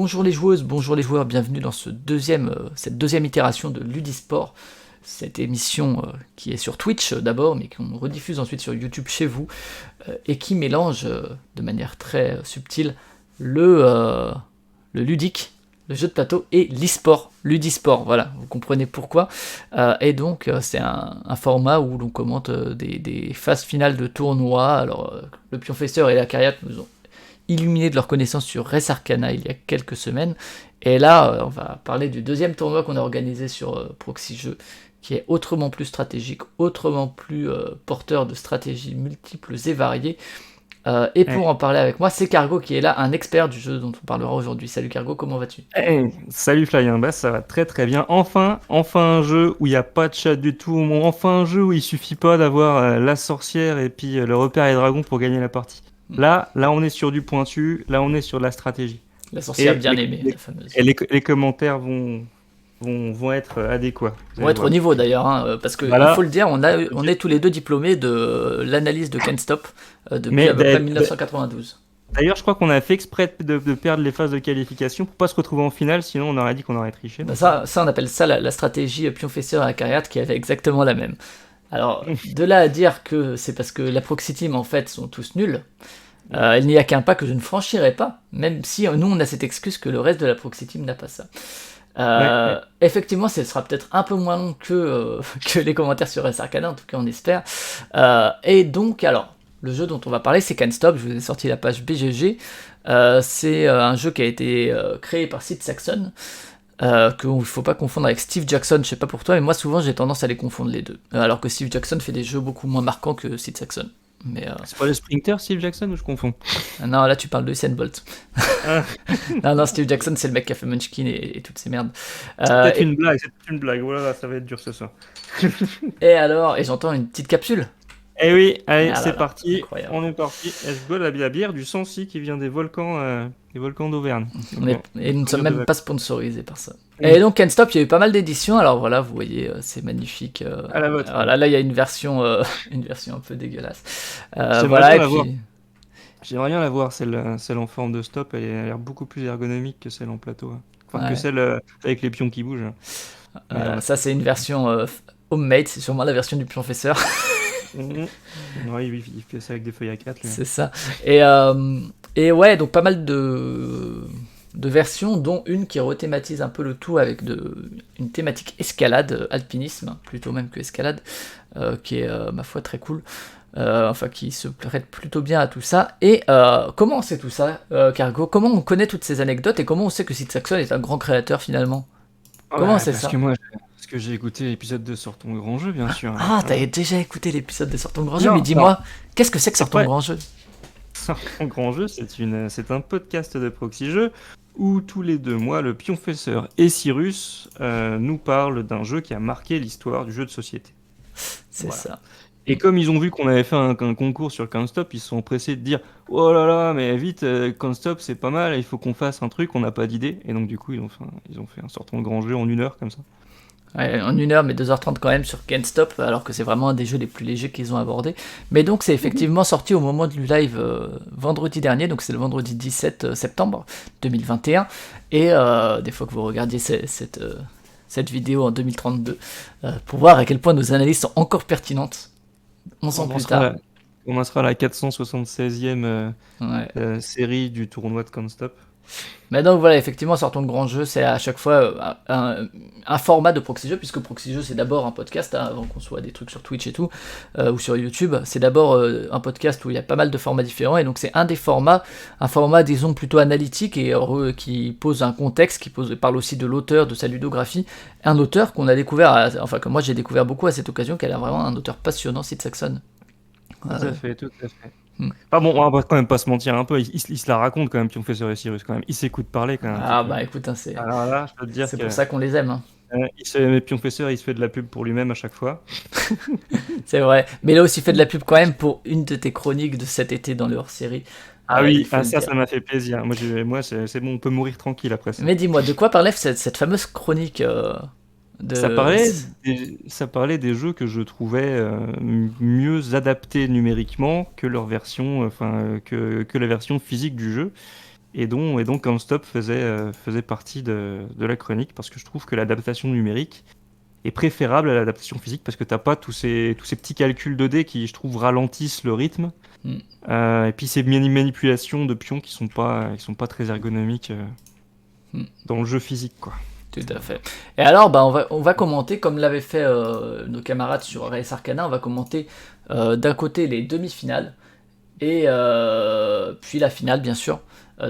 Bonjour les joueuses, bonjour les joueurs, bienvenue dans cette deuxième itération de Ludisport, cette émission qui est sur Twitch d'abord, mais qu'on rediffuse ensuite sur YouTube chez vous, et qui mélange de manière très subtile le ludique, le jeu de plateau et l'e-sport, Ludisport, voilà, vous comprenez pourquoi. Et donc c'est un format où l'on commente des phases finales de tournois. Alors le Pionfesseur et la Cariat nous ont illuminés de leur connaissance sur Res Arcana il y a quelques semaines, et là on va parler du deuxième tournoi qu'on a organisé sur Proxy Jeux, qui est autrement plus stratégique, autrement plus porteur de stratégies multiples et variées. Et pour en parler avec moi, c'est Cargo qui est là, un expert du jeu dont on parlera aujourd'hui. Salut Cargo, comment vas-tu ? Salut Fly, bah, ça va très très bien. Enfin un jeu où il n'y a pas de chat du tout. Enfin un jeu où il suffit pas d'avoir la sorcière et puis le repère et dragon pour gagner la partie. Là on est sur du pointu, là on est sur de la stratégie. La sorcière bien aimée, la fameuse. Et les commentaires vont être adéquats. Vont être au niveau d'ailleurs, hein, parce que il faut le dire, on est tous les deux diplômés de l'analyse de Can't Stop depuis à peu près 1992. D'ailleurs, je crois qu'on a fait exprès de perdre les phases de qualification pour pas se retrouver en finale, sinon on aurait dit qu'on aurait triché. Ça on appelle ça la stratégie Pionfesseur à Cariat, qui avait exactement la même. Alors, de là à dire que c'est parce que la Proxy Team en fait sont tous nuls, il n'y a qu'un pas que je ne franchirai pas, même si nous on a cette excuse que le reste de la Proxy Team n'a pas ça. Effectivement, ce sera peut-être un peu moins long que les commentaires sur Res Arcana, en tout cas on espère. Et donc, alors, le jeu dont on va parler, c'est Can't Stop. Je vous ai sorti la page BGG. C'est un jeu qui a été créé par Sid Sackson, qu'il ne faut pas confondre avec Steve Jackson. Je sais pas pour toi, mais moi souvent j'ai tendance à les confondre les deux. Alors que Steve Jackson fait des jeux beaucoup moins marquants que Sid Sackson. Mais c'est pas le sprinter Steve Jackson ou je confonds? Non, là tu parles de Usain Bolt. non, Steve Jackson c'est le mec qui a fait Munchkin et toutes ces merdes. C'est peut-être une blague, voilà, ça va être dur ce soir. Et alors, et j'entends une petite capsule. Eh oui, allez, c'est parti, incroyable. On est parti. Let's go, la bière du Sancy qui vient des volcans d'Auvergne. Et nous ne sommes même pas sponsorisés par ça. Et donc Can't Stop, il y a eu pas mal d'éditions, alors voilà, vous voyez, c'est magnifique. À la vôtre. Voilà, là il y a une version un peu dégueulasse. Voilà, et puis... J'aimerais bien la voir, celle en forme de stop, elle a l'air beaucoup plus ergonomique que celle en plateau. Enfin, que celle avec les pions qui bougent. Ça c'est une version homemade, c'est sûrement la version du Pionfesseur. Oui, il fait ça avec des feuilles A4. C'est ça. Et ouais, donc pas mal de versions, dont une qui rethématise un peu le tout avec une thématique escalade, alpinisme, plutôt même que escalade, qui est, ma foi, très cool. Qui se prête plutôt bien à tout ça. Et comment on sait tout ça, Cargo ? Comment on connaît toutes ces anecdotes et comment on sait que Sid Sackson est un grand créateur finalement ? Comment on sait ça ? Parce que j'ai écouté l'épisode de Sort ton grand jeu, bien sûr. Ah, t'as déjà écouté l'épisode de Sort ton grand jeu, mais dis-moi, qu'est-ce que c'est que Sort ton grand jeu ? Sort ton grand jeu, c'est un podcast de Proxy Jeux où tous les 2 mois, le Pionfesseur et Cyrus nous parlent d'un jeu qui a marqué l'histoire du jeu de société. C'est ça. Et comme ils ont vu qu'on avait fait un concours sur Can't Stop, ils se sont pressés de dire « Oh là là, mais vite, Can't Stop c'est pas mal, il faut qu'on fasse un truc, on n'a pas d'idée. » Et donc du coup, ils ont fait un sortant de grand jeu en 1 heure comme ça. Ouais, en 1 heure, mais 2h30 quand même sur Can't Stop, alors que c'est vraiment un des jeux les plus légers qu'ils ont abordé. Mais donc c'est effectivement sorti au moment du live vendredi dernier, donc c'est le vendredi 17 septembre 2021. Et des fois que vous regardiez cette vidéo en 2032, pour voir à quel point nos analyses sont encore pertinentes. 11 ans plus tard. On sera à la 476e série du tournoi de Can't Stop. Mais donc voilà, effectivement, Sortons de grand jeu, c'est à chaque fois un format de Proxy Jeux, puisque Proxy Jeux c'est d'abord un podcast, avant qu'on soit des trucs sur Twitch et tout, ou sur YouTube. C'est d'abord un podcast où il y a pas mal de formats différents, et donc c'est un format disons plutôt analytique et qui pose un contexte, parle aussi de l'auteur, de sa ludographie, un auteur qu'on a découvert, que moi j'ai découvert beaucoup à cette occasion, qu'elle a vraiment un auteur passionnant, Sid Sackson. Tout à fait. Bon, on va quand même pas se mentir un peu, il se la raconte quand même, Pionfesseur et Cyrus quand même. Il s'écoute parler quand même. Ah bah écoute, c'est. Alors là, je peux te dire c'est pour ça qu'on les aime. Pionfesseur, il se fait de la pub pour lui-même à chaque fois. C'est vrai, mais il a aussi fait de la pub quand même pour une de tes chroniques de cet été dans le hors-série. Ah oui, ça m'a fait plaisir. Moi c'est bon, on peut mourir tranquille après ça. Mais dis-moi, de quoi parlait cette fameuse chronique Ça parlait des jeux que je trouvais mieux adaptés numériquement que leur version, que la version physique du jeu. et donc Can't Stop faisait partie de la chronique, parce que je trouve que l'adaptation numérique est préférable à l'adaptation physique, parce que t'as pas tous ces petits calculs 2D qui, je trouve, ralentissent le rythme. Mm. Et puis ces manipulations de pions qui sont pas très ergonomiques Mm. dans le jeu physique, quoi. Tout à fait. Et alors, bah, on va commenter, comme l'avaient fait nos camarades sur Res Arcana, on va commenter d'un côté les demi-finales, et puis la finale, bien sûr.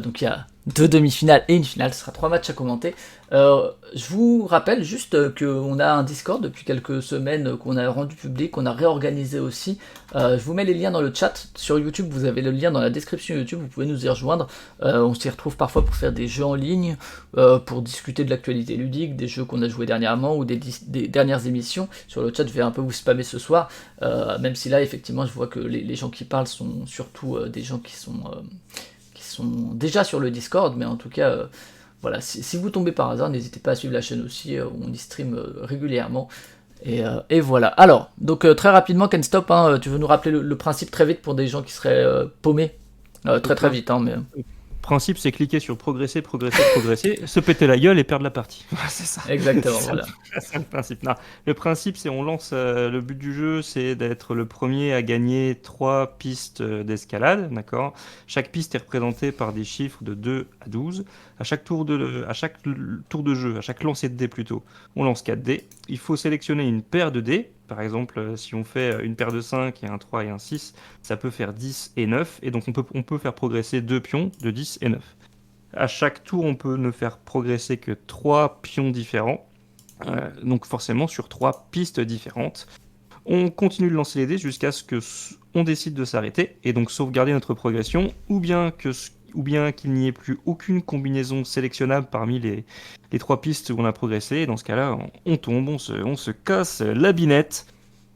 Donc il y a 2 demi-finales et une finale, ce sera 3 matchs à commenter. Je vous rappelle juste qu'on a un Discord depuis quelques semaines qu'on a rendu public, qu'on a réorganisé aussi. Je vous mets les liens dans le chat. Sur YouTube, vous avez le lien dans la description YouTube, vous pouvez nous y rejoindre. On s'y retrouve parfois pour faire des jeux en ligne, pour discuter de l'actualité ludique, des jeux qu'on a joués dernièrement ou des dernières émissions. Sur le chat, je vais un peu vous spammer ce soir, même si là, effectivement, je vois que les gens qui parlent sont surtout des gens qui sont déjà sur le Discord, mais en tout cas, voilà, si vous tombez par hasard, n'hésitez pas à suivre la chaîne aussi, on y stream régulièrement. Et voilà. Alors, donc très rapidement, Ken Stop, hein, tu veux nous rappeler le principe très vite pour des gens qui seraient paumés très très vite, hein, mais... Le principe, c'est cliquer sur progresser, progresser, progresser, se péter la gueule et perdre la partie. C'est ça. Exactement, C'est voilà. c'est le principe. Non, le principe, c'est on lance. Le but du jeu, c'est d'être le premier à gagner 3 pistes d'escalade. D'accord. Chaque piste est représentée par des chiffres de 2 à 12. À chaque tour de jeu, à chaque lancer de dés plutôt, on lance 4 dés. Il faut sélectionner une paire de dés. Par exemple, si on fait une paire de 5 et un 3 et un 6, ça peut faire 10 et 9. Et donc on peut faire progresser 2 pions de 10 et 9. À chaque tour, on peut ne faire progresser que 3 pions différents. Donc forcément sur 3 pistes différentes. On continue de lancer les dés jusqu'à ce que on décide de s'arrêter et donc sauvegarder notre progression, ou bien qu'il n'y ait plus aucune combinaison sélectionnable parmi les 3 pistes où on a progressé. Et dans ce cas-là, on tombe, on se casse la binette.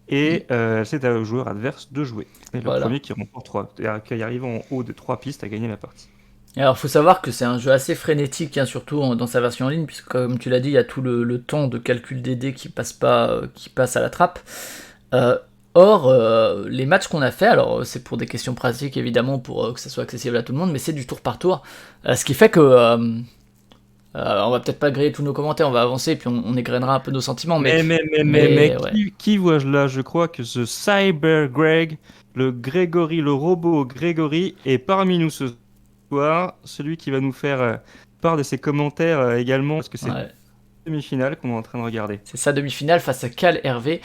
Et c'est au joueur adverse de jouer. Et le Voilà. premier qui remporte 3, qui arrive en haut de 3 pistes a gagné la partie. Alors, faut savoir que c'est un jeu assez frénétique, hein, surtout dans sa version en ligne, puisque comme tu l'as dit, il y a tout le temps de calcul des dés qui passe à la trappe. Or, les matchs qu'on a fait, alors c'est pour des questions pratiques évidemment, pour que ça soit accessible à tout le monde, mais c'est du tour par tour. Ce qui fait que on va peut-être pas griller tous nos commentaires, on va avancer et puis on égrènera un peu nos sentiments. Mais ouais. Qui vois-je là? Je crois que ce Cyber Greg, le robot Grégory, est parmi nous ce soir, celui qui va nous faire part de ses commentaires également, parce que c'est Ouais. demi-finale qu'on est en train de regarder. C'est sa demi-finale face à Cal Hervé.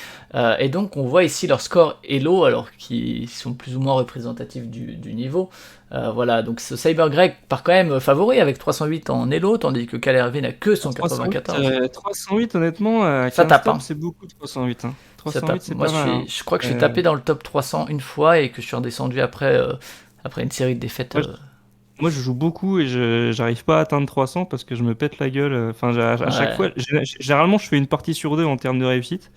Et donc on voit ici leur score Elo, alors qui sont plus ou moins représentatifs du niveau. Voilà, donc ce Cyber Greg part quand même favori avec 308 en Elo, tandis que Cal Hervé n'a que 194. 308 honnêtement, Ça tape, hein. c'est beaucoup de 308. Hein. Ça 308 tape. c'est Moi pas mal. je crois que je suis tapé dans le top 300 une fois et que je suis redescendu après une série de défaites. Moi, je joue beaucoup et j'arrive pas à atteindre 300 parce que je me pète la gueule. Enfin, à chaque fois, généralement, je fais une partie sur 2 en termes de réussite.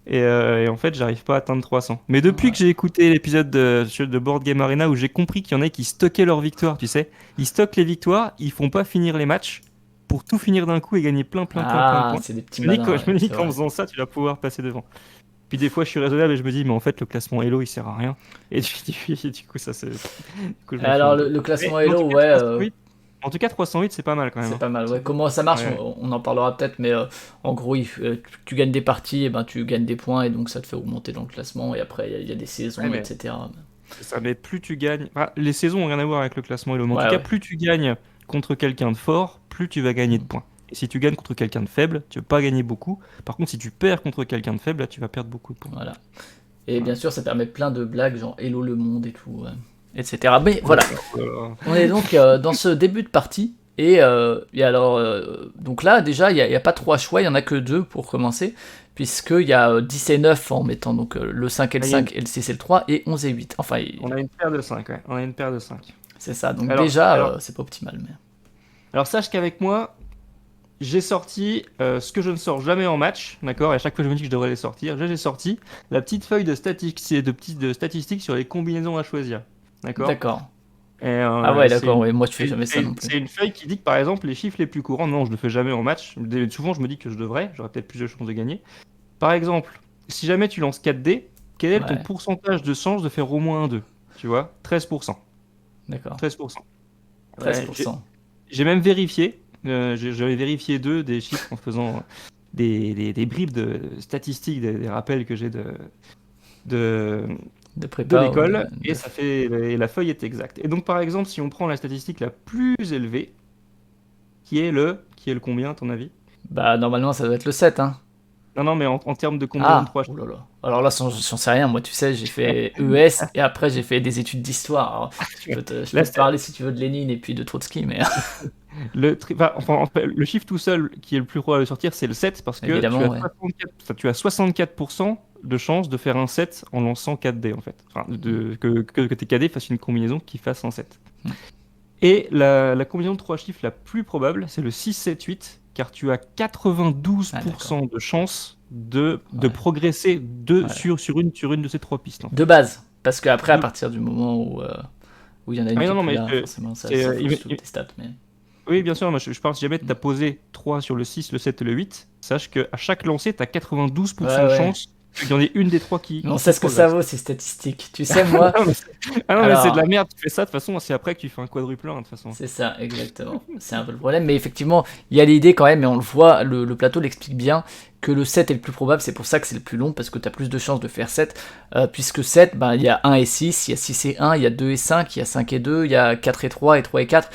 Et en fait, j'arrive pas à atteindre 300. Mais depuis que j'ai écouté l'épisode de Board Game Arena où j'ai compris qu'il y en a qui stockaient leurs victoires, tu sais, ils stockent les victoires, ils font pas finir les matchs pour tout finir d'un coup et gagner plein de points. C'est des petits malins. Je me dis qu'en faisant ça, tu vas pouvoir passer devant. Puis des fois, je suis raisonnable et je me dis, mais en fait, le classement Elo, il sert à rien. Et du coup, ça c'est. Alors, le classement Elo, ouais. En tout cas, 308, c'est pas mal quand même. C'est pas mal, ouais. Comment ça marche, Ouais. on en parlera peut-être, mais en gros, tu gagnes des parties, et ben tu gagnes des points, et donc ça te fait augmenter dans le classement, et après, il y a des saisons, Ouais, etc. Ça, mais plus tu gagnes. Les saisons n'ont rien à voir avec le classement Elo. Mais en Ouais, tout cas, ouais. plus tu gagnes contre quelqu'un de fort, plus tu vas gagner de points. Et si tu gagnes contre quelqu'un de faible, tu vas pas gagner beaucoup. Par contre, si tu perds contre quelqu'un de faible, là, tu vas perdre beaucoup de points. Voilà. Et bien sûr, ça permet plein de blagues, genre Hello le monde et tout, etc. Mais voilà, on est donc dans ce début de partie. Et alors, donc là, déjà, il n'y a pas 3 choix, il n'y en a que 2 pour commencer, puisqu'il y a 10 et 9 en mettant donc le 5 et le 5, et le 6 et le 3, et 11 et 8. Enfin, On a une paire de 5, ouais. On a une paire de 5. c'est ça, donc Alors, déjà, c'est pas optimal. Mais... Alors sache qu'avec moi, j'ai sorti ce que je ne sors jamais en match, d'accord? Et à chaque fois je me dis que je devrais les sortir. J'ai sorti la petite feuille de statistiques sur les combinaisons à choisir, d'accord? D'accord. Et, Ah ouais, d'accord, ouais, moi je fais jamais ça non plus. C'est une feuille qui dit que par exemple les chiffres les plus courants, non, je ne le fais jamais en match. Souvent je me dis que je devrais, j'aurais peut-être plus de chances de gagner. Par exemple, si jamais tu lances 4 dés, quel est ton Ouais. pourcentage de chance de faire au moins un 2? Tu vois? 13%. D'accord. 13%. 13%. j'ai même vérifié. J'avais vérifié des chiffres en faisant des bribes de statistiques, des rappels que j'ai de, De de prépa ou l'école, et et la feuille est exacte. Et donc, par exemple, si on prend la statistique la plus élevée, qui est le combien, à ton avis? Bah, normalement, ça doit être le 7, hein. Non, non, mais en termes de combinaison de Ah, trois oh chiffres. là là. Alors là, j'en sais rien. Moi, tu sais, j'ai fait ES et après, j'ai fait des études d'histoire. Alors, je Là, peux te parler, si tu veux, de Lénine et puis de Trotsky, mais le chiffre tout seul qui est le plus probable de sortir, c'est le 7 parce que évidemment, ouais. tu as 64% de chances de faire un 7 en lançant 4 dés en fait. Enfin, que tes 4 dés fassent une combinaison qui fasse un 7. Hmm. Et la combinaison de 3 chiffres la plus probable, c'est le 6, 7, 8, car tu as Ah, d'accord. 92% de chances de Ouais, progresser ouais. sur une de ces 3 pistes en De fait. base. Parce qu'après, à De- partir du moment où il y en a Ah une oui, qui non, est non, plus mais là, forcément, c'est, ça fausse toutes tes stats. Mais... oui, bien sûr, moi je parle si jamais tu as posé 3 sur le 6, le 7 et le 8, sache qu'à chaque lancer, tu as 92% Ouais, de ouais. chance qu'il y en ait une des 3 Mais on sait qui ce que ça progresse. vaut, ces statistiques. Tu sais, moi, Non, mais non, mais c'est de la alors, merde, tu fais ça, de toute façon, c'est après que tu fais un quadruple 1, de toute façon. c'est ça, exactement. C'est un peu le problème. Mais effectivement, il y a l'idée quand même, et on le voit, le plateau l'explique bien, que le 7 est le plus probable. C'est pour ça que c'est le plus long, parce que tu as plus de chances de faire 7. Puisque 7, ben, il y a 1 et 6, il y a 6 et 1, il y a 2 et 5, il y a 5 et 2, il y a 4 et 3 et 3 et 4.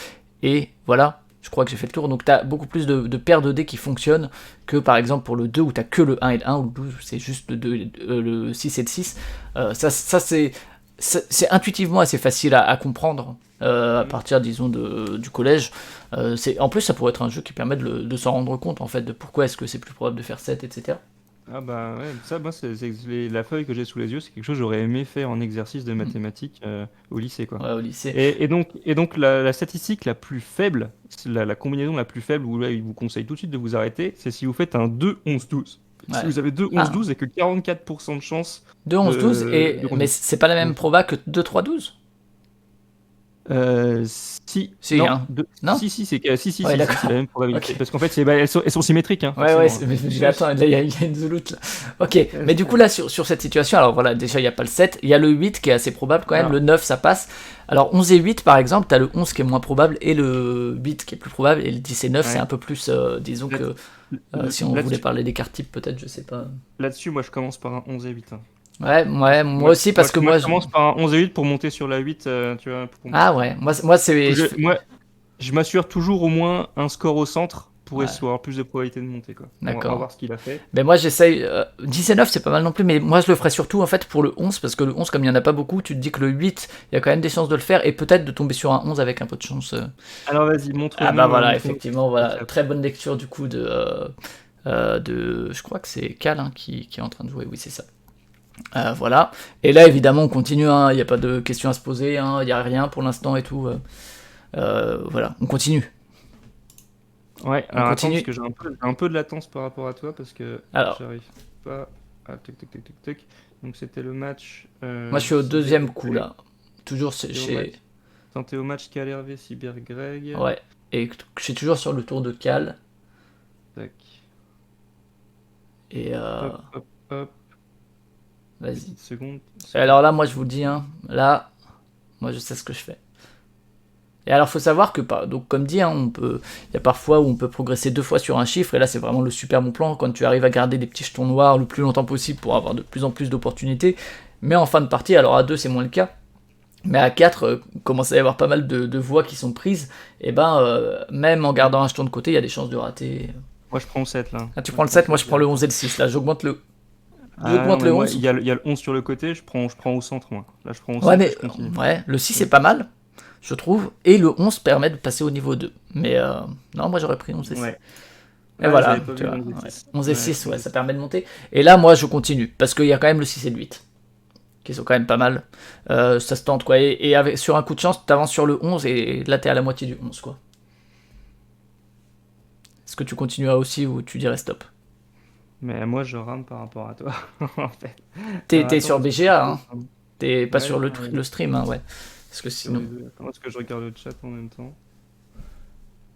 Et voilà, je crois que j'ai fait le tour. Donc tu as beaucoup plus de paires de dés qui fonctionnent que par exemple pour le 2 où tu as que le 1 et le 1, ou le 12 où c'est juste le 2 le 6 et le 6. Ça c'est intuitivement assez facile à comprendre à Mm. partir, disons, du collège. En plus, ça pourrait être un jeu qui permet de s'en rendre compte, en fait, de pourquoi est-ce que c'est plus probable de faire 7, etc. Ah bah ouais, ça, moi, la feuille que j'ai sous les yeux, c'est quelque chose que j'aurais aimé faire en exercice de Hmm. mathématiques au lycée, quoi. Ouais, au lycée. Et donc la statistique la plus faible, c'est la combinaison la plus faible, où là, il vous conseille tout de suite de vous arrêter, c'est si vous faites un 2, 11, 12. Si Ouais. vous avez 2, 11, Ah, 12 et que 44% de chance 2, 11, 12, de mais continuer. c'est pas la même proba que 2, 3, 12. Si, Si, non, hein. Non. Ouais, c'est la d'accord. même probabilité. Ok. Parce qu'en fait, elles sont symétriques, hein, Ouais, ouais, forcément. mais je me dis, attends, là, il y a une zouloute, là. Ok, mais du coup, là, sur cette situation, alors voilà, déjà, il n'y a pas le 7, il y a le 8 qui est assez probable quand même, Alors, le 9, ça passe. Alors, 11 et 8, par exemple, t'as le 11 qui est moins probable, et le 8 qui est plus probable, et le 10 et 9, c'est ouais. un peu plus, disons Là- que, si on voulait Là-dessus, parler des cartes types, peut-être, je sais pas. là-dessus, moi, je commence par un 11 et 8, hein. Ouais, ouais, moi aussi, parce que Moi, moi, je commence par un 11 et 8 pour monter sur la 8, tu vois, ah ouais, moi c'est... moi, je m'assure toujours au moins un score au centre pour Ouais, avoir plus de probabilité de monter, quoi. On va d'accord. voir ce qu'il a fait. Ben moi j'essaye, 10 et 9 c'est pas mal non plus, mais moi je le ferai surtout en fait pour le 11, parce que le 11 comme il y en a pas beaucoup, tu te dis que le 8, il y a quand même des chances de le faire, et peut-être de tomber sur un 11 avec un peu de chance. Alors, vas-y, Ah bah voilà, montre-nous effectivement, ce que voilà, tu as très fait. bonne lecture du coup je crois que c'est Cal hein, qui est en train de jouer, oui c'est ça. Voilà, et là évidemment on continue, hein, il n'y a pas de questions à se poser, hein, il n'y a rien pour l'instant et tout. Voilà, on continue. Ouais, On alors attends, parce continue. que j'ai un peu de latence par rapport à toi, parce que Alors, j'arrive pas à... Tic, tic, tic, tic, tic. Donc, c'était le match moi je suis au deuxième coup Cyber-Greg. là, toujours T'es au match... chez... Attends, t'es au match Cal-Hervé Cyber-Greg. Ouais, et je suis toujours sur le tour de Cal. Tac. Et Hop, hop, hop. vas-y. Petite seconde. Et alors là, moi je vous le dis, hein, là, moi je sais ce que je fais. Et alors faut savoir que, donc comme dit, hein, il y a parfois où on peut progresser 2 fois sur un chiffre, et là c'est vraiment le super bon plan quand tu arrives à garder des petits jetons noirs le plus longtemps possible pour avoir de plus en plus d'opportunités. Mais en fin de partie, alors à 2 c'est moins le cas, mais à 4, commence à y avoir pas mal de voies qui sont prises, et ben même en gardant un jeton de côté, il y a des chances de rater. Moi, je prends le 7 là. Ah, tu Moi, prends je le prends le 7, moi 7 je prends le direct. 11 et le 6, là Ah non, j'augmente mais le moi, 11. il y a le 11 sur le côté, je prends au centre, moi. Là, je prends au Ouais, centre et mais je continue. ouais, le 6 est pas mal, je trouve, et le 11 permet de passer au niveau 2. Mais non, moi j'aurais pris 11 et 6. Ouais. Et Ouais, voilà, j'avais pas tu vu vois, 11 et ouais. 6. 11 et Ouais, 6, 11 ouais, et ça 6. permet de monter. Et là, moi je continue, parce qu'il y a quand même le 6 et le 8, qui sont quand même pas mal. Ça se tente, quoi. Et sur un coup de chance, t'avances sur le 11, et là t'es à la moitié du 11, quoi. Est-ce que tu continueras aussi, ou tu dirais stop? Mais moi, je rame par rapport à toi, en fait. Alors, T'es attends, sur parce que BGA, hein. T'es pas ouais, sur ouais, le stream, hein, ouais. Parce que sur les sinon... deux. Attends, est-ce que je regarde le chat en même temps?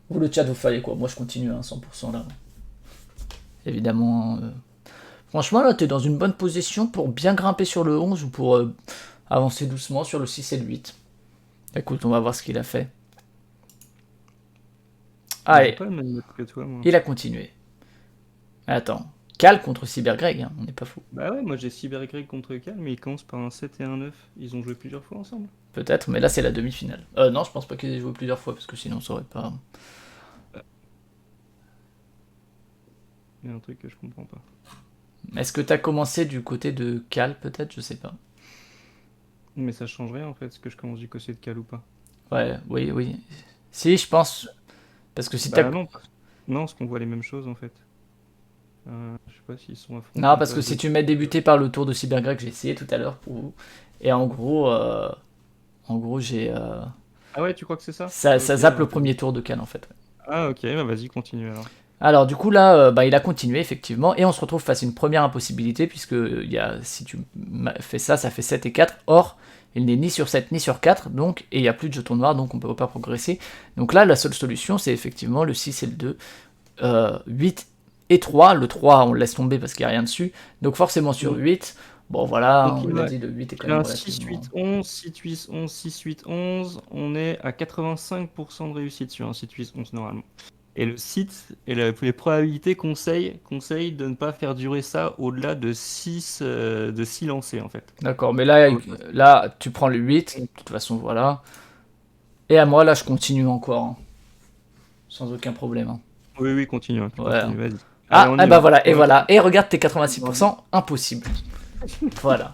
Vous, le chat, vous fallait quoi? Moi je continue, hein, 100% là. Évidemment, franchement, là, t'es dans une bonne position pour bien grimper sur le 11 ou pour avancer doucement sur le 6 et le 8. Écoute, on va voir ce qu'il a fait. Ah, J'ai pas le même note que toi, moi. il a continué. Attends. Cal contre Cybergreg, hein, on n'est pas fou. Bah ouais, moi j'ai Cybergreg contre Cal, mais ils commencent par un 7 et un 9. Ils ont joué plusieurs fois ensemble. Peut-être, mais là c'est la demi-finale. Non, je pense pas qu'ils aient joué plusieurs fois, parce que sinon ça aurait pas... Il y a un truc que je comprends pas. Est-ce que t'as commencé du côté de Cal, peut-être? Je sais pas. Mais ça change rien en fait, est-ce que je commence du côté de Cal ou pas? Ouais, oui. Si, je pense. Parce que si t'as... Bah non, non, parce qu'on voit les mêmes choses en fait. Je sais pas s'ils sont à fond. Non, parce que si tu mets débuté par le tour de Cybergreg, j'ai essayé tout à l'heure pour vous. Et en gros, j'ai... Ah ouais, tu crois que c'est ça? ça Ok, zappe le premier tour de Cal, en fait. Ah ok, bah vas-y, continue alors. Alors du coup là, il a continué effectivement, et on se retrouve face à une première impossibilité, puisque si tu fais ça, ça fait 7 et 4, or il n'est ni sur 7 ni sur 4, donc, et il n'y a plus de jetons noirs, donc on ne peut pas progresser. Donc là, la seule solution, c'est effectivement le 6 et le 2, 8 et 3, le 3 on le laisse tomber parce qu'il n'y a rien dessus, donc forcément sur 8, bon voilà, Donc, on l'a dit, le 8 est quand il a même un 6, relativement... 8, 11, 6, 8, 11, 6, 8, 11, on est à 85% de réussite sur un 6, 8, 11 normalement. Et le site et les probabilités conseillent de ne pas faire durer ça au-delà de 6 lancers en fait. D'accord, mais là, tu prends le 8, de toute façon, voilà. Et à moi, là, je continue encore, hein, sans aucun problème. Hein. Oui, continue, tu Ouais. continues, vas-y. Ah, Allez, on ah y bah va. voilà, et voilà. Et regarde tes 86%, impossible. Voilà.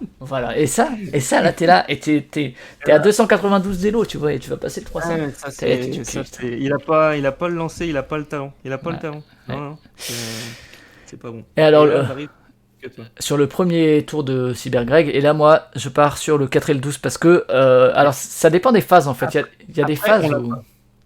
Et ça, là, t'es là, et t'es à 292 d'élo, tu vois, et tu vas passer le 300. Ouais, il a pas le lancer, il a pas le talent. Il a pas le talent. Non, c'est pas bon. Et alors, là, j'arrive que toi. sur le premier tour de Cybergreg, et là, moi, je pars sur le 4 et le 12, parce que, alors, ça dépend des phases, en fait. Il y a des Après, phases où...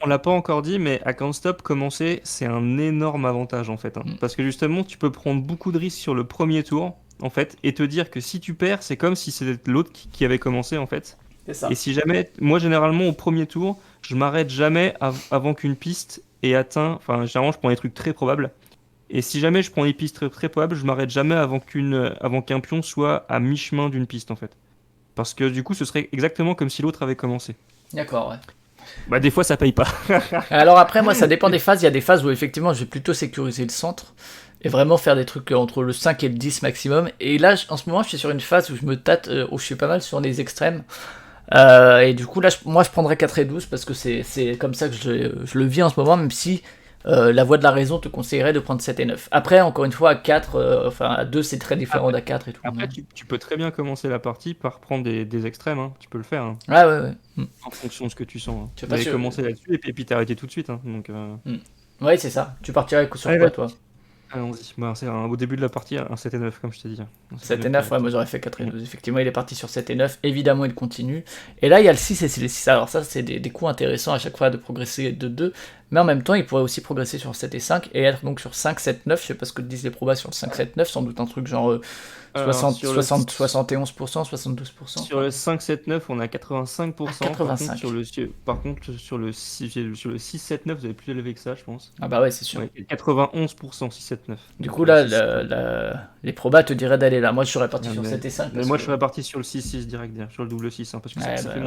On l'a pas encore dit, mais à Count Stop, commencer, c'est un énorme avantage en fait. Parce que justement, tu peux prendre beaucoup de risques sur le premier tour, en fait, et te dire que si tu perds, c'est comme si c'était l'autre qui avait commencé en fait. C'est ça. Et si jamais, moi généralement au premier tour, je m'arrête jamais avant qu'une piste ait atteint. Enfin, généralement, je prends des trucs très probables. Et si jamais je prends des pistes très probables, je m'arrête jamais avant qu'un pion soit à mi-chemin d'une piste en fait. Parce que du coup, ce serait exactement comme si l'autre avait commencé. D'accord, ouais. Bah des fois ça paye pas. Alors après, moi, ça dépend des phases. Il y a des phases où, effectivement, je vais plutôt sécuriser le centre et vraiment faire des trucs entre le 5 et le 10 maximum. Et là, en ce moment, je suis sur une phase où je me tâte, où je suis pas mal sur les extrêmes. Et du coup, là, moi, je prendrais 4 et 12 parce que c'est comme ça que je le vis en ce moment, même si la voix de la raison te conseillerait de prendre 7 et 9. Après, encore une fois, à 4, enfin à 2, c'est très différent d'à 4 et tout. Après, tu peux très bien commencer la partie par prendre des extrêmes, hein. Tu peux le faire. Hein. Ouais. En fonction de ce que tu sens. Hein. Tu vas commencer là-dessus et puis t'arrêter tout de suite. Hein. Donc, Ouais, c'est ça. Tu partirais sur Allez, quoi, toi? Allons-y. Bah, c'est au début de la partie, un 7 et 9, comme je t'ai dit. 7 et 9, ouais, moi j'aurais fait 4 et 12. Effectivement, il est parti sur 7 et 9. Évidemment, il continue. Et là, il y a le 6 et le 6. Alors, ça, c'est des coups intéressants à chaque fois de progresser de 2. Mais en même temps, il pourrait aussi progresser sur 7 et 5 et être donc sur 5, 7, 9. Je sais pas ce que disent les probas sur le 5, 7, 9. Sans doute un truc genre 71%, 72%. Sur le 5, 7, 9, on a 85%. 85. Par contre, sur le 6, 7, 9, vous avez plus élevé que ça, je pense. Ah bah ouais, c'est sûr. Ouais, 91%, 6, 7, 9. Du coup, là, les probas te diraient d'aller là. Moi, je serais parti sur 7 et 5. Mais moi, je serais parti sur le 6, 6 direct, sur le double 6. Hein, parce que ça fait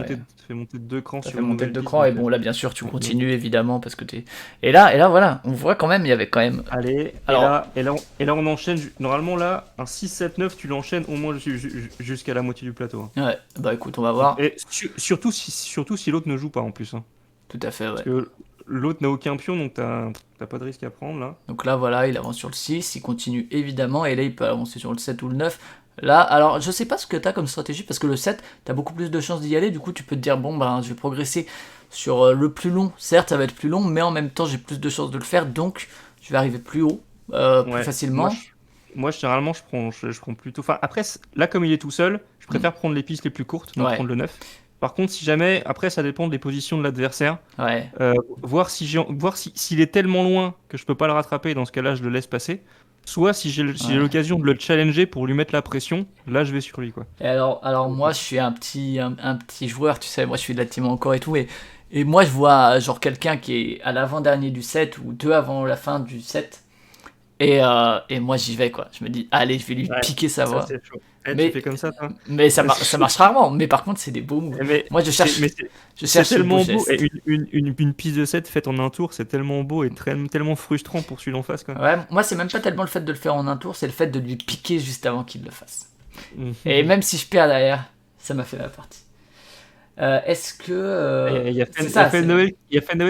monter de 2 crans. Ça fait monter de 2 crans. Et bon, là, bien sûr, tu continues, évidemment, parce que t'es... Et là, voilà, on voit quand même, il y avait quand même... Allez, alors... et là, on enchaîne. Normalement, là, un 6, 7, 9, tu l'enchaînes au moins jusqu'à la moitié du plateau. Hein. Ouais, bah écoute, on va voir. Et surtout si l'autre ne joue pas en plus. Hein. Tout à fait, ouais. Parce que l'autre n'a aucun pion, donc t'as pas de risque à prendre là. Donc là, voilà, il avance sur le 6, il continue évidemment, et là, il peut avancer sur le 7 ou le 9. Là, alors, je sais pas ce que t'as comme stratégie, parce que le 7, t'as beaucoup plus de chances d'y aller, du coup, tu peux te dire, bon, ben, je vais progresser sur le plus long. Certes, ça va être plus long, mais en même temps, j'ai plus de chances de le faire, donc je vais arriver plus haut, plus facilement. Moi, généralement, je prends plutôt... Enfin, après, là, comme il est tout seul, je préfère prendre les pistes les plus courtes, donc prendre le 9. Par contre, si jamais, après, ça dépend des positions de l'adversaire. Ouais. Voir s'il est tellement loin que je peux pas le rattraper, dans ce cas-là, je le laisse passer. Soit si j'ai l'occasion de le challenger pour lui mettre la pression, là, je vais sur lui, quoi. Et alors moi, je suis un petit joueur, tu sais, moi, je suis de la team encore et tout, et moi, je vois genre quelqu'un qui est à l'avant-dernier du set ou 2 avant la fin du set. Et moi j'y vais quoi, je me dis allez je vais lui piquer sa voix. tu Mais, fais comme ça, toi. mais ça marche rarement. Mais par contre, c'est des beaux moves. Mais Moi, je cherche c'est le beau tellement beau. geste. Et une piste de 7 faite en un tour, c'est tellement beau et tellement frustrant pour celui d'en face, quoi. Ouais, moi, c'est même pas tellement le fait de le faire en un tour, c'est le fait de lui piquer juste avant qu'il le fasse. Et même si je perds derrière, ça m'a fait ma partie. Est-ce que. Il y a c'est ça, Fan Noël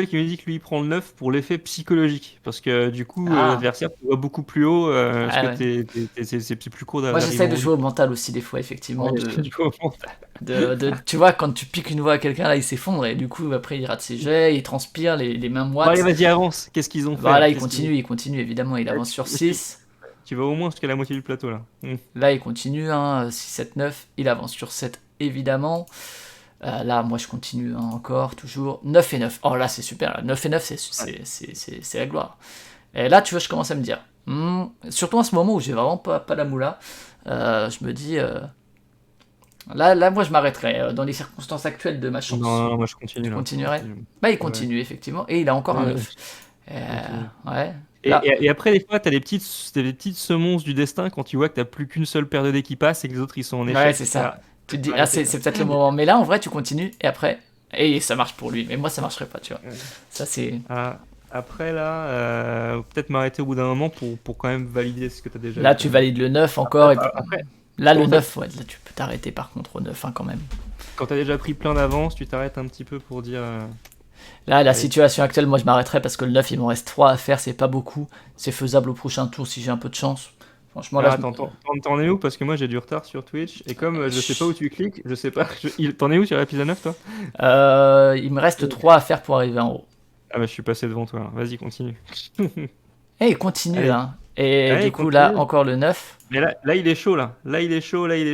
qui me dit que lui il prend le 9 pour l'effet psychologique. Parce que du coup, Ah, l'adversaire te voit beaucoup plus haut. Parce ouais, que ouais. c'est plus court Moi, d'arriver j'essaie en de haut. jouer au mental aussi, des fois, effectivement. Ouais, du coup, bon, Tu vois, quand tu piques une voix à quelqu'un, là, il s'effondre, et du coup, après, il rate ses jets, il transpire, les mains bon, allez, moites. vas-y, avance. Qu'est-ce qu'ils ont fait Bah, là? là, il continue, évidemment, il avance sur 6. Tu vas au moins jusqu'à la moitié du plateau là. Là, il continue, hein, 6, 7, 9. Il avance sur 7, évidemment. Là, moi, je continue hein, encore, toujours. 9 et 9. Oh, là, c'est super. Là. 9 et 9, c'est la gloire. Et là, tu vois, je commence à me dire. Surtout en ce moment où j'ai vraiment pas la moula. Je me dis. Là, moi, je m'arrêterai. Dans les circonstances actuelles de ma chance. Non, moi je continue Je là. continuerai. Bah, il continue, effectivement. Et il a encore un 9. Ouais. Et après, des fois, t'as des petites semonces du destin quand tu vois que t'as plus qu'une seule paire de dés qui passe et que les autres ils sont en échec. Ouais, c'est ça. Tu te dis, c'est peut-être le moment. Mais là, en vrai, tu continues et après. Et ça marche pour lui. Mais moi, ça marcherait pas, tu vois. Ça, c'est. Après, là, peut-être m'arrêter au bout d'un moment pour quand même valider ce que t'as déjà. Là, tu valides le 9 encore. Après, là, le 9, ouais, là, tu peux t'arrêter par contre au 9 hein, quand même. Quand t'as déjà pris plein d'avance, tu t'arrêtes un petit peu pour dire. Là, la situation actuelle, moi, je m'arrêterai parce que le 9, il m'en reste 3 à faire. C'est pas beaucoup. C'est faisable au prochain tour si j'ai un peu de chance. Franchement, là. T'en es où? Parce que moi j'ai du retard sur Twitch et comme je sais pas où tu cliques, je sais pas. T'en es où sur l'épisode 9 toi? Il me reste 3 à faire pour arriver en haut. Ah bah je suis passé devant toi. Vas-y, continue. Et il continue Allez. là. Et Allez, du coup, continue. là, encore le 9. Mais là il est chaud là. Là il est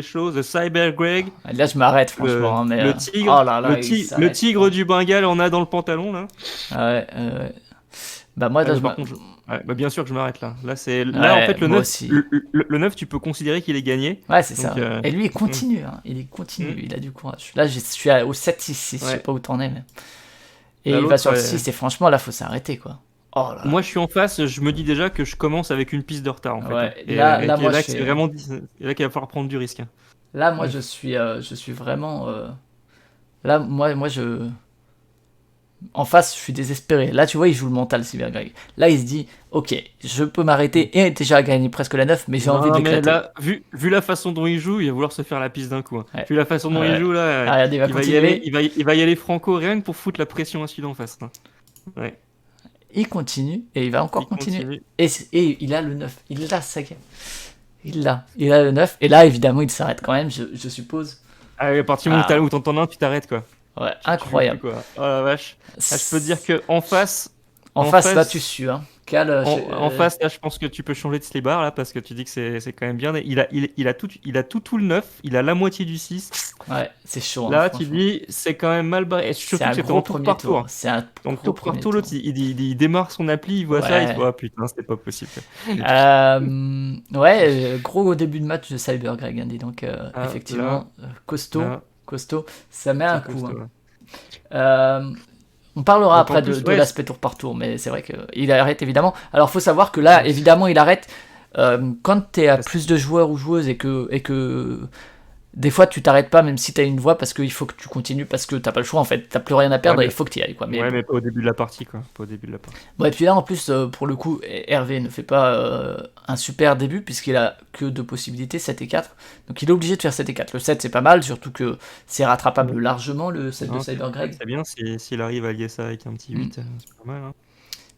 chaud. The Cyber Greg. Là, je m'arrête franchement. Mais, le tigre. Oh là là, le tigre du Bengale on a dans le pantalon là. Ouais. Bah moi, là, par contre, bah bien sûr que je m'arrête là. Là Ouais, en fait le moi 9, aussi. le 9 tu peux considérer qu'il est gagné. Ouais, c'est Donc, ça. Et lui, il continue. Hein. Il continue. Il a du courage. Là, je suis au 7-6-6. Je sais pas où t'en es. Mais... Et il va sur le 6. Et franchement, là, faut s'arrêter quoi. Oh là. Moi, je suis en face. Je me dis déjà que je commence avec une piste de retard en fait. Ouais. Et là, c'est vraiment. Et là qu'il va falloir prendre du risque. Là, moi, je suis vraiment. Là, moi, je. En face, je suis désespéré. Là, tu vois, il joue le mental, Cyber Greg. Là, il se dit, ok, je peux m'arrêter et déjà gagner presque la 9, mais j'ai envie de l'éclater. Mais là, vu la façon dont il joue, il va vouloir se faire la piste d'un coup. Hein. Ouais. Vu la façon dont il joue, là, regardez, il va y aller franco, rien que pour foutre la pression à celui d'en face. Hein. Ouais. Il continue et il va encore continuer. Et il a le 9. Il l'a, ça gagne. Il a le 9. Et là, évidemment, il s'arrête quand même, je suppose. Ah, à partir du moment où t'entends un, tu t'arrêtes quoi. Ouais, incroyable. Quoi. Oh la vache. Là, je peux te dire qu'en face. En face, là, tu sues. Hein. En face, là, je pense que tu peux changer de slibard là parce que tu dis que c'est quand même bien. Il a tout le 9, il a la moitié du 6. Ouais, c'est chaud. Là, hein, tu dis, c'est quand même mal barré. Surtout que c'est en tour par tour. C'est un donc tour par tour, l'autre, il démarre son appli, il voit ça, il se dit, oh putain, c'était pas possible. Ouais, gros début de match de Cyber Greg, hein, dis donc. Effectivement, là, costaud. Ça met un coup. Hein. On parlera donc après de l'aspect tour par tour, mais c'est vrai qu'il arrête évidemment. Alors faut savoir que là, évidemment, il arrête quand tu es à plus de joueurs ou joueuses et que des fois tu t'arrêtes pas même si tu as une voix parce qu'il faut que tu continues parce que t'as pas le choix en fait, t'as plus rien à perdre et il faut que tu y ailles quoi. Mais pas au début de la partie quoi. Pas au début de la partie. Bon, et puis là en plus pour le coup Hervé ne fait pas un super début puisqu'il a que 2 possibilités, 7 et 4. Donc il est obligé de faire 7 et 4. Le 7 c'est pas mal, surtout que c'est rattrapable largement le 7 de Cyber Greg. C'est bien s'il arrive à lier ça avec un petit 8, c'est pas mal hein.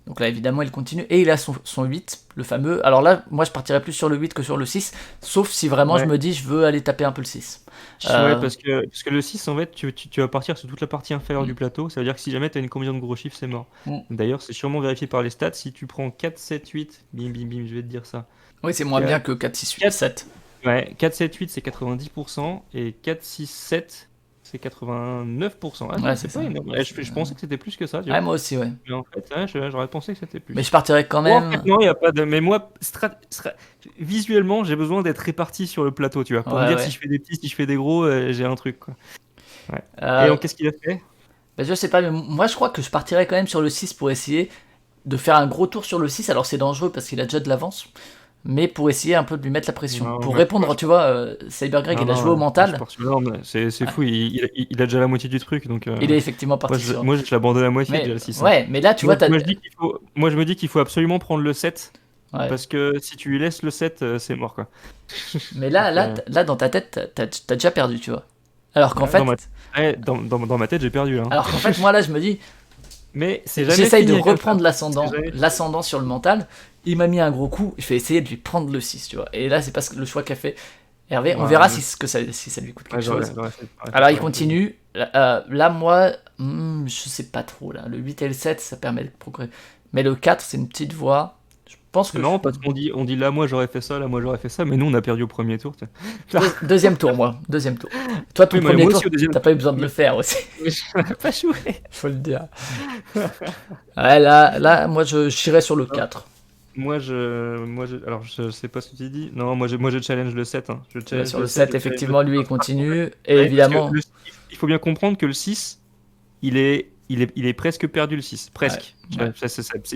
Donc là, évidemment, il continue. Et il a son 8, le fameux. Alors là, moi, je partirais plus sur le 8 que sur le 6. Sauf si vraiment je me dis, je veux aller taper un peu le 6. Ouais, parce que le 6, en fait, tu vas partir sur toute la partie inférieure du plateau. Ça veut dire que si jamais tu as une combinaison de gros chiffres, c'est mort. D'ailleurs, c'est sûrement vérifié par les stats. Si tu prends 4, 7, 8, bim, bim, bim, je vais te dire ça. Oui, c'est moins bien que 4, 6, 8, 7. Ouais, 4, 7, 8, c'est 90%. Et 4, 6, 7... c'est 89%. Ah, ouais, c'est ça. Je pensais que c'était plus que ça. Ouais, moi aussi, ouais. Mais en fait, j'aurais pensé que c'était plus. Mais je partirais quand même. En fait, non, il n'y a pas de. Mais moi, visuellement, j'ai besoin d'être réparti sur le plateau, tu vois. Pour me dire si je fais des petits, si je fais des gros, j'ai un truc, quoi. Ouais. Et donc, qu'est-ce qu'il a fait? Bah, je sais pas, mais moi, je crois que je partirais quand même sur le 6 pour essayer de faire un gros tour sur le 6. Alors, c'est dangereux parce qu'il a déjà de l'avance. mais pour essayer un peu de lui mettre la pression. Non, Pour mais répondre, tu vois, Cyber Greg, il a joué au mental. C'est fou, il a déjà la moitié du truc, donc Il est effectivement parti sur. moi je l'abandonne à moitié Mais, déjà le 6. ouais, mais là, tu vois, Moi, je me dis qu'il faut absolument prendre le 7, Ouais. parce que si tu lui laisses le 7, c'est mort quoi. Mais là, Donc, là, dans ta tête, t'as déjà perdu, tu vois. Alors qu'en fait, dans ma tête, j'ai perdu là. alors qu'en fait, moi là, je me dis, Mais c'est jamais j'essaye de fini comme reprendre ça. C'est jamais- l'ascendant sur le mental. Il m'a mis un gros coup, je vais essayer de lui prendre le 6, tu vois. Et là, c'est pas le choix qu'a fait Hervé. On Ouais, verra ouais. si ça lui coûte quelque Ouais, chose. j'aurais fait Alors, il pareil. continue. Là, moi, je sais pas trop. Là. Le 8 et le 7, ça permet de progresser. Mais le 4, c'est une petite voie. Je pense que. C'est marrant parce on dit là, moi j'aurais fait ça, là, moi j'aurais fait ça, mais nous on a perdu au premier tour. Tu sais. Deuxième tour, moi. Deuxième tour. Toi, ton Oui, mais premier moi tour, aussi au deuxième t'as pas eu besoin de le faire aussi. Mais je n'aurais pas joué. Faut le dire. Ouais, là moi, j'irais sur le 4. Alors je sais pas ce que tu dis. Non, moi je challenge le 7. Hein. Je Ouais, challenge sur le le 7, 7, je challenge effectivement, le lui, il 7. continue. Et Ouais, parce que évidemment. il faut bien comprendre que le 6, il est presque perdu le 6. Presque. Ouais.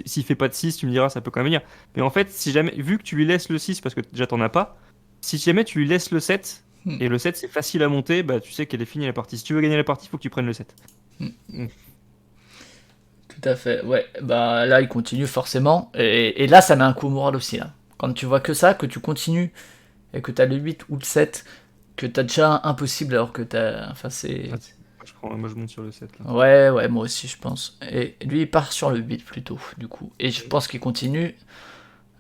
S'il fait pas de 6, tu me diras, ça peut quand même venir. Mais en fait, si jamais, vu que tu lui laisses le 6, parce que déjà t'en as pas, si jamais tu lui laisses le 7, et le 7 c'est facile à monter, bah tu sais qu'elle est finie la partie. Si tu veux gagner la partie, il faut que tu prennes le 7. Tout à fait, ouais. Bah là, il continue forcément. Et là, ça met un coup au moral aussi. Là. Quand tu vois que ça, que tu continues, et que t'as le 8 ou le 7, que t'as déjà un impossible alors que t'as. Enfin, c'est. Moi je monte sur le 7 là. Ouais, moi aussi, je pense. Et lui, il part sur le 8 plutôt, du coup. Et je pense qu'il continue.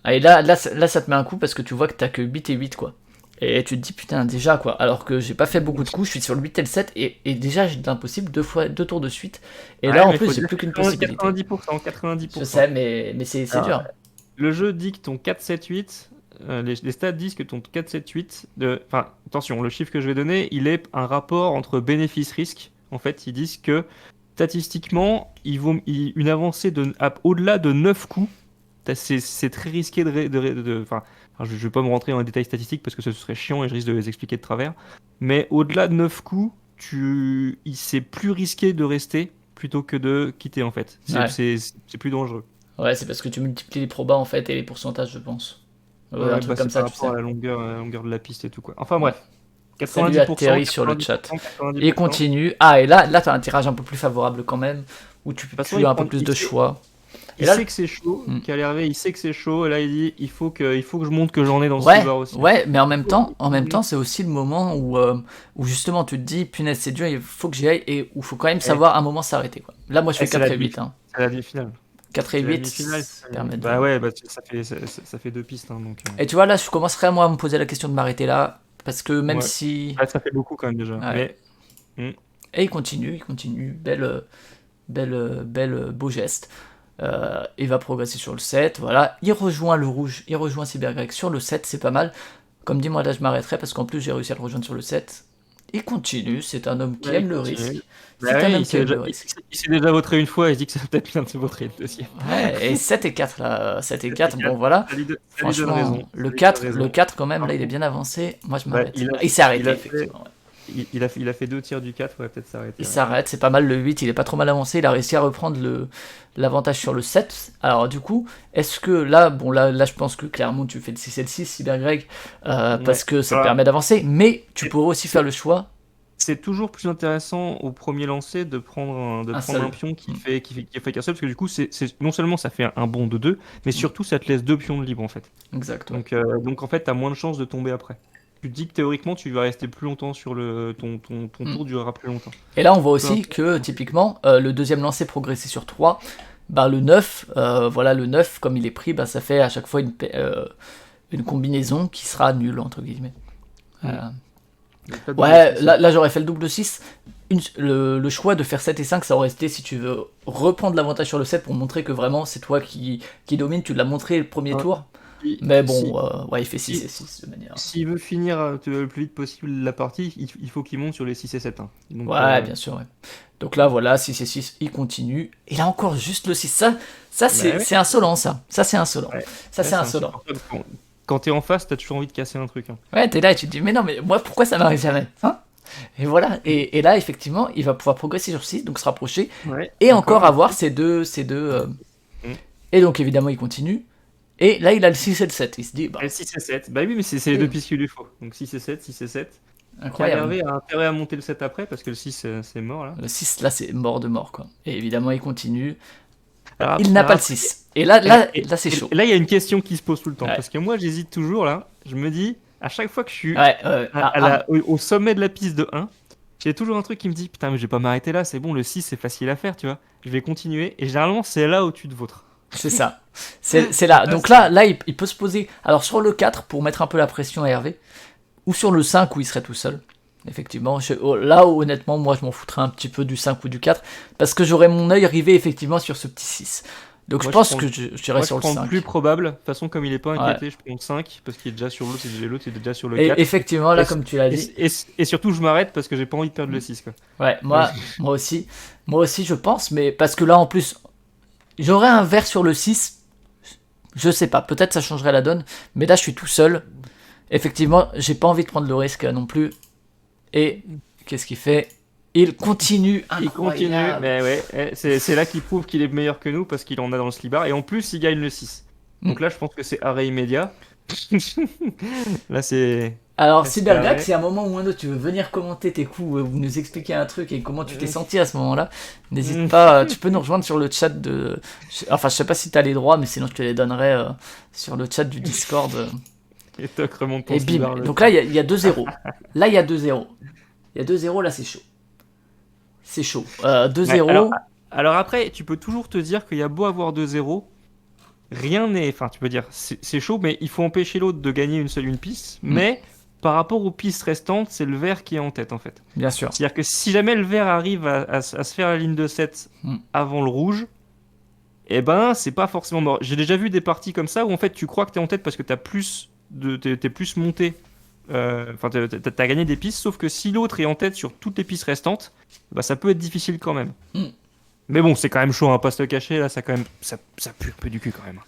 Ah, et là, ça te met un coup parce que tu vois que t'as que 8 et 8, quoi. Et tu te dis, putain, déjà, quoi. Alors que j'ai pas fait beaucoup de coups, je suis sur le 8 et le 7, et déjà, j'ai de l'impossible deux tours de suite. Et là, en plus, j'ai plus qu'une possibilité. 90%. Je sais, mais c'est dur. Le jeu dit que ton 4, 7, 8, les stats disent que ton 4, 7, 8, enfin, attention, le chiffre que je vais donner, il est un rapport entre bénéfice-risque. En fait, ils disent que statistiquement, une avancée au-delà de 9 coups, c'est très risqué enfin, je ne vais pas me rentrer dans les détails statistiques parce que ce serait chiant et je risque de les expliquer de travers. Mais au-delà de 9 coups, c'est plus risqué de rester plutôt que de quitter en fait. C'est plus dangereux. Ouais, c'est parce que tu multiplies les probas en fait et les pourcentages, je pense. Ouais, Un truc comme ça, par tu rapport sais. à la longueur de la piste et tout quoi. Enfin bref. Salut à 90%, Terry sur le chat. 90%. Et continue. Ah, et là t'as un tirage un peu plus favorable quand même, où tu façon, as un peu plus de choix. Il Et là, sait que c'est chaud, il sait que c'est chaud, et là il dit il faut que je montre que j'en ai dans ce bar aussi. Ouais, mais en même temps, c'est aussi le moment où justement tu te dis, punaise, c'est dur, il faut que j'y aille, et où il faut quand même savoir à un moment s'arrêter, quoi. Là, moi je fais 4 et 8. Hein. C'est la demi-finale. 4 et 8, ça permet de... Bah ouais, ça fait deux pistes. Hein, donc, Et tu vois, là, je commencerai moi à me poser la question de m'arrêter là, parce que même si... Ouais, ça fait beaucoup quand même déjà. Ouais. Mais... Et il continue, beau geste. Il va progresser sur le 7, voilà. Il rejoint le rouge, il rejoint Cyber Greg sur le 7, c'est pas mal. Comme dit, moi là je m'arrêterai parce qu'en plus j'ai réussi à le rejoindre sur le 7. Il continue, c'est un homme qui aime le risque. Il s'est déjà voté une fois et il dit que ça va peut-être bien de se voter le deuxième. Ouais, et 7 et 4 là, 7 et 4, bon voilà. Franchement, le 4 quand même, là il est bien avancé. Moi je m'arrête. Il s'est arrêté effectivement. Il a fait 2 tirs du 4, ouais, peut-être s'arrêter. Il s'arrête, c'est pas mal. Le 8, il est pas trop mal avancé. Il a réussi à reprendre l'avantage sur le 7. Alors, du coup, est-ce que là, je pense que clairement, tu fais le 6 et le 6, Cyber Greg, parce que ça te permet d'avancer. Mais tu pourrais aussi faire le choix. C'est toujours plus intéressant au premier lancer de prendre un pion qui fait qu'un seul, parce que du coup, non seulement ça fait un bond de 2, mais surtout ça te laisse 2 pions de libre en fait. Exact. Ouais. Donc en fait, tu as moins de chances de tomber après. Tu te dis que théoriquement tu vas rester plus longtemps sur ton tour durera plus longtemps. Et là on voit aussi que typiquement le deuxième lancer progressé sur 3, le 9, le 9 comme il est pris, ça fait à chaque fois une combinaison qui sera nulle entre guillemets. Ouais, là j'aurais fait le double 6. Le choix de faire 7 et 5, ça aurait été si tu veux reprendre l'avantage sur le 7 pour montrer que vraiment c'est toi qui domine, tu l'as montré le premier tour. Mais bon, il fait 6 et 6 de manière. S'il veut finir le plus vite possible la partie, il faut qu'il monte sur les 6 et 7. Hein. Donc, bien sûr. Ouais. Donc là, voilà, 6 et 6, il continue. Et là encore, juste le 6. Ça c'est insolent, ça. Ça, c'est insolent. Ouais. C'est insolent. Quand t'es en face, t'as toujours envie de casser un truc. Hein. Ouais, t'es là et tu te dis, mais non, mais moi, pourquoi ça m'arrive jamais hein. Et voilà. Et là, effectivement, il va pouvoir progresser sur 6, donc se rapprocher. Ouais, et encore avoir ces deux. Et donc, évidemment, il continue. Et là, il a le 6 et le 7. Il se dit, bah, Et 6 et 7. Bah oui, mais c'est les deux pistes qu'il lui faut. Donc 6 et 7, 6 et 7. incroyable. Hervé a intérêt à monter le 7 après, parce que le 6, c'est mort là. Le 6, là, c'est mort de mort, quoi. Et évidemment, il continue. Alors, Il n'a pas le 6. Et là, c'est chaud. Là, il y a une question qui se pose tout le temps. Ouais. Parce que moi, j'hésite toujours là. Je me dis, à chaque fois que je suis Ouais, au sommet de la piste de 1, j'ai toujours un truc qui me dit, putain, mais je vais pas m'arrêter là, c'est bon, le 6, c'est facile à faire, tu vois. Je vais continuer. Et généralement, c'est là où tu te vautres. c'est ça. C'est là. Donc là, il peut se poser. Alors sur le 4, pour mettre un peu la pression à Hervé, ou sur le 5, où il serait tout seul. Effectivement, là, honnêtement, moi, je m'en foutrais un petit peu du 5 ou du 4, parce que j'aurais mon œil rivé effectivement sur ce petit 6. Donc Moi, je pense je prends- que j'irais sur je le prends 5. le plus probable. De toute façon, comme il est pas inquiété, je prends le 5, parce qu'il est déjà sur l'autre, et l'autre, il est déjà sur le 4. Et effectivement, là, Et- comme tu l'as dit, Et surtout, je m'arrête parce que j'ai pas envie de perdre le 6, quoi. ouais, moi aussi, je pense, mais parce que là, en plus, j'aurais un vert sur le 6, je sais pas, peut-être ça changerait la donne, mais là, je suis tout seul. Effectivement, j'ai pas envie de prendre le risque non plus. Et qu'est-ce qu'il fait? Il continue. Il continue, Incroyable. mais ouais, c'est là qu'il prouve qu'il est meilleur que nous parce qu'il en a dans le slibard. Et en plus, il gagne le 6. Donc là, je pense que c'est arrêt immédiat. Là, c'est. Alors, Là, c'est Cybergag, arrêt. si à un moment ou un autre tu veux venir commenter tes coups, ou nous expliquer un truc et comment tu t'es senti à ce moment-là, n'hésite pas, tu peux nous rejoindre sur le chat de. Enfin, je sais pas si t'as les droits, mais sinon je te les donnerai sur le chat du Discord. Et toc remonte ton Et bim. slibard. Donc là, il y a 2-0. Là, il y a 2-0. Il y a 2-0, là, c'est chaud. C'est chaud. 2-0. Ouais, alors après, tu peux toujours te dire qu'il y a beau avoir 2-0, rien n'est. Enfin, tu peux dire, c'est chaud, mais il faut empêcher l'autre de gagner une piste. Mais par rapport aux pistes restantes, c'est le vert qui est en tête en fait. Bien sûr. C'est-à-dire que si jamais le vert arrive à se faire la ligne de 7 avant le rouge, eh ben, c'est pas forcément mort. J'ai déjà vu des parties comme ça où en fait tu crois que t'es en tête parce que t'es plus monté. Enfin, t'as gagné des pistes, sauf que si l'autre est en tête sur toutes les pistes restantes, bah ça peut être difficile quand même. Mais bon, c'est quand même chaud, hein, pas se le cacher, là, ça quand même, ça pue un peu du cul quand même.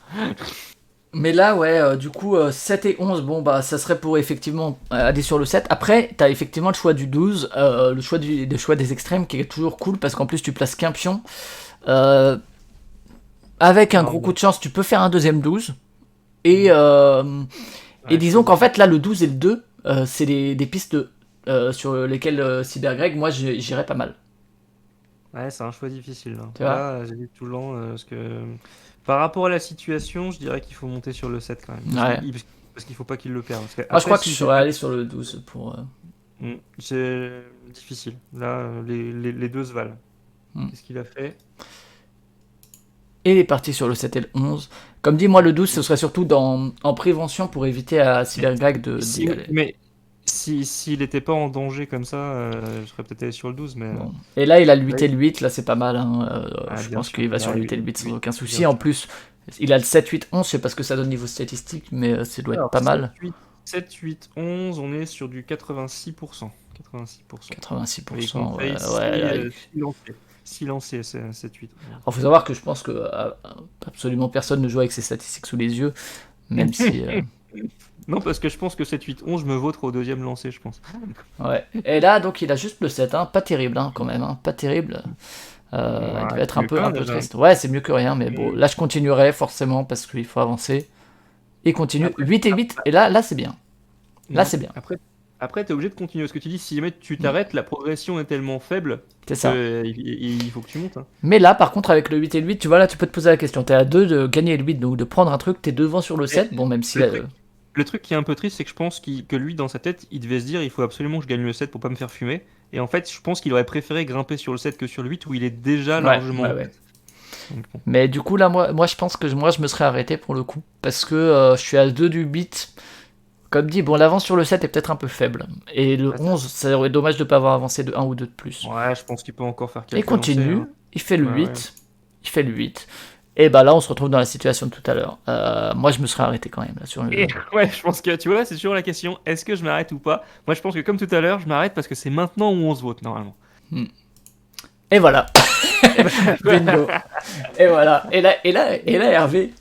Mais là, ouais, du coup, 7 et 11, bon, bah, ça serait pour effectivement aller sur le 7. Après, t'as effectivement le choix du 12, le choix des extrêmes qui est toujours cool parce qu'en plus, tu places qu'un pion. Avec un gros coup de chance, tu peux faire un deuxième 12. Et disons qu'en fait, là, le 12 et le 2, c'est des pistes sur lesquelles Cybergreg, moi, j'irais pas mal. Ouais, c'est un choix difficile. Là, Tu vois là j'hésite tout le long, parce que par rapport à la situation, je dirais qu'il faut monter sur le 7 quand même. Parce qu'il faut pas qu'il le perde. Parce que Moi, je crois que si je serais allé sur le 12 pour. C'est difficile. Là, les deux se valent. Qu'est-ce qu'il a fait? Et il est parti sur le 7 et le 11. Comme dit, moi, le 12, ce serait surtout en prévention pour éviter à Cybergreg d'y aller. Mais s'il n'était pas en danger comme ça, je serais peut-être allé sur le 12. Mais... Bon. Et là, il a le 8 et le 8, là, c'est pas mal. Hein. Je pense sûr. qu'il va sur le 8 et le 8 sans aucun souci. En plus, il a le 7, 8, 11. Je sais pas ce que ça donne niveau statistique, mais ça doit être pas mal. 7, 8, 11, on est sur du 86%. 86%, ouais. Silencieux, c'est 7, 8. Alors, faut savoir que je pense que absolument personne ne joue avec ses statistiques sous les yeux, même si. Non, parce que je pense que 7, 8, 11, je me vautre au deuxième lancer, je pense. Ouais. Et là, donc, il a juste le 7, hein. Pas terrible, hein, quand même, hein. Pas terrible. Il devait être un peu triste. Ouais, c'est mieux que rien, mais bon, là, je continuerai forcément parce qu'il faut avancer. Et continue. 8 et 8, et là, c'est bien. Là, c'est bien. Après, tu es obligé de continuer. Ce que tu dis, si jamais tu t'arrêtes, la progression est tellement faible c'est ça. Il faut que tu montes. Hein. Mais là, par contre, avec le 8 et le 8, tu vois, là, tu peux te poser la question. T'es à 2 de gagner le 8, donc de prendre un truc, t'es devant sur le 7. Bon, même si. Le truc qui est un peu triste, c'est que je pense que lui, dans sa tête, il devait se dire il faut absolument que je gagne le 7 pour pas me faire fumer. Et en fait, je pense qu'il aurait préféré grimper sur le 7 que sur le 8 où il est déjà largement. Ouais. Donc, bon. Mais du coup, là, moi, je pense que je me serais arrêté pour le coup. Parce que je suis à 2 du 8. Comme dit, bon, l'avance sur le 7 est peut-être un peu faible. Et le 11, ça aurait été dommage de ne pas avoir avancé de 1 ou 2 de plus. Ouais, je pense qu'il peut encore faire quelques Il continue, lancers, hein. Il fait le 8. Il fait le 8. Et bah là, on se retrouve dans la situation de tout à l'heure. Moi, je me serais arrêté quand même. Là, sur le... Ouais, je pense que, tu vois, c'est toujours la question, est-ce que je m'arrête ou pas? Moi, je pense que comme tout à l'heure, je m'arrête parce que c'est maintenant où on se vote, normalement. Et voilà. Bingo. Et voilà. Et là, Hervé,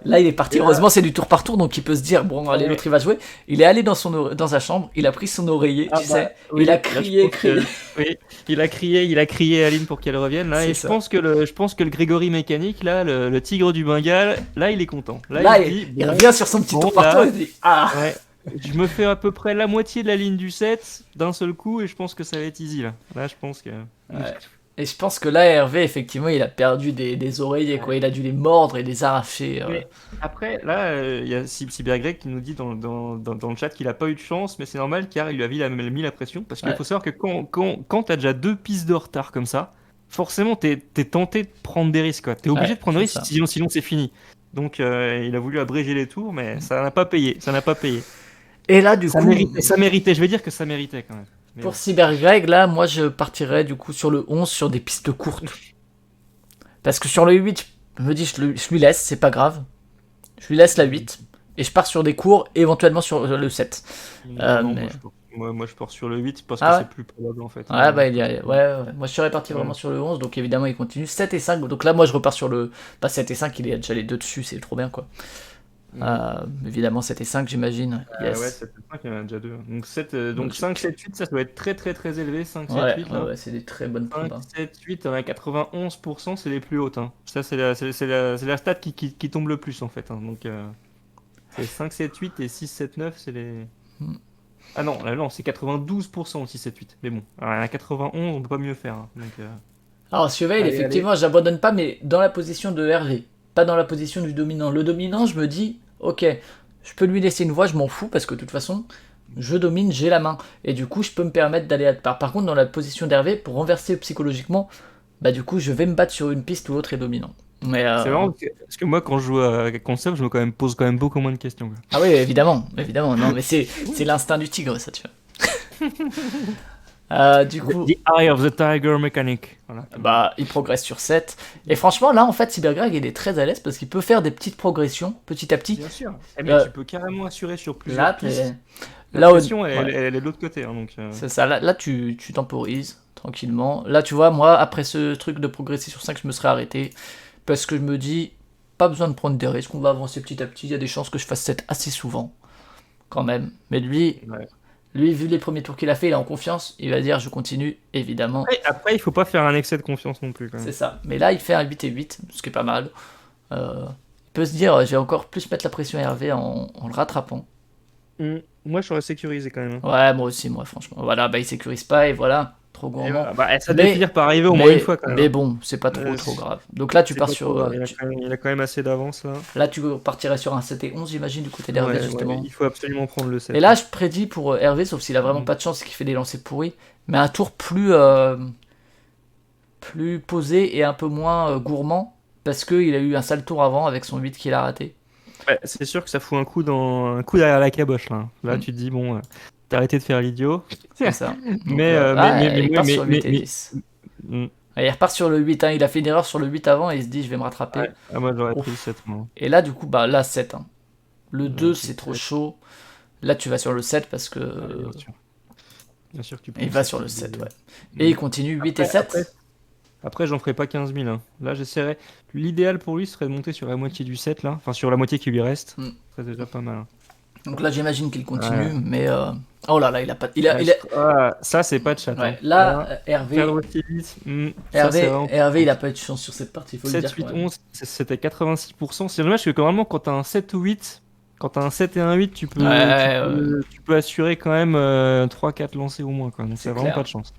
Là, il est parti. Et là- Heureusement, c'est du tour par tour, donc il peut se dire bon, allez, Ouais. l'autre il va jouer. Il est allé dans sa chambre, il a pris son oreiller, Ah tu bah, sais, oui, il a là, je crié, pense que- crié. oui, il a crié à Aline pour qu'elle revienne là, C'est et ça. je pense que le Grégory mécanique là, le tigre du Bengale, là il est content. Là, il se il, dit il bon, revient sur son petit bon, tour par tour là, et il dit ah. ouais, je me fais à peu près la moitié de la ligne du set d'un seul coup et je pense que ça va être easy là. Là, je pense que Ouais. Et je pense que là, Hervé, effectivement, il a perdu des oreillers, quoi. Il a dû les mordre et les arracher. Mais après, là, il y a Cybergreg qui nous dit dans le chat qu'il a pas eu de chance, mais c'est normal car il lui a mis la pression. Parce qu'il Ouais. faut savoir que quand tu as déjà 2 pistes de retard comme ça, forcément, t'es tenté de prendre des risques. T'es obligé Ouais, de prendre des c'est risques, ça. sinon c'est fini. Donc, il a voulu abréger les tours, mais ça n'a pas payé. Ça n'a pas payé. Et là, du Ça coup, méritait, ça méritait. Je vais dire que ça méritait quand même. Mais pour bon. Cybergreg, là, moi, je partirais du coup sur le 11 sur des pistes courtes. Parce que sur le 8, je me dis, je lui laisse, c'est pas grave. Je lui laisse la 8. Et je pars sur des cours, éventuellement sur le 7. Non, mais- moi, je pars sur le 8 parce Ah que ouais. c'est plus probable en fait. Ouais, bah, ouais. Moi, je serais parti vraiment Ouais. sur le 11, donc évidemment, il continue. 7 et 5, donc là, moi, je repars sur le. Bah, 7 et 5, il y a déjà les deux dessus, c'est trop bien, quoi. Évidemment, 7 et 5, j'imagine. Yes. Ouais, 7 et 5, il y en a déjà deux. Donc, 7, donc Donc, 5, 7, 8, ça doit être très très très élevé. 5, 7, Ouais, 8 là. ouais, c'est des très bonnes 5, probes. Hein. 7, 8, on a 91%, c'est les plus hautes. Hein. Ça, c'est la stat qui tombe le plus en fait. Hein. Donc, c'est 5, 7, 8 et 6, 7, 9, c'est les. Hmm. Ah non, là, non, c'est 92% 6, 7, 8. Mais bon, alors, à 91, on peut pas mieux faire. Hein. Donc, Alors, Chevelle, allez, effectivement, j'abandonne pas, mais dans la position de Hervé, pas dans la position du dominant. Le dominant, je me dis, ok, je peux lui laisser une voix, je m'en fous, parce que de toute façon, je domine, j'ai la main. Et du coup, je peux me permettre d'aller à part. Par contre, dans la position d'Hervé, pour renverser psychologiquement, bah du coup, je vais me battre sur une piste où l'autre est dominant. Mais c'est marrant parce que moi, quand je joue à console, je me pose quand même beaucoup moins de questions. Quoi. Ah oui, évidemment. Non, mais c'est l'instinct du tigre, ça, tu vois. Du coup, The Eye of the Tiger Mechanic. Voilà. bah, il progresse sur 7. Et franchement, là, en fait, Cybergreg, il est très à l'aise parce qu'il peut faire des petites progressions, petit à petit. Bien sûr. Mais tu peux carrément assurer sur plusieurs Là, pistes. là, La pression, ouais. elle est de l'autre côté. Hein, donc, C'est ça, là tu temporises tranquillement. Là, tu vois, moi, après ce truc de progresser sur 5, je me serais arrêté. Parce que je me dis, pas besoin de prendre des risques, on va avancer petit à petit. Il y a des chances que je fasse 7 assez souvent, quand même. Mais lui, vu les premiers tours qu'il a fait, il est en confiance. Il va dire, je continue, évidemment. Après, il faut pas faire un excès de confiance non plus. Quand même. C'est ça. Mais là, il fait un 8 et 8, ce qui est pas mal. Il peut se dire, je vais encore plus mettre la pression à Hervé en le rattrapant. Moi, je serais sécurisé quand même. Hein. Ouais, moi aussi, moi, franchement. Voilà, bah, il sécurise pas et voilà, trop gourmand. Ça devait finir par arriver au moins une fois quand même. Mais bon, c'est pas trop grave. Donc là, tu pars sur. Il a quand même assez d'avance là. Là, tu partirais sur un 7 et 11, j'imagine, du côté d'Hervé, justement. Il faut absolument prendre le 7. Et là, je prédis pour Hervé, sauf s'il a vraiment pas de chance et qu'il fait des lancers pourris, mais un tour plus posé et un peu moins gourmand, parce qu'il a eu un sale tour avant avec son 8 qu'il a raté. Ouais, c'est sûr que ça fout un coup derrière la caboche là. Là, tu te dis, bon, t'as arrêté de faire l'idiot. C'est ça. Donc, mais il part sur 8 et 10. Il repart sur le 8, hein. Il a fait une erreur sur le 8 avant et il se dit je vais me rattraper. Ouais. Ah, moi j'aurais pris le 7. Moi. Et là du coup bah là 7. Hein. Le 2 c'est trop chaud. Là tu vas sur le 7 parce que... Bien sûr que tu peux. Il va sur le 7, ouais. Et il continue 8 et 7. Après j'en ferai pas 15 000. Hein. Là j'essaierai. L'idéal pour lui serait de monter sur la moitié du 7 là. Enfin sur la moitié qui lui reste. C'est déjà pas mal. Hein. Donc là j'imagine qu'il continue, mais... Oh là là, il a pas... ça c'est pas de chat. Ouais. Hein. Là, Hervé, il a pas eu de chance sur cette partie, faut 7, le dire. 8, 11, c'était 86%. C'est dommage que normalement quand t'as un 7 ou 8, quand t'as un 7 et un 8, tu peux assurer quand même 3-4 lancers au moins. Quoi. Donc c'est vraiment pas de chance.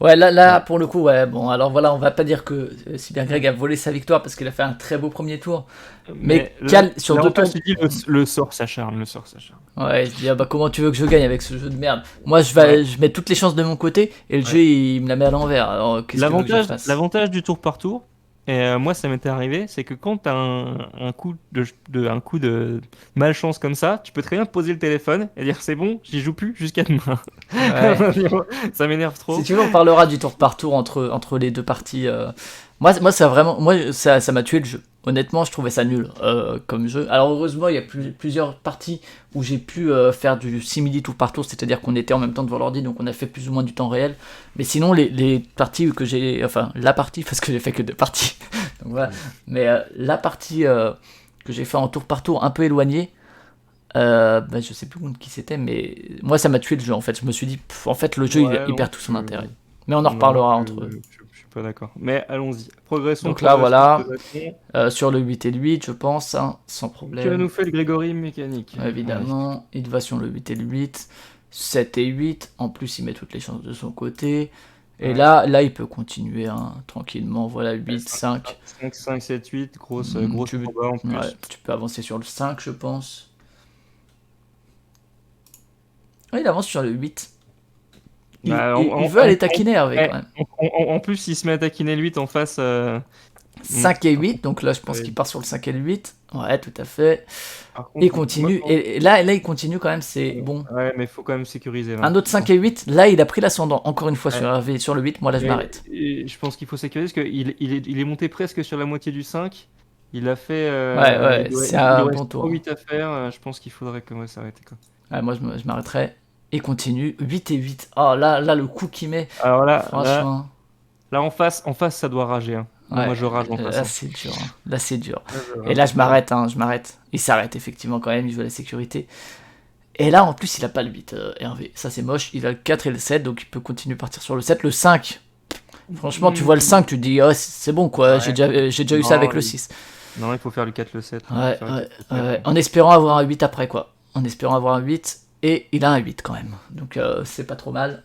Ouais, là pour le coup, ouais, bon, alors voilà, on va pas dire que Cybergreg a volé sa victoire parce qu'il a fait un très beau premier tour. Mais sur 2 tours. Le sort s'acharne, Ouais, je dis, ah bah comment tu veux que je gagne avec ce jeu de merde? Moi, je mets toutes les chances de mon côté et le jeu, il me la met à l'envers. Alors, qu'est-ce que je fasse? L'avantage du tour par tour, et moi ça m'était arrivé, c'est que quand t'as un coup de malchance comme ça, tu peux très bien poser le téléphone et dire c'est bon, j'y joue plus jusqu'à demain. Ouais. Ça m'énerve trop. Si tu veux, on parlera du tour par tour entre les deux parties. Moi, ça m'a tué le jeu. Honnêtement, je trouvais ça nul comme jeu. Alors heureusement, il y a plusieurs parties où j'ai pu faire du simili tour par tour, c'est-à-dire qu'on était en même temps devant l'ordi, donc on a fait plus ou moins du temps réel. Mais sinon, les parties que j'ai... Enfin, la partie, parce que j'ai fait que 2 parties. Donc voilà. Mais la partie que que j'ai fait en tour par tour un peu éloigné. Je sais plus contre qui c'était, mais moi ça m'a tué le jeu en fait. Je me suis dit, en fait, le jeu il perd tout son intérêt. Mais on en reparlera entre eux. Je suis pas d'accord. Mais allons-y. Progressons. Donc là, voilà, sur le 8 et le 8, je pense, hein, sans problème. Que nous fait le Grégory mécanique? Évidemment, il va sur le 8 et le 8, 7 et 8, en plus il met toutes les chances de son côté. Et là, il peut continuer hein, tranquillement. Voilà, 8, 5. 5, 7, 8, grosse tu, proba en plus. tu peux avancer sur le 5, je pense. Il avance sur le 8. Il veut aller taquiner Hervé quand même. En plus, il se met à taquiner le 8 en face. 5 et 8, donc là je pense qu'il part sur le 5 et le 8. Ouais, tout à fait. Contre, il continue. Et là, il continue quand même, c'est bon. Ouais, mais il faut quand même sécuriser. Là. Un autre 5 et 8, là il a pris l'ascendant. Encore une fois sur Hervé, sur le 8, moi là je m'arrête. Je pense qu'il faut sécuriser parce qu'il est monté presque sur la moitié du 5. Il a fait. C'est un bon tour. 8 à faire, je pense qu'il faudrait que s'arrêter. Ouais, moi je m'arrêterai. Et continue, 8 et 8. Oh là, le coup qu'il met. Alors là, franchement. Là en face, ça doit rager. Hein. Ouais, moi je rage en face. Là c'est dur. Hein. Là c'est dur. Et là je m'arrête. Il s'arrête effectivement quand même, il veut la sécurité. Et là en plus il a pas le 8, Hervé. Ça c'est moche. Il a le 4 et le 7, donc il peut continuer à partir sur le 7. Le 5. Franchement, tu vois le 5, tu te dis, oh, c'est bon quoi, j'ai déjà eu ça avec le 6. Non, il faut faire le 4, le 7. Ouais. En espérant avoir un 8 après quoi. En espérant avoir un 8. Et il a un 8 quand même. Donc c'est pas trop mal.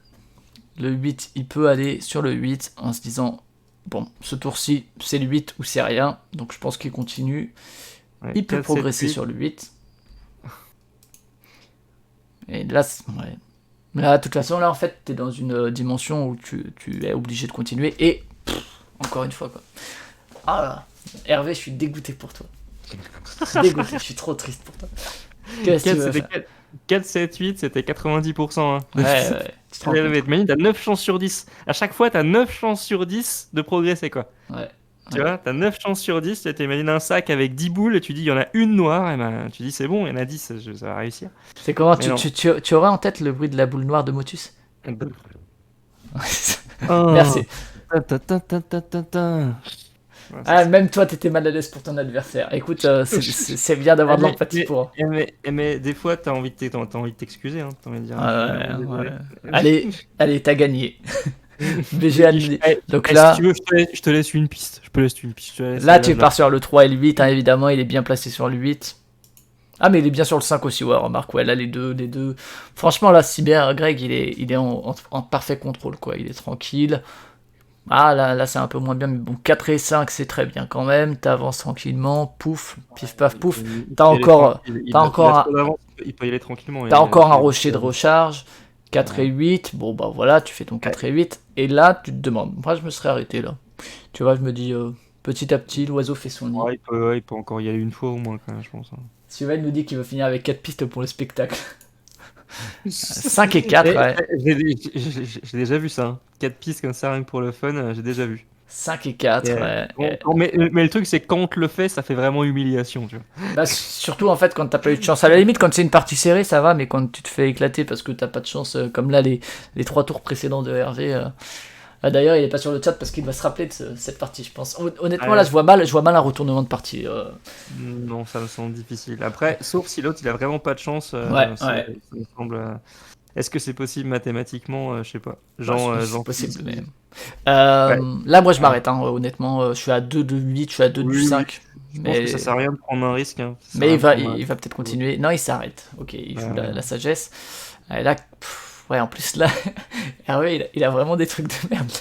Le 8, il peut aller sur le 8 en se disant, bon, ce tour-ci, c'est le 8 ou c'est rien. Donc je pense qu'il continue. Ouais, il peut 4, progresser 7, sur le 8. Et là, là, de toute façon, là, en fait, t'es dans une dimension où tu es obligé de continuer. Et, encore une fois, quoi. Ah là, Hervé, je suis dégoûté pour toi. Je suis trop triste pour toi. Qu'est-ce que tu veux faire ? 4, 7, 8, c'était 90%. Hein. Ouais. T'as 9 chances sur 10. À chaque fois, t'as 9 chances sur 10 de progresser, quoi. Ouais. Tu vois, t'as 9 chances sur 10. Tu t'imagines un sac avec 10 boules et tu dis, il y en a une noire. Et ben, tu dis, c'est bon, il y en a 10, ça va réussir. C'est comment tu auras en tête le bruit de la boule noire de Motus? Merci. Même toi, t'étais mal à l'aise pour ton adversaire. Écoute, c'est bien d'avoir de l'empathie pour. Mais des fois, t'as envie de t'excuser. Hein, t'as envie de dire. Ouais. Allez, t'as gagné. BG annulé. Donc là, si tu veux, je te laisse une piste. Là, tu pars sur le 3 et le 8, hein, évidemment. Il est bien placé sur le 8. Ah, mais il est bien sur le 5 aussi, ouais, remarque. Ouais, là, les deux. Franchement, là, Cyber Greg, il est en parfait contrôle, quoi. Il est tranquille. Ah là c'est un peu moins bien, mais bon, 4 et 5 c'est très bien quand même, t'avances tranquillement, pouf, pif paf pouf, t'as encore un rocher de recharge, 4 et 8, bon bah voilà, tu fais ton 4 et 8, et là tu te demandes, moi je me serais arrêté là, tu vois, je me dis, petit à petit, l'oiseau fait son nid. Ouais, il peut encore y aller une fois au moins quand même, je pense. Sylvain nous dit qu'il veut finir avec 4 pistes pour le spectacle. 5 et 4, ouais. J'ai déjà vu ça. Hein. 4 pistes comme ça, rien que pour le fun, j'ai déjà vu. 5 et 4, ouais. Mais le truc, c'est que quand on te le fait, ça fait vraiment humiliation, tu vois. Bah, surtout, en fait, quand t'as pas eu de chance. À la limite, quand c'est une partie serrée, ça va, mais quand tu te fais éclater parce que t'as pas de chance, comme là, les 3 tours précédents de Hervé. D'ailleurs, il est pas sur le chat parce qu'il va se rappeler de cette partie, je pense. Honnêtement, là, je vois mal un retournement de partie. Non, ça me semble difficile. Après, sauf si l'autre, il a vraiment pas de chance. Ça me semble. Est-ce que c'est possible mathématiquement? Je sais pas. C'est possible, mais. Là, moi, je m'arrête, hein, honnêtement. Je suis à 2 de 8, je suis à 2 du 5. Je pense que ça sert à rien de prendre un risque. Hein. Mais il va peut-être continuer. Non, il s'arrête. Ok, il joue la sagesse. Et là. Ouais, en plus là, Hervé, il a vraiment des trucs de merde.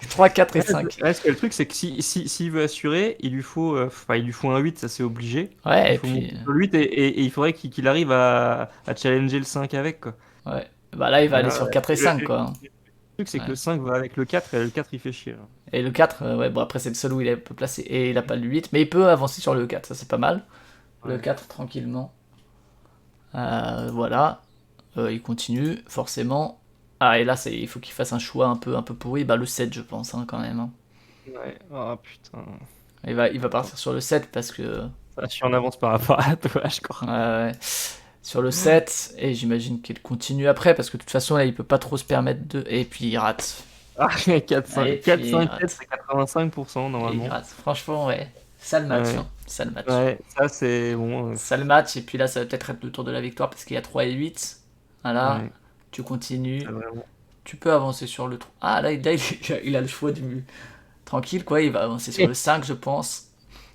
3, 4 et 5. Parce que le truc, c'est que s'il veut assurer, il lui faut un 8, ça c'est obligé. Ouais, et puis. Le 8 et il faudrait qu'il arrive à challenger le 5 avec, quoi. Ouais, bah là il va aller sur 4 et 5, quoi. Le truc, c'est que le 5 va avec le 4 et le 4 il fait chier. Là. Et le 4, ouais, bon après c'est le seul où il peut placer. Et il a pas le 8, mais il peut avancer sur le 4, ça c'est pas mal. Ouais. Le 4 tranquillement. Voilà. Il continue, forcément. Ah, et là, il faut qu'il fasse un choix un peu pourri. Bah, le 7, je pense, hein, quand même. Hein. Ouais, oh putain. Il va partir sur le 7 parce que. Je suis en avance par rapport à toi, je crois. Ouais. Sur le 7, et j'imagine qu'il continue après parce que de toute façon, là, il peut pas trop se permettre de. Et puis, il rate. Ah, 4, 5, 4, 5, 7, c'est 85% normalement. Il rate. Franchement, ouais. Ça le match. Ouais. Hein. Ça le match. Ouais, ça c'est bon. Ça le match, et puis là, ça va peut-être être le tour de la victoire parce qu'il y a 3 et 8. Voilà, Ouais, tu continues. ça vraiment. Tu peux avancer sur le 3. Ah, là, il a le choix du. Tranquille, quoi, il va avancer sur le 5, je pense.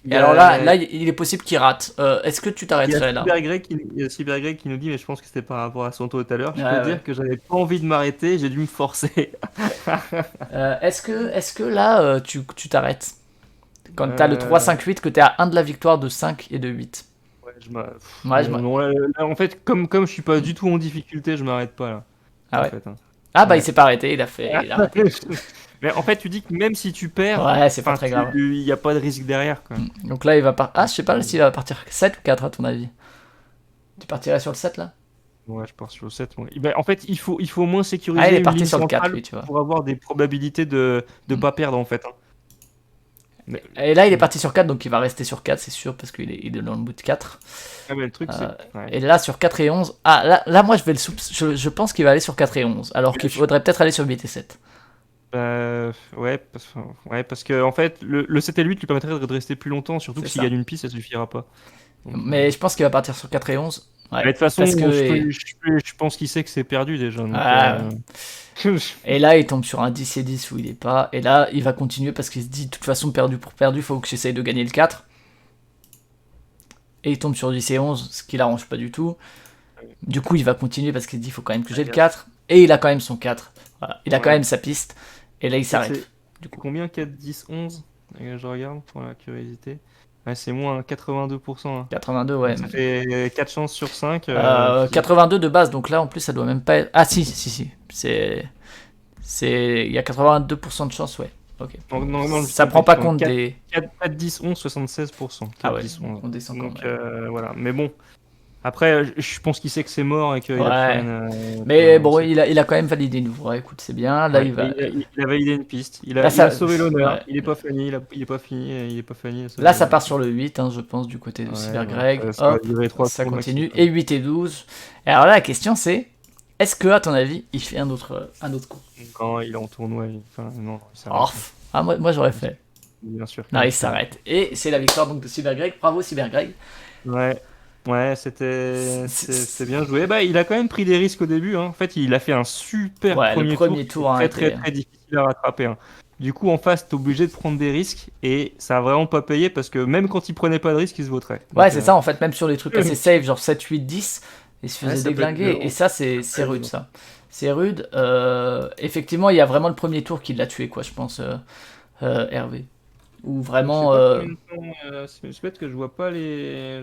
Il Et y alors a, là, il est possible qu'il rate. Est-ce que tu il y a t'arrêterais là? Il y a Cybergreg qui nous dit, mais je pense que c'était par rapport à son tour tout à l'heure. Ouais, Je peux ouais. dire que j'avais pas envie de m'arrêter, j'ai dû me forcer. Est-ce que là, tu t'arrêtes? Quand t'as le 3, Euh, 5, 8, que t'es à 1 de la victoire de 5 et de 8. ouais, Ouais, non, non, là, en fait, comme je suis pas du tout en difficulté, je m'arrête pas là. Ah En ouais. fait, hein. Ah bah il Ouais. s'est pas arrêté, il a arrêté. Mais en fait, tu dis que même si tu perds, Ouais, c'est pas enfin, très grave. il y a pas de risque derrière, quoi. Donc là, il va partir. Ah, je sais pas s'il va partir 7 ou 4 à ton avis. Tu partirais sur le 7 là? Ouais, je pars sur le 7, moi. Ben, en fait, il faut au moins Ah, il sécuriser est une parti ligne sur le 4, centrale lui, tu vois. pour avoir des probabilités de pas perdre, en fait, hein. Mais, Et là, il est parti sur 4, donc il va rester sur 4, c'est sûr, parce il est dans le bout de 4. ah, mais le truc, c'est... Et Ouais. là, sur 4 et 11. Ah, là moi, je pense qu'il va aller sur 4 et 11. Alors qu'il faudrait peut-être aller sur 8 et 7. Ouais, parce que, en fait, le 7 et le 8 lui permettrait de rester plus longtemps, surtout C'est que s'il ça. gagne une piste, ça suffira pas. Donc, Mais je pense qu'il va partir sur 4 et 11. Ouais. mais de toute façon, Parce que. je pense qu'il sait que c'est perdu déjà. Donc, Ah, et là, il tombe sur un 10 et 10 où il est pas. Et là, il va continuer parce qu'il se dit, de toute façon, perdu pour perdu, faut que j'essaye de gagner le 4. Et il tombe sur 10 et 11, ce qui l'arrange pas du tout. Du coup, il va continuer parce qu'il se dit, il faut quand même que j'ai le 4. Et il a quand même son 4. Voilà. Il a quand Ouais. même sa piste. Et là, il s'arrête. C'est combien 4, 10, 11? Je regarde pour la curiosité. Ouais, c'est moins 82%, hein. 82, ouais. Donc ça fait 4 chances sur 5. 82 de base, donc là, en plus, ça doit même pas être. Ah, si. Il y a 82% de chance, ouais. Ok. Non, Ça prend pas compte des. 4, 10, 11, 76%. 4, Ah ouais, 10, 11. on descend quand Donc même. voilà. Mais bon, après, je pense qu'il sait que c'est mort et qu'il a plus Ouais. rien. Mais Enfin, bon, il a quand même validé une voie. Écoute, c'est bien. Là, ouais, il va. il a validé une piste. Là, Il a ça. sauvé l'honneur. Ouais. Il est pas fini. Il est pas fini. Il est pas fini. Là, ça part sur le 8, hein, je pense, du côté de Ouais, Cybergreg. ça va Hop, durer 3 ça tours continue. maximum. Et 8 et 12. Et alors là, la question, c'est est-ce que, à ton avis, il fait un autre coup? Quand il est en tournoi, enfin, non, il s'arrête. Oh, ah, moi j'aurais fait. Bien sûr. Non, il s'arrête. Et c'est la victoire donc de Cybergreg. Bravo, Cybergreg. Ouais, c'est bien joué. Bah, il a quand même pris des risques au début, hein. En fait, il a fait un super Ouais, le premier premier tour, tour a très été. très très difficile à rattraper, hein. Du coup, en face, t'es obligé de prendre des risques et ça a vraiment pas payé parce que même quand il prenait pas de risques, il se vautrait. Ouais, Donc, c'est ça, en fait, même sur les trucs assez safe, genre 7, 8, 10, il se ouais, faisait ça peut être déglinguer. violent. Et ça, c'est rude, ça. C'est rude. Effectivement, il y a vraiment le premier tour qui l'a tué, quoi, je pense, Hervé. Ou Je sais vraiment. pas combien de temps, c'est bête que je vois pas les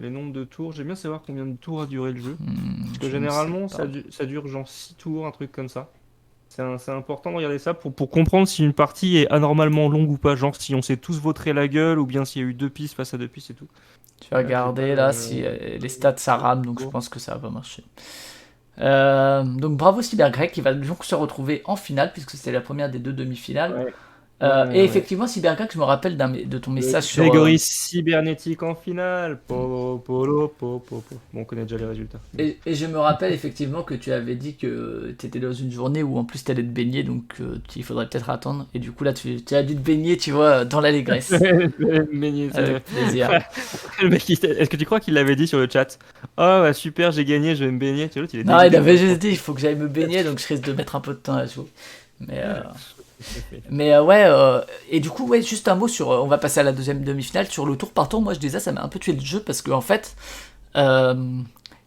nombres de tours. J'aime bien savoir combien de tours a duré le jeu. Parce que Je ne généralement, sais pas. ça dure genre 6 tours, un truc comme ça. C'est important de regarder ça pour comprendre si une partie est anormalement longue ou pas. Genre si on s'est tous vautré la gueule ou bien s'il y a eu 2 pistes face à 2 pistes et tout. Je vais regarder là si les stats ça rame, donc je pense que ça va marcher. Donc bravo Cybergreg qui va donc se retrouver en finale puisque c'était la première des 2 demi-finales. Ouais. Et effectivement, Cybergreg, je me rappelle de ton message sur. Grégory cybernétique en finale. Po. Bon, on connaît déjà les résultats. Et je me rappelle effectivement que tu avais dit que tu étais dans une journée où en plus tu allais te baigner, donc il faudrait peut-être attendre. Et du coup, là, tu as dû te baigner, tu vois, dans l'allégresse. Avec plaisir. Le mec, est-ce que tu crois qu'il l'avait dit sur le chat? Oh, bah, super, j'ai gagné, je vais me baigner. Tu vois, l'autre, il est Non, il dégoûté. avait juste dit il faut que j'aille me baigner, donc je risque de mettre un peu de temps à jouer. Mais ouais, et du coup, ouais, juste un mot sur. On va passer à la deuxième demi-finale. Sur le tour par tour, moi je disais, ça m'a un peu tué le jeu parce qu'en fait, il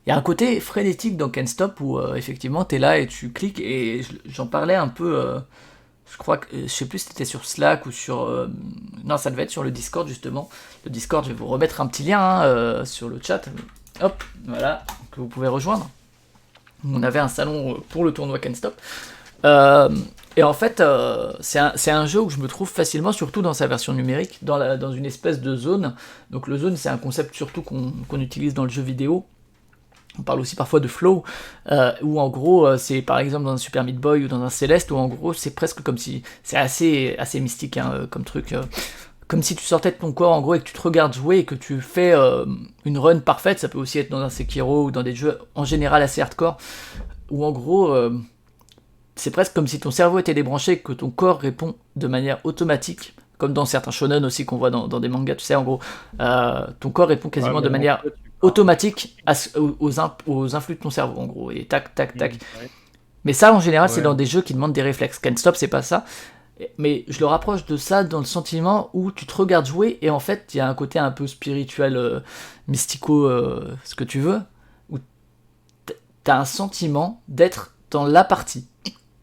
y a un côté frénétique dans Can't Stop où effectivement t'es là et tu cliques. Et j'en parlais un peu, je crois que. Je sais plus si c'était sur Slack ou sur. Non, ça devait être sur le Discord justement. Le Discord, je vais vous remettre un petit lien sur le chat. Hop, voilà, que vous pouvez rejoindre. On avait un salon pour le tournoi Can't Stop. Et en fait, c'est un jeu où je me trouve facilement, surtout dans sa version numérique, dans une espèce de zone. Donc le zone, c'est un concept surtout qu'on utilise dans le jeu vidéo. On parle aussi parfois de flow, où en gros, c'est par exemple dans un Super Meat Boy ou dans un Céleste, où en gros, c'est presque comme si... C'est assez mystique hein, comme truc. Comme si tu sortais de ton corps en gros et que tu te regardes jouer et que tu fais une run parfaite. Ça peut aussi être dans un Sekiro ou dans des jeux en général assez hardcore, où en gros... c'est presque comme si ton cerveau était débranché et que ton corps répond de manière automatique comme dans certains shonen aussi qu'on voit dans des mangas, tu sais, en gros, ton corps répond quasiment de manière automatique aux influx de ton cerveau, en gros, et tac, tac, tac. Ouais. Mais ça, en général, c'est Ouais. dans des jeux qui demandent des réflexes. Can't Stop, c'est pas ça. Mais je le rapproche de ça dans le sentiment où tu te regardes jouer et en fait, il y a un côté un peu spirituel, mystico, ce que tu veux, où t'as un sentiment d'être dans la partie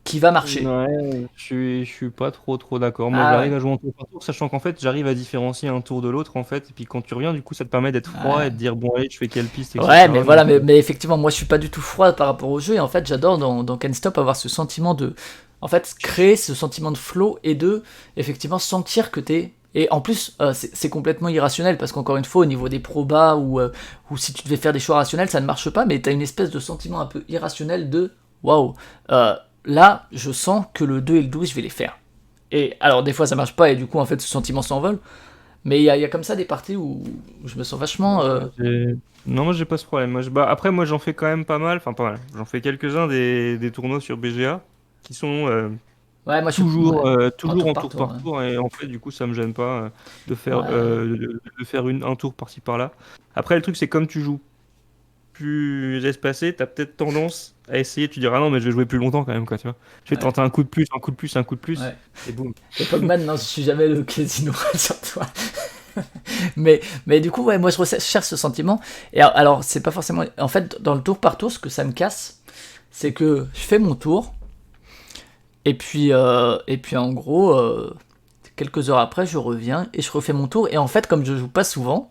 qui va marcher. Ouais, je suis pas trop d'accord. Moi, Ah j'arrive ouais. à jouer en tour par tour, sachant qu'en fait, j'arrive à différencier un tour de l'autre, en fait. Et puis quand tu reviens, du coup, ça te permet d'être froid Ouais. et de dire, bon, allez, tu fais quelle piste, Ouais, etc. mais Donc, voilà, mais effectivement, moi je suis pas du tout froid par rapport au jeu, et en fait, j'adore dans Can't Stop avoir ce sentiment de. En fait, créer ce sentiment de flow et de, effectivement, sentir que t'es. Et en plus, c'est complètement irrationnel, parce qu'encore une fois, au niveau des probas, ou si tu devais faire des choix rationnels, ça ne marche pas, mais t'as une espèce de sentiment un peu irrationnel de waouh, là, je sens que le 2 et le 12, je vais les faire. Et alors, des fois, ça marche pas, et du coup, en fait, ce sentiment s'envole. Mais il y a comme ça des parties où je me sens vachement. non, moi, j'ai pas ce problème. Après, moi, j'en fais quand même pas mal. Enfin, pas mal. J'en fais quelques-uns des tournois sur BGA qui sont Ouais, moi je suis. toujours, Ouais, en toujours tour en par tour tour. par Ouais. tour. Et en fait, du coup, ça me gêne pas Ouais. de faire un tour par-ci par-là. Après, le truc, c'est comme tu joues plus espacé, t'as peut-être tendance à essayer, tu diras ah non, mais je vais jouer plus longtemps quand même, quoi, tu vois. Je vais Ouais. tenter un coup de plus, un coup de plus, un coup de plus, Ouais. et boum. Et Pogman, non, je suis jamais le casino sur toi. mais du coup, ouais, moi je recherche ce sentiment. Et alors, c'est pas forcément. En fait, dans le tour par tour, ce que ça me casse, c'est que je fais mon tour, et puis en gros, quelques heures après, je reviens et je refais mon tour. Et en fait, comme je joue pas souvent,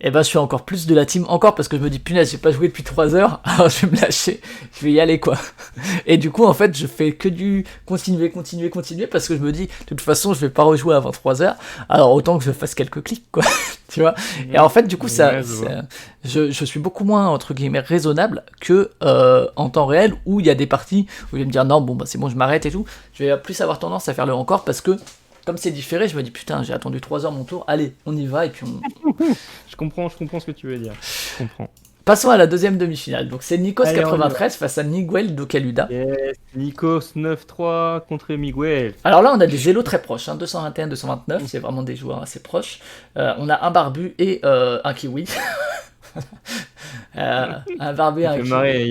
et ben je suis encore plus de la team encore parce que je me dis punaise, j'ai pas joué depuis 3 heures, alors je vais me lâcher, je vais y aller quoi. Et du coup en fait je fais que du continuer parce que je me dis de toute façon je vais pas rejouer avant 3 heures, alors autant que je fasse quelques clics quoi, tu vois. Et en fait du coup Ouais, je vois. je suis beaucoup moins entre guillemets raisonnable que en temps réel où il y a des parties où je vais me dire non bon bah c'est bon je m'arrête et tout, je vais plus avoir tendance à faire le encore parce que comme c'est différé, je me dis putain, j'ai attendu 3 heures mon tour, allez, on y va et puis on. Je comprends ce que tu veux dire. Je comprends. Passons à la deuxième demi-finale. Donc c'est Nikos Allez, on y va. 93 face à Miguel Docaluda. Yes, Nikos 9-3 contre Miguel. Alors là, on a des élos très proches, hein, 221, 229, c'est vraiment des joueurs assez proches. On a un barbu et un kiwi. Un barbu et Ça un fait kiwi. marrer,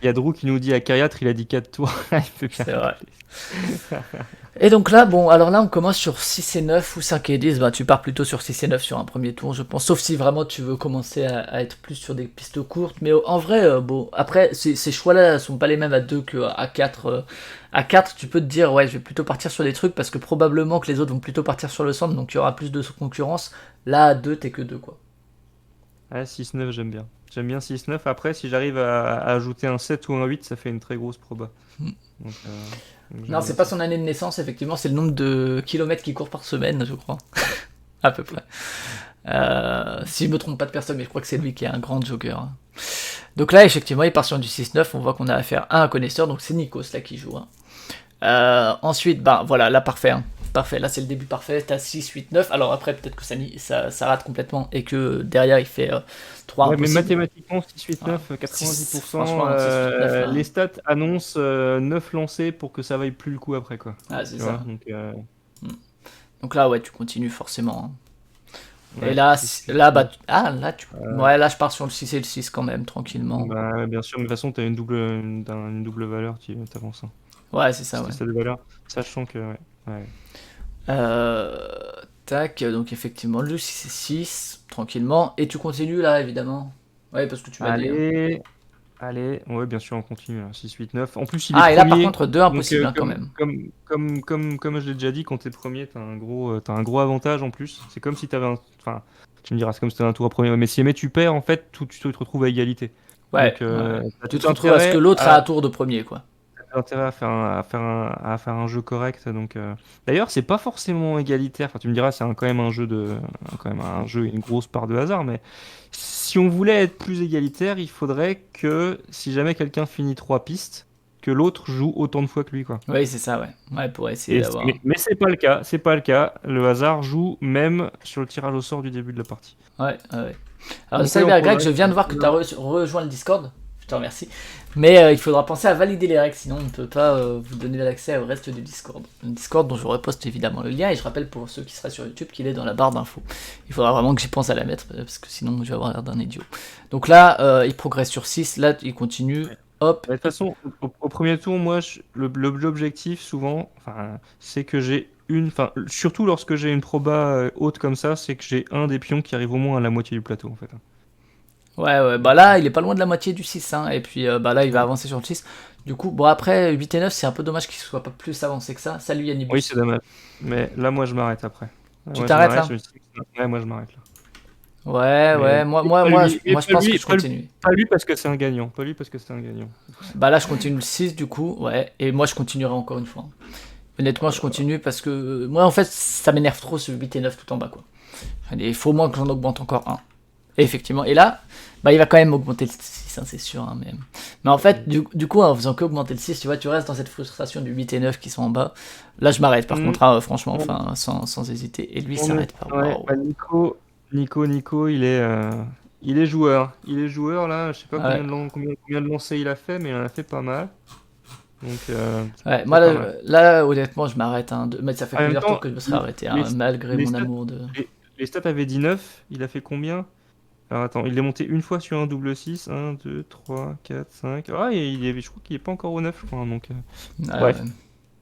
il y a Drew qui nous dit à Kariatre, il a dit 4 tours. Il peut bien C'est vrai. rigoler. Et donc là, bon, alors là, on commence sur 6 et 9 ou 5 et 10. Bah, tu pars plutôt sur 6 et 9 sur un premier tour, je pense. Sauf si vraiment tu veux commencer à être plus sur des pistes courtes. Mais en vrai, bon, après, ces choix-là sont pas les mêmes à 2 qu'à 4. À 4, tu peux te dire, ouais, je vais plutôt partir sur des trucs parce que probablement que les autres vont plutôt partir sur le centre, donc il y aura plus de concurrence. Là, à 2, t'es que 2, quoi. Ouais, 6-9, j'aime bien. J'aime bien 6-9. Après, si j'arrive à ajouter un 7 ou un 8, ça fait une très grosse proba. Donc, donc Non, j'aime c'est bien pas ça. son année de naissance, effectivement, c'est le nombre de kilomètres qu'il court par semaine, je crois. À peu près. Si je me trompe pas de personne, mais je crois que c'est lui qui est un grand jogger, hein. Donc là, effectivement, il part sur du 6-9, on voit qu'on a affaire à un connaisseur, donc c'est Nikos là qui joue, hein. Ensuite, bah voilà, là parfait, hein. Parfait, là c'est le début parfait, t'as 6, 8, 9, alors après peut-être que ça rate complètement et que derrière il fait 3 Ouais, mais impossibles. mathématiquement, 6-8-9, Ouais. 90%, Franchement, 6, 8, 9 là. les stats annoncent 9 lancés pour que ça vaille plus le coup après, quoi. Ah, c'est Tu vois, ça. donc, Donc là, ouais, tu continues forcément, hein. Et ouais, là, 6, là, bah, 9. ouais, là je pars sur le 6 et le 6 quand même, tranquillement. Bah, ouais, bien sûr, mais de toute façon, t'as une double valeur, tu avances. Ouais, c'est ça, Si ouais. t'as cette valeur, sachant que, ouais. Ouais. Euh, Tac, donc effectivement, le 6 et 6, tranquillement. Et tu continues là, évidemment. Ouais, parce que tu m'as dit, hein. Allez, ouais, bien sûr, on continue, hein, 6, 8, 9. En plus, il est Ah, et là par premier, contre, 2 donc impossibles, hein, quand même. comme je l'ai déjà dit, quand t'es premier, t'as un gros avantage en plus. C'est comme si t'avais un. Enfin, tu me diras, c'est comme si t'avais un tour à premier. Mais si jamais tu perds, en fait, tu te retrouves à égalité. Ouais, Donc, ouais. t'as Tu tout te retrouves à ce que l'autre a à, un tour de premier, quoi. intérêt à faire un jeu correct. Donc, d'ailleurs, c'est pas forcément égalitaire. Enfin, tu me diras, c'est quand même un jeu quand même un jeu et une grosse part de hasard. Mais si on voulait être plus égalitaire, il faudrait que si jamais quelqu'un finit 3 pistes, que l'autre joue autant de fois que lui, quoi. Oui, c'est ça, ouais. Ouais, pour essayer d'avoir. Mais c'est pas le cas. C'est pas le cas. Le hasard joue même sur le tirage au sort du début de la partie. Ouais, ouais, ouais. Alors, Donc oui, on Cybergreg, progresse. je viens de voir que tu as rejoint le Discord. te remercie. Mais il faudra penser à valider les règles, sinon on ne peut pas vous donner l'accès au reste du Discord. Le Discord dont je reposte évidemment le lien, et je rappelle pour ceux qui seraient sur YouTube qu'il est dans la barre d'infos. Il faudra vraiment que j'y pense à la mettre, parce que sinon je vais avoir l'air d'un idiot. Donc là, il progresse sur 6, là il continue, hop. De toute façon, au premier tour, moi, l'objectif, souvent, c'est que j'ai surtout lorsque j'ai une proba haute comme ça, c'est que j'ai un des pions qui arrive au moins à la moitié du plateau, en fait. Ouais, bah là il est pas loin de la moitié du 6, hein, et puis bah là il va avancer sur le 6. Du coup, bon après 8 et 9 c'est un peu dommage qu'il soit pas plus avancé que ça. Salut Yannibus. Oui, c'est dommage. Mais là, moi, je m'arrête après. Tu Moi, je t'arrêtes m'arrête, là? Ouais, moi, je m'arrête là. Ouais, moi je pense que je continue. Pas lui parce que c'est un gagnant. Pas lui parce que c'est un gagnant. Bah là je continue le 6 du coup, ouais, et moi je continuerai encore une fois. Honnêtement je continue parce que moi en fait ça m'énerve trop ce 8 et 9 tout en bas quoi. Il faut au moins que j'en augmente encore un. Et effectivement, et là, bah il va quand même augmenter le 6, hein, c'est sûr. Hein, mais en fait, du coup, en faisant que augmenter le 6, tu vois, tu restes dans cette frustration du 8 et 9 qui sont en bas. Là, je m'arrête par contre, hein, franchement, enfin, sans hésiter. Et lui, il s'arrête pas. Ouais, Wow. bah, Nico, il est joueur. Il est joueur là, je sais pas Ouais. combien de lancers il a fait, mais il en a fait pas mal. Donc, Ouais, moi là, honnêtement, je m'arrête. Hein, mais ça fait en même plusieurs temps, tours que je me serais arrêté, hein, malgré mon amour de. Les stats avaient 19, il a fait combien? Alors attends, il est monté une fois sur un double 6, 1, 2, 3, 4, 5. Ah, je crois qu'il est pas encore au 9, je crois. Donc, bref.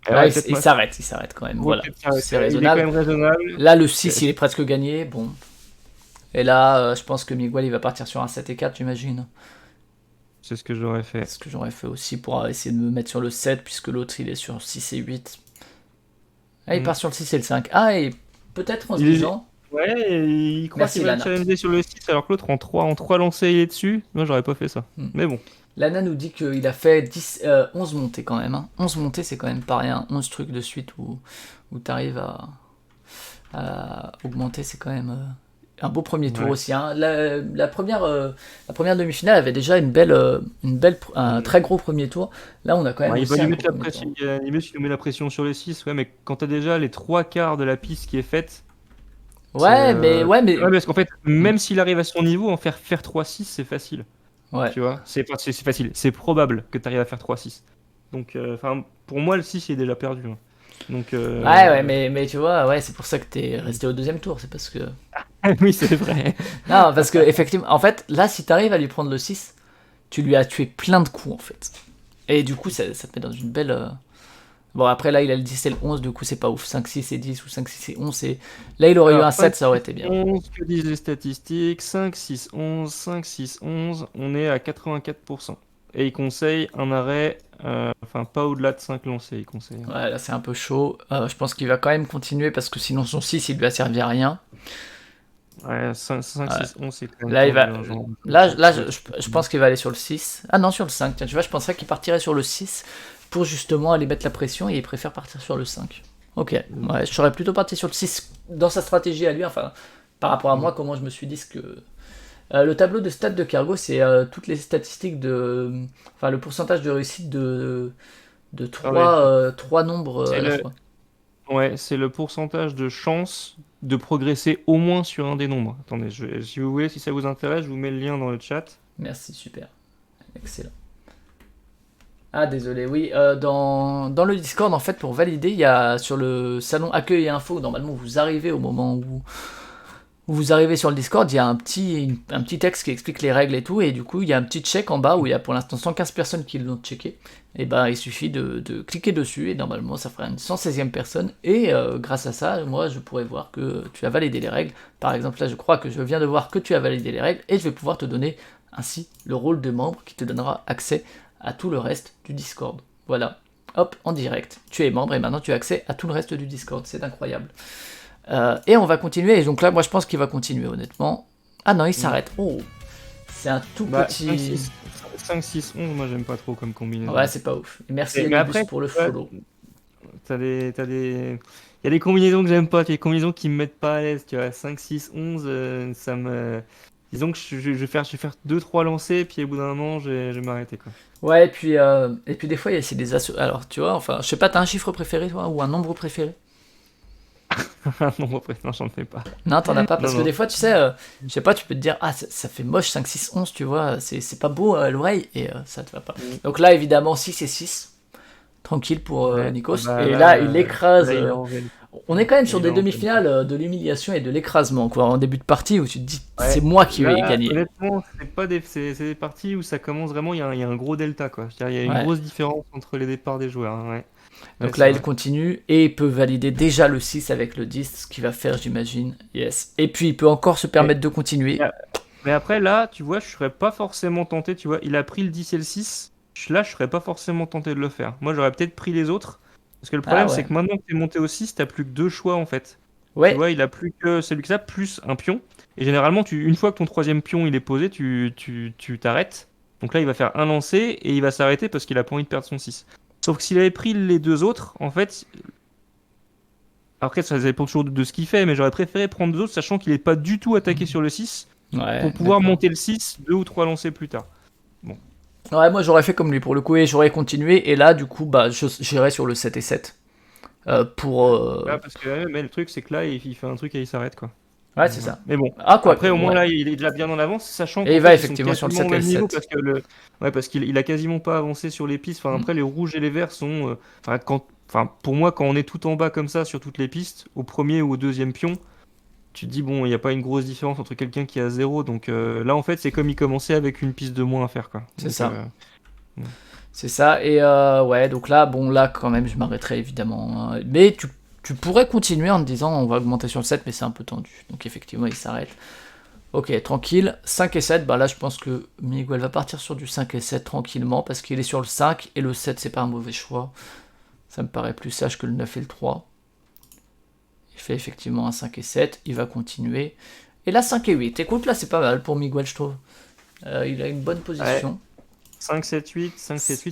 Là, il s'arrête quand même. Voilà, c'est raisonnable. Il est quand même raisonnable. Là, le 6, il est presque gagné. Bon. Et là, je pense que Miguel, il va partir sur un 7 et 4, j'imagine. C'est ce que j'aurais fait. C'est ce que j'aurais fait aussi pour essayer de me mettre sur le 7, puisque l'autre, il est sur 6 et 8. Ah, il part sur le 6 et le 5. Ah, et peut-être en se disant... Ouais, il croit qu'il va le challenger sur le 6, alors que l'autre, en 3 lancers, il est dessus. Moi, j'aurais pas fait ça. Mais bon. Lana nous dit qu'il a fait 11 montées quand même. Hein. 11 montées, c'est quand même pas rien. 11 trucs de suite où t'arrives à augmenter, c'est quand même un beau premier tour aussi. Hein. La première demi-finale avait déjà un très gros premier tour. Là, on a quand même il aussi va lui mettre la pression. Il nous met la pression sur le 6, ouais, mais quand t'as déjà les 3/4 de la piste qui est faite. Ouais, mais... Ouais, parce qu'en fait, même s'il arrive à son niveau, en faire 3-6, c'est facile. Ouais. Tu vois, c'est facile. C'est probable que tu arrives à faire 3-6. Donc, pour moi, le 6 il est déjà perdu. Hein. Donc, ouais, mais tu vois, ouais, c'est pour ça que t'es resté au deuxième tour. C'est parce que... oui, c'est vrai. Non, parce que effectivement, en fait, là, si t'arrives à lui prendre le 6, tu lui as tué plein de coups, en fait. Et du coup, ça te met dans une belle... Bon, après, là, il a le 10 et le 11, du coup, c'est pas ouf. 5, 6 et 10 ou 5, 6 et 11, et... Là, il aurait eu un 7, ça aurait été bien. 11, que disent les statistiques? 5, 6, 11, 5, 6, 11, on est à 84%. Et il conseille un arrêt, pas au-delà de 5 lancers, il conseille. Ouais, là, c'est un peu chaud. Je pense qu'il va quand même continuer, parce que sinon, son 6, il lui a servi à rien. Ouais, 5, 6, 11, c'est quand même... Là, il va... Là, je pense qu'il va aller sur le 6. Ah non, sur le 5. Tiens, tu vois, je penserais qu'il partirait sur le 6 pour justement aller mettre la pression, et il préfère partir sur le 5. Ok, ouais, je serais plutôt parti sur le 6 dans sa stratégie à lui, enfin, par rapport à moi, comment je me suis dit que... le tableau de stats de Kergo, c'est toutes les statistiques de... Enfin, le pourcentage de réussite de 3 nombres à la fois. Ouais, c'est le pourcentage de chance de progresser au moins sur un des nombres. Attendez, si vous voulez, si ça vous intéresse, je vous mets le lien dans le chat. Merci, super. Excellent. Ah, désolé, oui. Dans le Discord, en fait, pour valider, il y a sur le salon accueil et info, normalement, vous arrivez au moment où vous arrivez sur le Discord, il y a un petit texte qui explique les règles et tout, et du coup, il y a un petit check en bas où il y a pour l'instant 115 personnes qui l'ont checké. Et ben, il suffit de cliquer dessus, et normalement, ça fera une 116e personne, et grâce à ça, moi, je pourrais voir que tu as validé les règles. Par exemple, là, je crois que je viens de voir que tu as validé les règles, et je vais pouvoir te donner ainsi le rôle de membre qui te donnera accès à tout le reste du Discord. Voilà, hop, en direct. Tu es membre et maintenant tu as accès à tout le reste du Discord, c'est incroyable. Et on va continuer, et donc là, moi je pense qu'il va continuer, honnêtement. Ah non, il s'arrête. Oh, c'est un tout petit... 5, 6, 11, moi j'aime pas trop comme combinaison. Ouais, c'est pas ouf. Et merci pour le follow. Il y a des combinaisons que j'aime pas, des combinaisons qui me mettent pas à l'aise, tu vois. 5, 6, 11, ça me... Disons que je vais faire 2-3 lancers, puis au bout d'un moment, je vais m'arrêter, quoi. Ouais, et puis des fois, c'est des assauts. Alors, tu vois, enfin, je sais pas, t'as un chiffre préféré, toi, ou un nombre préféré? Non, après, non, j'en fais pas. Non, t'en as pas, parce Non, que non. des fois, tu sais, je sais pas, tu peux te dire, ah, ça fait moche 5, 6, 11, tu vois, c'est pas beau à l'oreille, et ça te va pas. Mm. Donc là, évidemment, 6 et 6, tranquille pour Ouais, ah Nikos. bah Et là, il écrase. là, il est en veine. On est quand même Il sur est des en veine. demi-finales de l'humiliation et de l'écrasement, quoi, en début de partie, où tu te dis, c'est Ouais. moi qui vais Là, gagner. honnêtement, c'est des parties où ça commence vraiment, il y a un gros delta, quoi. C'est-à-dire, il y a une Ouais. grosse différence entre les départs des joueurs, hein, ouais. Ouais, Donc c'est là, il vrai. continue et il peut valider déjà le 6 avec le 10, ce qu'il va faire, j'imagine. Yes. Et puis, il peut encore se Mais, permettre de continuer. mais après, là, tu vois, je serais pas forcément tenté, tu vois. Il a pris le 10 et le 6. Là, je serais pas forcément tenté de le faire. Moi, j'aurais peut-être pris les autres. Parce que le Ah problème, c'est ouais. que maintenant que tu es monté au 6, t'as plus que deux choix, en fait. Tu Ouais. vois, il a plus que celui que ça, plus un pion. Et généralement, une fois que ton troisième pion il est posé, tu t'arrêtes. Donc là, il va faire un lancer et il va s'arrêter parce qu'il a pas envie de perdre son 6. Sauf que s'il avait pris les deux autres, en fait, après, ça dépend toujours de ce qu'il fait, mais j'aurais préféré prendre deux autres, sachant qu'il n'est pas du tout attaqué sur le 6 Ouais, pour pouvoir d'accord. monter le 6 deux ou trois lancers plus tard. Bon. Ouais, moi j'aurais fait comme lui pour le coup et j'aurais continué. Et là, du coup, bah, j'irais sur le 7 et 7. Pour. Là, parce que mais le truc, c'est que là, il fait un truc et il s'arrête, quoi. Ouais, c'est Voilà. ça. Mais bon, Ah, quoi que, après, au moins, ouais. là, il est déjà bien en avance, sachant Et qu'en il va fait, ils sont effectivement sur le quasiment au 7 et le même niveau, 7. parce que ouais, parce qu'il a quasiment pas avancé sur les pistes. Enfin, Mm. après, les rouges et les verts sont. Enfin, pour moi, quand on est tout en bas comme ça sur toutes les pistes, au premier ou au deuxième pion, tu te dis, bon, il n'y a pas une grosse différence entre quelqu'un qui a zéro. Donc là, en fait, c'est comme il commençait avec une piste de moins à faire, quoi. C'est Donc, ça. bon. C'est ça. Et ouais, donc là, bon, là, quand même, je m'arrêterai évidemment, hein. Mais tu pourrais continuer en te disant, on va augmenter sur le 7, mais c'est un peu tendu. Donc effectivement, il s'arrête. Ok, tranquille. 5 et 7, bah là, je pense que Miguel va partir sur du 5 et 7 tranquillement, parce qu'il est sur le 5, et le 7, c'est pas un mauvais choix. Ça me paraît plus sage que le 9 et le 3. Il fait effectivement un 5 et 7, il va continuer. Et là, 5 et 8. Écoute, là, c'est pas mal pour Miguel, je trouve. Il a une bonne Ouais, position. 5-7-8,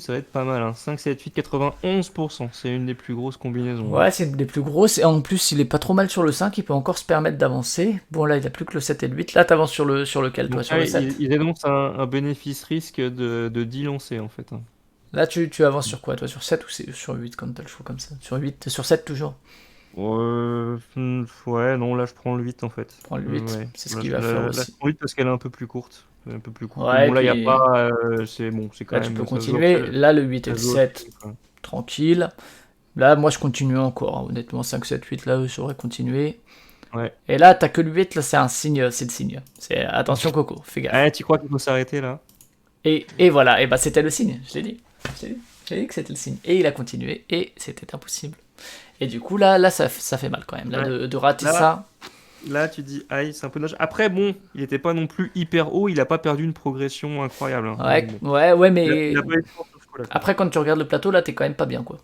ça va être pas mal. Hein. 5-7-8, 91%. C'est une des plus grosses combinaisons. Hein. Ouais, c'est une des plus grosses. Et en plus, il est pas trop mal sur le 5, il peut encore se permettre d'avancer. Bon, là, il a plus que le 7 et le 8. Là, t'avances sur lequel, toi? Donc Sur là, le 7. il énonce un bénéfice-risque de 10 lancers, en fait. Hein. Là, tu avances sur quoi, toi? Sur 7 ou sur 8 quand t'as le choix comme ça? Sur 8, sur 7 toujours? Ouais, non, là, je prends le 8, en fait. Prends le 8, Ouais. c'est ce Là, qu'il va faire là, je aussi. prends le 8 parce qu'elle est un peu plus courte. Elle est un peu plus courte. Mais Ouais, bon, et là, il n'y a puis pas... c'est bon, c'est quand là, tu peux même... Ça se joue, continuer. Là, le 8 et ça le se joue au 7, feeling, quoi. tranquille. Là, moi, je continue encore, hein. Honnêtement, 5, 7, 8, là, j'aurais continué. Ouais. Et là, t'as que le 8, là, c'est un signe, c'est le signe. C'est attention, Coco, fais gaffe. Ah, tu crois qu'il faut s'arrêter, là? Et voilà, et bah, c'était le signe, je l'ai dit. Je t'ai dit que c'était le signe. Et il a continué, et c'était impossible. Et du coup, là ça fait mal quand même. Là, Ouais. de rater Là, ça. Là, tu dis, aïe, c'est un peu dommage. Après, bon, il n'était pas non plus hyper haut, il n'a pas perdu une progression incroyable. Hein. Ouais, Donc, bon. ouais, Il mais a pas eu de chance sur ce coup-là, quoi. après, quand tu regardes le plateau, là, t'es quand même pas bien, quoi.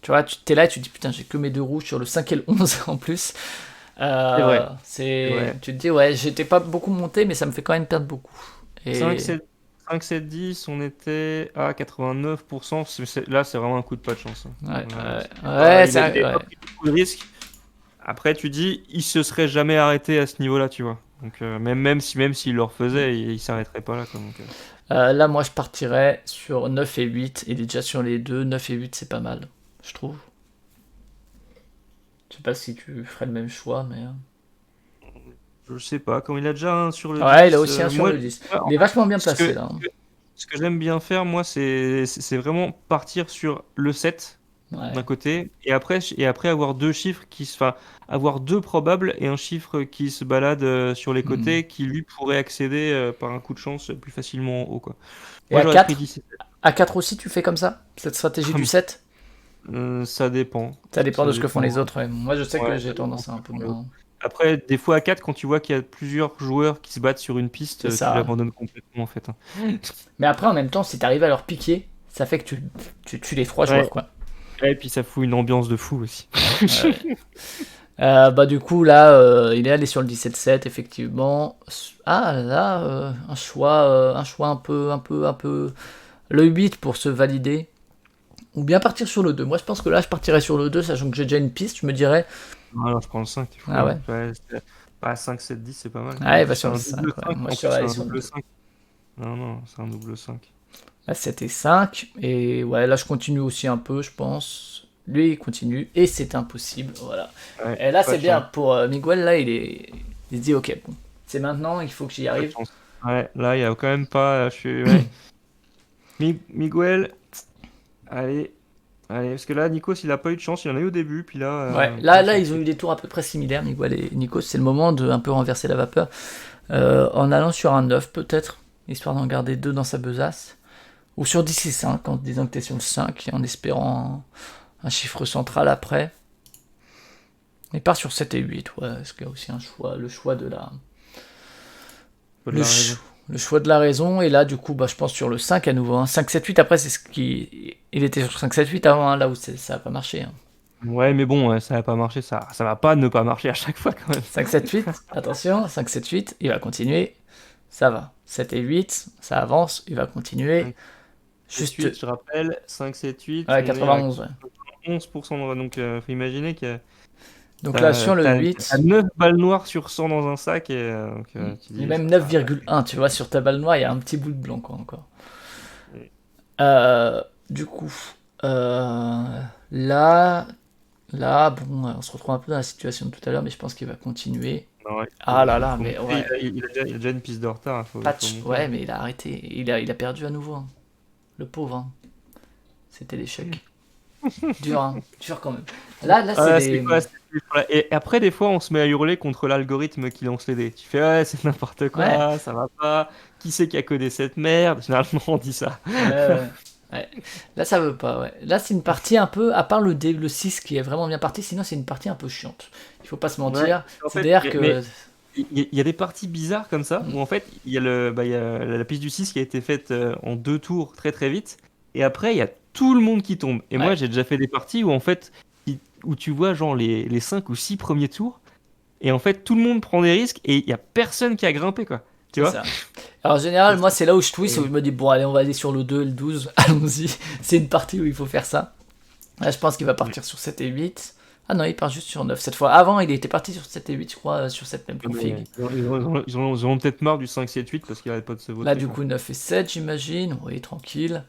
Tu vois, tu t'es là et tu te dis, putain, j'ai que mes deux rouges sur le 5 et le 11 en plus. C'est vrai. C'est vrai. Tu te dis, ouais, j'étais pas beaucoup monté, mais ça me fait quand même perdre beaucoup. 5, Et 7, 5, 7, 10, on était à 89%. Là, c'est vraiment un coup de pas de chance. Hein. ouais, Pas- ouais, il n'avait pas ouais. pris beaucoup de risques. Après, tu dis, il se serait jamais arrêté à ce niveau-là, tu vois. Donc, même s'il le refaisait, il s'arrêterait pas là. Quoi. Donc, Là, moi, je partirais sur 9 et 8. Il est déjà sur les deux. 9 et 8, c'est pas mal, je trouve. Je sais pas si tu ferais le même choix, mais. je sais pas, comme il a déjà un sur le Ouais, il a 10, aussi un sur moi, le 10. en Il est fait, vachement bien ce placé, que, là, hein. ce que j'aime bien faire, moi, c'est vraiment partir sur le 7 Ouais. d'un côté, et après avoir deux chiffres enfin, avoir deux probables et un chiffre qui se balade sur les Hmm. côtés, qui lui pourrait accéder par un coup de chance plus facilement en haut, quoi. Et Moi, à j'aurais pris 4? 17. À 4 aussi, tu fais comme ça? Cette stratégie du 7? Ça dépend. Ça dépend Ça de ce que font les dépend. autres, ouais. Moi, je sais que Ouais, j'ai ça dépend tendance à ce un que peu font les autres. moins. Après, des fois à 4 quand tu vois qu'il y a plusieurs joueurs qui se battent sur une piste, C'est tu ça. l'abandonnes complètement, en fait. Hein. Mais après, en même temps, si t'arrives à leur piquer, ça fait que tu tues les trois joueurs, Ouais. quoi. Et puis ça fout une ambiance de fou aussi. Ouais. Bah du coup là il est allé sur le 17-7 effectivement. Ah là un choix un peu le 8 pour se valider ou bien partir sur le 2. Moi je pense que là je partirais sur le 2 sachant que j'ai déjà une piste, je me dirais Alors je prends le 5, t'es fou. ah ouais. Hein. Ouais, 5, 7, 10, c'est pas mal. En Ouais, va plus, c'est sur le un 5 double ouais. 5. Moi En je plus, serais c'est allé un sur le double 2. 5. Non, non, c'est un double 5. Là c'était 5 et ouais là je continue aussi un peu je pense. lui il continue et c'est impossible, voilà. Ouais, Et là pas c'est de bien chance, pour Miguel, là il se dit ok, bon, c'est maintenant, il faut que j'y pas de arrive. chance. Ouais, là, il y a quand même pas. Ouais. Miguel, allez, allez, parce que là, Nikos, il a pas eu de chance, il en a eu au début, puis là, Ouais, là, là ils ont eu des tours à peu près similaires, Miguel et Nikos, c'est le moment de un peu renverser la vapeur en allant sur un 9 peut-être, histoire d'en garder 2 dans sa besace, ou sur 10 et 5 en te disant que t'es sur le 5 et en espérant un chiffre central après. Il part sur 7 et 8, ouais, est-ce qu'il y a aussi un choix, le choix de la... faut de Le, la raison. le choix de la raison, et là du coup je pense sur le 5 à nouveau, hein. 5-7-8 après c'est ce qui... Il était sur 5-7-8 avant, hein, là où ça a pas marché. Hein. Ouais, mais bon, ça va pas marcher, ça va pas ne pas marcher à chaque fois quand même. 5-7-8, attention, 5-7-8, il va continuer, ça va. 7 et 8, ça avance, il va continuer. 7, Juste... 8, je rappelle, 5, 7, 8, Ouais, on est à 91, ouais. 11% de... Donc, faut imaginer que Donc là sur le t'as 8, 9 balles noires sur 100 dans un sac, et donc, tu et dis, même ça va. 9,1, tu vois, sur ta balle noire, il y a un petit bout de blanc quoi, encore. Et- Du coup, euh, là, bon, on se retrouve un peu dans la situation de tout à l'heure, mais je pense qu'il va continuer. non, ouais, Ah là là, faut mais monter, ouais, il a déjà une piste de retard, faut patch, monter. ouais, mais il a arrêté, il a perdu à nouveau, hein. Le pauvre, hein. C'était l'échec. Dur, hein, dur quand même. Là, c'est Ah, c'est des... quoi? Voilà. Et après, des fois, on se met à hurler contre l'algorithme qui lance les dés. Tu fais, ouais, c'est n'importe Ouais, quoi, ça va pas. Qui c'est qui a codé cette merde? Généralement, on dit ça. ouais, ouais. Ouais. Là, ça veut pas, ouais. Là, c'est une partie un peu, à part le 6 qui est vraiment bien parti, sinon c'est une partie un peu chiante. Il faut pas se Ouais, mentir. en fait, C'est-à-dire mais que... il y a des parties bizarres comme ça, où en fait, il y a la piste du 6 qui a été faite en 2 tours très très vite, et après, il y a tout le monde qui tombe. Et moi, Ouais, j'ai déjà fait des parties où en fait, où tu vois genre les 5 ou 6 premiers tours, et en fait, tout le monde prend des risques, et il y a personne qui a grimpé, quoi. Tu c'est vois? ça. Alors, en général, moi, c'est là où je twist, où Et- je me dis, bon, allez, on va aller sur le 2 et le 12, allons-y. C'est une partie où il faut faire ça. Là, je pense qu'il va partir sur 7 et 8. Ah non, il part juste sur 9 cette fois. Avant, il était parti sur 7 et 8, je crois, sur cette même config. Ils en ont peut-être marre du 5-7-8 parce qu'il arrête pas de se Là, vautrer, du quoi. coup, 9 et 7, j'imagine. Oui, tranquille.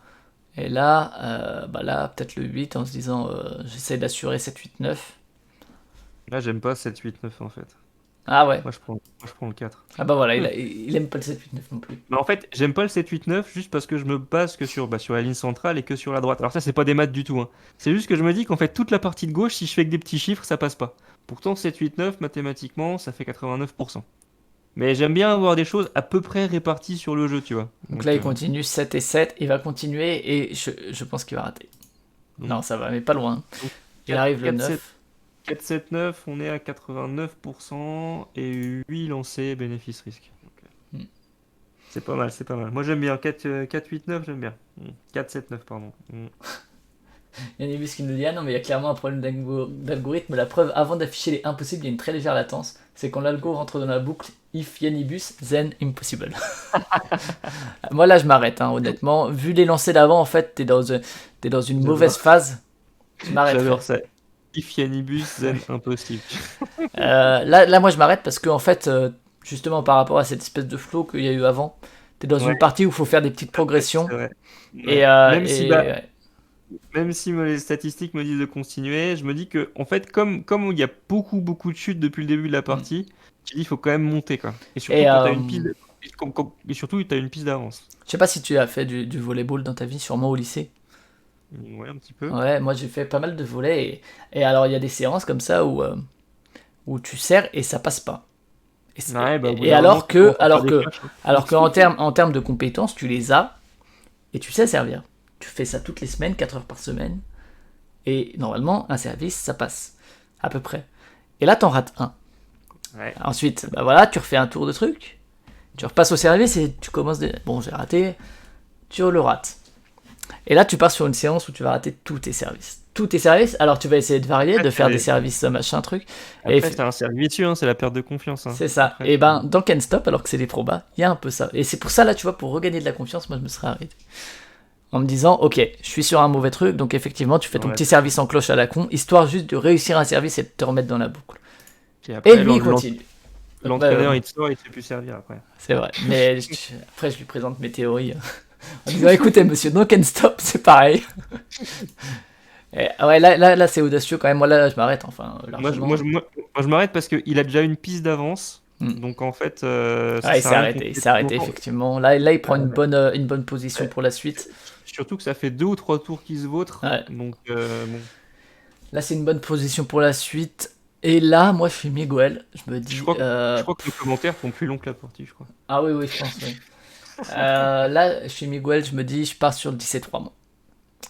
Et là, là peut-être le 8 en se disant, j'essaie d'assurer 7, 8, 9. Là, j'aime pas 7-8-9 en fait. Ah ouais. Moi, je prends le 4. Ah bah voilà, il aime pas le 7, 8, 9 non plus. Mais en fait, j'aime pas le 7-8-9 juste parce que je me base que sur la ligne centrale et que sur la droite. Alors ça, c'est pas des maths du tout, hein. C'est juste que je me dis qu'en fait, toute la partie de gauche, si je fais que des petits chiffres, ça passe pas. Pourtant, 7-8-9, mathématiquement, ça fait 89%. Mais j'aime bien avoir des choses à peu près réparties sur le jeu, tu vois. Donc là, il Donc, continue 7 et 7, il va continuer et je pense qu'il va rater. donc, Non, ça va, mais pas loin. donc Il 4, arrive le 4, 7, 9. 4, 7, 9, on est à 89% et 8 lancés, bénéfice-risque. Donc, Hmm. c'est pas mal, c'est pas mal. Moi, j'aime bien 4, 8, 9, j'aime bien. 4, 7, 9, pardon. Il y a Nibus qui nous dit ah non, mais il y a clairement un problème d'algorithme. La preuve, avant d'afficher les impossibles, il y a une très légère latence. C'est quand l'algo rentre dans la boucle if Yanibus, then impossible. Moi là, je m'arrête, hein, honnêtement. Vu les lancers d'avant, en fait, t'es dans une J'adore. mauvaise phase. Je m'arrêterai. J'adore ça. If Yannibus, then impossible. Là, moi, je m'arrête parce que, en fait, justement, par rapport à cette espèce de flow qu'il y a eu avant, t'es dans une Ouais, partie où il faut faire des petites c'est progressions. vrai. Et, Ouais. ouais. Même si les statistiques me disent de continuer, je me dis que, en fait, comme il y a beaucoup de chutes depuis le début de la partie, tu dis il faut quand même monter, quoi. Et surtout Et quand t'as une piste, et surtout t'as une piste d'avance. je sais pas si tu as fait du volleyball dans ta vie, sûrement au lycée. Ouais, un petit peu. Ouais, moi j'ai fait pas mal de volets. Et alors il y a des séances comme ça où tu serres et ça passe pas. Ouais, bah, au bout Et d'un moment, alors tu commences que, à faire des flashs, hein. alors que en termes de compétences, tu les as et tu sais servir. Tu fais ça toutes les semaines, 4 heures par semaine. Et normalement, un service, ça passe. À peu près. Et là, t'en rates un. Ouais. Ensuite, bah voilà, tu refais un tour de truc. Tu repasses au service et tu commences des... Bon, j'ai raté. Tu le rates. Et là, tu pars sur une séance où tu vas rater tous tes services. Tous tes services, alors tu vas essayer de varier, de faire des services services truc. Et Après, c'est un cercle vicieux, hein, c'est la perte de confiance, hein. c'est ça. Après, Et ben, dans Can't Stop, alors que c'est des probas, il y a un peu ça. Et c'est pour ça, là, tu vois, pour regagner de la confiance, moi, je me serais arrêté. En me disant, ok, je suis sur un mauvais truc, donc effectivement, tu fais ton Ouais. petit service en cloche à la con, histoire juste de réussir un service et de te remettre dans la boucle. Puis après, Et lui, il continue. l'entraîneur, il te sort, il te fait plus servir après. C'est vrai. Mais après, je lui présente mes théories en disant, écoutez, monsieur, no can stop, c'est pareil. Ouais, là c'est audacieux quand même. Moi, là, je m'arrête, enfin, largement. Moi, je m'arrête parce qu'il a déjà une piste d'avance. Hmm. Donc en fait, ça Ah, sert à rien qu'on il fait s'est plus arrêté, longtemps. effectivement. Là, il prend Euh, une bonne position ouais. pour la suite. Surtout que ça fait 2 ou 3 tours qu'il se vautre. Ouais. Donc bon. Là, c'est une bonne position pour la suite. Et là, moi, je suis Miguel. Je me Je dis. crois, je crois que nos commentaires font plus long que la partie, je crois. Ah oui, je pense, oui. Là, je suis Miguel, je me dis, je pars sur le 17-3, moi.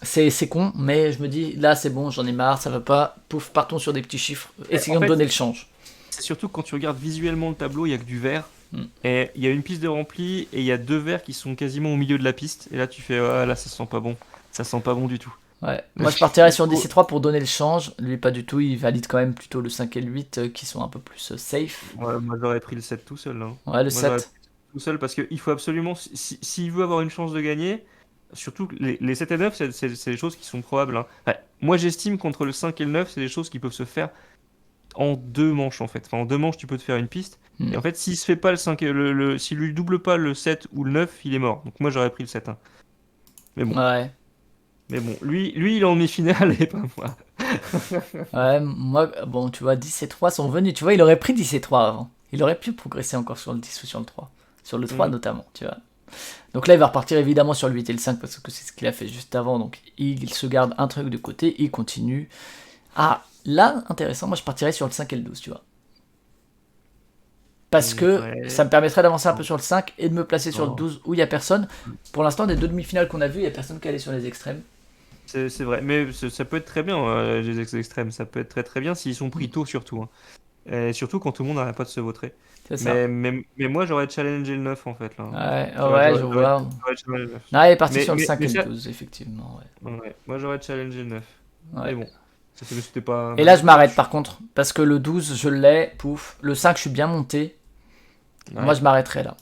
C'est con, mais je me dis, là, c'est bon, j'en ai marre, ça va pas. Pouf, partons sur des petits chiffres. En Essayons de fait, donner le change. c'est surtout que quand tu regardes visuellement le tableau, il y a que du vert. Hmm. Et il y a une piste de rempli et il y a 2 verts qui sont quasiment au milieu de la piste. Et là, tu fais, ah, là, ça sent pas bon. Ça sent pas bon du tout. Ouais. Moi, je partirais sur le 17-3 pour donner le change. Lui, pas du tout. Il valide quand même plutôt le 5 et le 8 qui sont un peu plus safe. Ouais, moi, j'aurais pris le 7 tout seul, là. Ouais, le Moi, j'aurais 7. pris tout seul parce qu'il faut absolument, s'il veut avoir une chance de gagner, surtout que les 7 et 9, c'est des choses qui sont probables, hein. Ouais, moi, j'estime qu'entre le 5 et le 9, c'est des choses qui peuvent se faire en 2 manches, en fait. Enfin, en 2 manches, tu peux te faire une piste. Hmm. Et en fait, s'il se fait pas le 5 et s'il lui double pas le 7 ou le 9, il est mort. Donc moi, j'aurais pris le 7, hein. Mais bon. Ouais. Mais bon, lui, il est en demi-finale et pas moi. Ouais, moi, bon, tu vois, 10 et 3 sont venus. Tu vois, il aurait pris 10 et 3 avant. Il aurait pu progresser encore sur le 10 ou sur le 3. Sur le 3 Mm. notamment, tu vois. Donc là, il va repartir évidemment sur le 8 et le 5 parce que c'est ce qu'il a fait juste avant. Donc il se garde un truc de côté, il continue. Ah, là, intéressant, moi je partirais sur le 5 et le 12, tu vois. Parce que Ouais. ça me permettrait d'avancer un peu sur le 5 et de me placer sur le Non. 12 où il n'y a personne. Pour l'instant, des 2 demi-finales qu'on a vues, il n'y a personne qui est allé sur les extrêmes. C'est vrai, mais ça peut être très bien, les extrêmes. Ça peut être très très bien s'ils sont pris tôt, surtout, hein. Et surtout quand tout le monde n'arrête pas de se vautrer. C'est ça. Mais moi, j'aurais challengé le 9 en fait, là. Ouais, Tu vois, ouais, je vois. j'aurais challengé le 9. Non, il est parti Mais, sur le mais, 5 mais et le ça, 12, effectivement. ouais, moi, j'aurais challengé le 9. Ouais. Mais bon, c'était pas. Et là, je m'arrête par contre. Parce que le 12, je l'ai, pouf. Le 5, je suis bien monté. Ouais. Moi, je m'arrêterai là.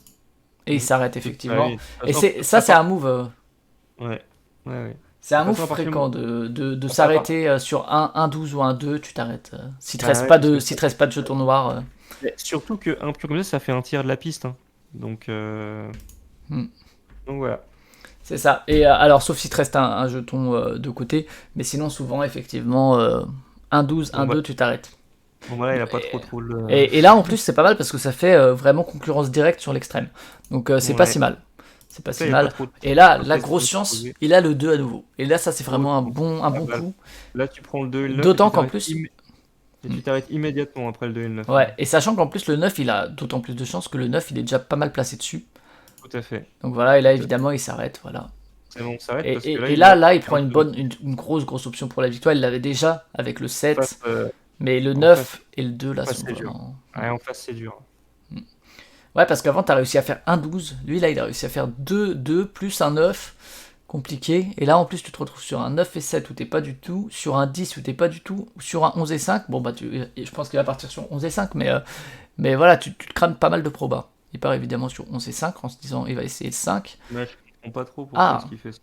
Et il Mhm. s'arrête effectivement. Ouais, Et ça, c'est un move. Ouais, ouais. C'est un De toute move façon, à partir du fréquent de s'arrêter sur un 12 ou un 2, tu t'arrêtes. Si te Bah reste ouais, pas parce de, que si te reste pas de jetons noirs. mais surtout qu'un pur comme ça fait un tiers de la piste, hein. Donc, Hmm. donc voilà. C'est ça. Et alors, sauf si te reste un jeton de côté. Mais sinon, souvent, effectivement, un 12, Bon, un bah, 2, tu t'arrêtes. bon, voilà, il a pas trop le. Et là, en plus, c'est pas mal parce que ça fait vraiment concurrence directe sur l'extrême. Donc, c'est pas Ouais. si mal. C'est pas Ça, si il a pas mal. trop. Et là, Après, la c'est grosse pas chance, exposé. il a le 2 à nouveau. Et là, ça, c'est vraiment un Ah, bon bah, coup. là, tu prends le 2 et le 9 D'autant et tu qu'en t'arrêtes plus. et tu t'arrêtes immédiatement après le 2 et le 9. Ouais, et sachant qu'en plus, le 9, il a d'autant plus de chance que le 9, il est déjà pas mal placé dessus. Tout à fait. Donc voilà, et là, évidemment, il s'arrête. Voilà. C'est bon, on s'arrête parce que là, Et il a là, il prend un peu une grosse option pour la victoire. Il l'avait déjà avec le en 7. face, Mais le en 9 face, et le 2, là, en face, sont c'est dur. vraiment. Ouais, en face, c'est dur. Ouais, parce qu'avant, t'as réussi à faire un 12. Lui, là, il a réussi à faire 2 plus un 9. Compliqué. Et là, en plus, tu te retrouves sur un 9 et 7 où t'es pas du tout. Sur un 10 où t'es pas du tout. Ou sur un 11 et 5. Bon, bah, je pense qu'il va partir sur 11 et 5. Mais voilà, tu te crames pas mal de probas. Il part évidemment sur 11 et 5 en se disant il va essayer le 5. Mais je comprends pas trop pourquoi ce qu'il fait ça.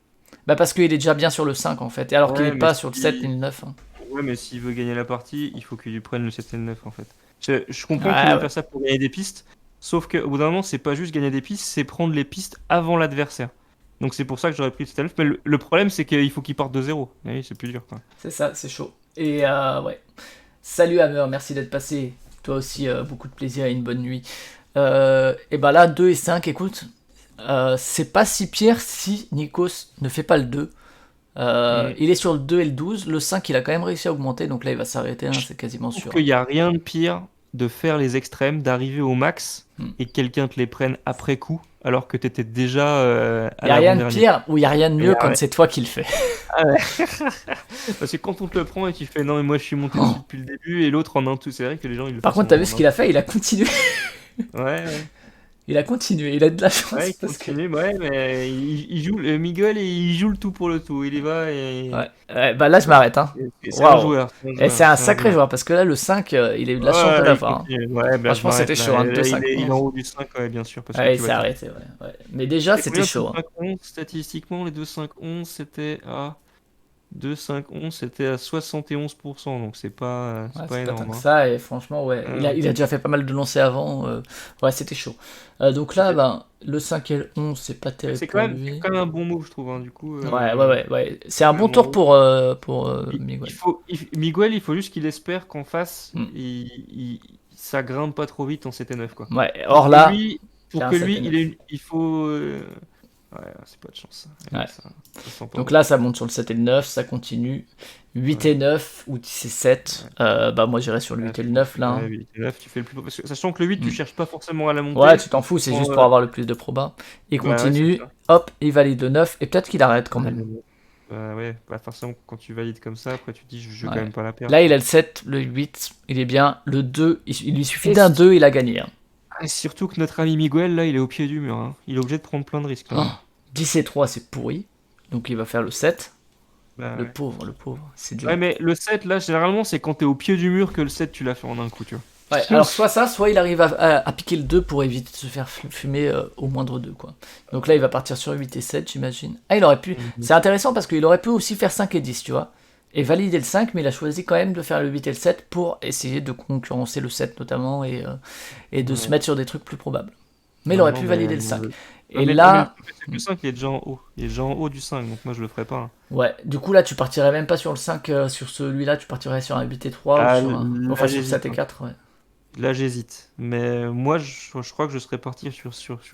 Bah, parce qu'il est déjà bien sur le 5 en fait. Et alors qu'il Ouais, est mais pas sur le si- 7 ni le 9. Hein. Ouais, mais s'il veut gagner la partie, il faut qu'il lui prenne le 7 et le 9 en fait. Je comprends Ouais, qu'il veut ouais. faire ça pour gagner des pistes, sauf qu'au bout d'un moment, c'est pas juste gagner des pistes, c'est prendre les pistes avant l'adversaire. Donc c'est pour ça que j'aurais pris le 7 et le 9. Mais le problème, c'est qu'il faut qu'il parte de 0. Oui, c'est plus dur, quoi. C'est ça, c'est chaud. Et ouais. Salut Hammer, merci d'être passé. Toi aussi, beaucoup de plaisir et une bonne nuit. Et bah là, 2 et 5, écoute, c'est pas si pire si Nikos ne fait pas le 2. Il est sur le 2 et le 12. Le 5, il a quand même réussi à augmenter, donc là, il va s'arrêter, hein, c'est quasiment Je trouve sûr. qu'il n'y a rien de pire de faire les extrêmes, d'arriver au max Hmm. et que quelqu'un te les prenne après coup, alors que tu étais déjà Il à n'y a rien de l'avant-dernier. pire ou il n'y a rien de Y mieux a quand rien. c'est toi qui le fais. Parce que quand on te le prend et tu fais non, mais moi je suis monté Oh. dessus depuis le début et l'autre en un tout, c'est vrai que les gens ils le Par font contre, t'as vu en ce un- qu'il a fait? Il a continué. Ouais, ouais. Il a continué, il a de la chance. Ouais, il parce que... continue, ouais, mais il joue le Miguel et il joue le tout pour le tout. Il y va et. Ouais, bah là, je m'arrête. Hein. C'est un Waouh. joueur. Et c'est un sacré joueur parce que là, le 5, il a eu de la chance de Ouais, il l'avoir. Hein. continue. Ouais, bah, je Franchement, c'était m'arrête là. chaud, hein, Là, 2-5. il est en haut du 5, ouais, bien sûr. Parce que Ouais, il tu s'est vois, arrêté, ouais. Mais déjà, c'est c'était combien, chaud. Hein. 2-5-11, statistiquement, les 2-5-11, c'était à 2, 5, 11, c'était à 71%, donc c'est pas Ouais, c'est pas tant énorme. que Hein. ça, et franchement, ouais, il a déjà fait pas mal de lancers avant. Ouais, c'était chaud. Donc là, ben, le 5 et le 11, c'est pas terrible C'est pour c'est lui. quand même un bon move, je trouve. Hein. Du coup, Ouais, ouais, ouais, ouais. C'est un bon même en tour haut. pour Il, Miguel. Miguel, il faut juste qu'il espère qu'en face, Hmm. ça grimpe pas trop vite en CT9, quoi. Ouais, Pour or que là, lui, j'ai pour un que 7 lui, et 9. il faut. Ouais, c'est pas de chance. Ouais. Ça sent pas Donc bon. là, ça monte sur le 7 et le 9, ça continue. 8 et Ouais. 9 ou 10 et 7. Bah, moi, j'irai sur le 8 et le 9 là. Ouais, 8 et 9, tu fais le plus. Sachant que le 8, tu Hmm. cherches pas forcément à la Ouais, monter. tu t'en fous, c'est juste Prends, pour avoir le plus de proba. Il Bah ouais, c'est continue, ça. hop, il valide le 9, et peut-être qu'il arrête quand Ouais, même. bah ouais, bah forcément, quand tu valides comme ça, après tu te dis, je vais quand Ouais. même pas la perdre. Là, il Quoi. a le 7, le 8, il est bien. Le 2, il lui suffit Et, d'un 2, il a gagné. Hein. et surtout que notre ami Miguel, là, il est au pied du mur. Hein. Il est obligé de prendre plein de risques. Là. Oh, 10 et 3, c'est pourri. Donc il va faire le 7. Bah ouais. Le pauvre, c'est dur. Ouais, mais le 7, là, généralement, c'est quand t'es au pied du mur que le 7, tu l'as fait en un coup, tu vois. Ouais, alors soit ça, soit il arrive à piquer le 2 pour éviter de se faire fumer au moindre 2, quoi. Donc là, il va partir sur 8 et 7, j'imagine. Ah, il aurait pu... Mhm. C'est intéressant parce qu'il aurait pu aussi faire 5 et 10, tu vois. Et valider le 5, mais il a choisi quand même de faire le 8 et le 7 pour essayer de concurrencer le 7 notamment et de se Ouais. mettre sur des trucs plus probables. Mais il Non, aurait non, pu mais, valider le 5. non, Et mais là... le 5, il est déjà en haut. Il est déjà en haut du 5, donc moi, je le ferai pas. Hein. Ouais, du coup là tu partirais même pas sur le 5, sur celui-là, tu partirais sur un 8 et 3 ou Ah, sur un... là, Enfin sur le j'hésite. 7 et 4, ouais. Là, j'hésite. Mais moi, je crois que je serais parti sur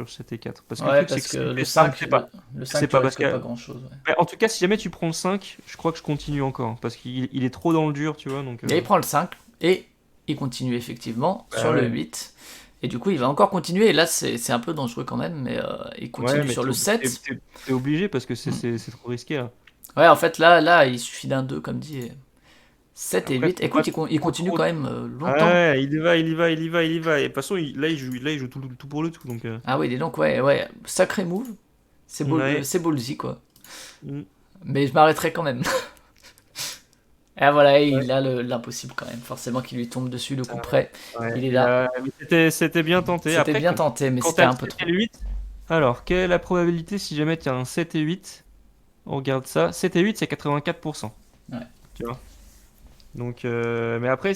7 et 4. Parce que le Ouais, truc, c'est parce que que si tu le fais 5, 5, c'est pas. le C'est 5 tu pas parce risques pas que. grand-chose, ouais. Mais en tout cas, si jamais tu prends le 5, je crois que je continue encore. Parce qu'il est trop dans le dur, tu vois. Donc, Et il prend le 5 et il continue effectivement bah sur le ouais. 8. Et du coup il va encore continuer, et là c'est un peu dangereux quand même, mais il Ouais, continue mais sur le 7. t'es obligé parce que Hmm. c'est trop risqué, là. Ouais, en fait là il suffit d'un 2 comme dit. 7 et Après, 8. faut pas Écoute, il continue trop. quand même longtemps. Ouais, il y va, il y va, il y va, il y va. Et de toute façon, là, il joue tout pour le tout. Donc, Ah oui, dis donc, ouais, ouais, sacré move. ouais. C'est ballsy quoi. Mm. Mais je m'arrêterai quand même. Ah voilà, Ouais. il a l'impossible quand même, forcément qu'il lui tombe dessus le coup près. Ouais. Il est là. Mais c'était bien tenté. C'était Après, bien tenté, mais quand c'était t'as le un peu 7 et trop. le 8, alors, quelle est la probabilité si jamais tu as un 7 et 8? On regarde ça. 7 et 8, c'est 84%. Ouais. Tu vois? Donc, mais après,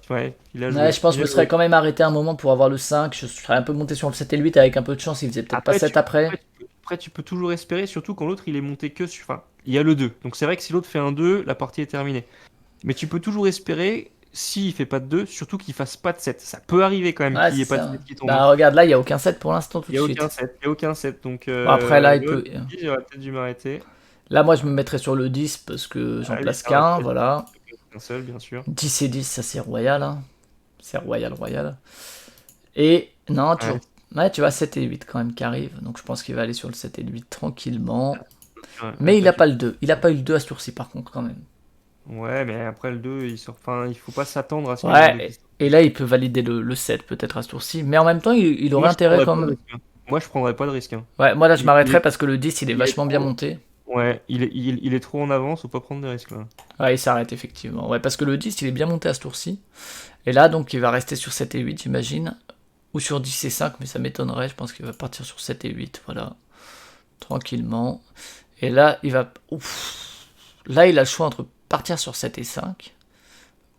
ouais, il a Ouais, joué. je pense que Il je a me serais joué. quand même arrêté un moment pour avoir le 5. Je serais un peu monté sur le 7 et le 8 avec un peu de chance. Il faisait peut-être pas Après, 7 après. après, tu peux toujours espérer, surtout quand l'autre il est monté que sur. Enfin, il y a le 2. Donc, c'est vrai que si l'autre fait un 2, la partie est terminée. Mais tu peux toujours espérer, s'il fait pas de 2, surtout qu'il fasse pas de 7. Ça peut arriver quand même Ouais, qu'il n'y c'est ait pas de ça. 7 qui tombe. Hein. Bah regarde, là, il n'y a aucun 7 pour l'instant tout Il de n'y a aucun suite. 7. Il n'y a aucun 7. Donc, Bon, après, là, il ouais, peut. j'aurais peut-être dû m'arrêter. Là, moi, je me mettrais sur le 10 parce que j'en Ah oui, place ça aurait qu'un. pu être Voilà. un seul, bien sûr. 10 et 10, ça c'est royal. Hein. C'est royal, royal. Et non, Ouais, toujours. Ouais, tu vois, 7 et 8 quand même qui arrivent. Donc je pense qu'il va aller sur le 7 et le 8 tranquillement. ouais, Mais il après, a pas le 2. Il a pas eu le 2 à ce tour-ci par contre quand même. ouais, mais après le 2, il sort. Enfin, il faut pas s'attendre à ce qu'il y ait un 2 qui Ouais, sorte. et là il peut valider le 7 peut-être à ce tour-ci. Mais en même temps, il aurait Moi, je intérêt prendrais quand pas de même. risque. Hein. Moi, je prendrais pas de risque. Hein. Ouais, moi là je m'arrêterais Il parce que le 10 il est il est vachement bien trop. monté. Ouais, il est trop en avance, faut pas prendre de risques là. Ouais, il s'arrête effectivement. Ouais, parce que le 10 il est bien monté à ce tour-ci. Et là donc il va rester sur 7 et 8, j'imagine. Ou sur 10 et 5, mais ça m'étonnerait. Je pense qu'il va partir sur 7 et 8. Voilà. Tranquillement. Et là, il va. Ouf. Là, il a le choix entre partir sur 7 et 5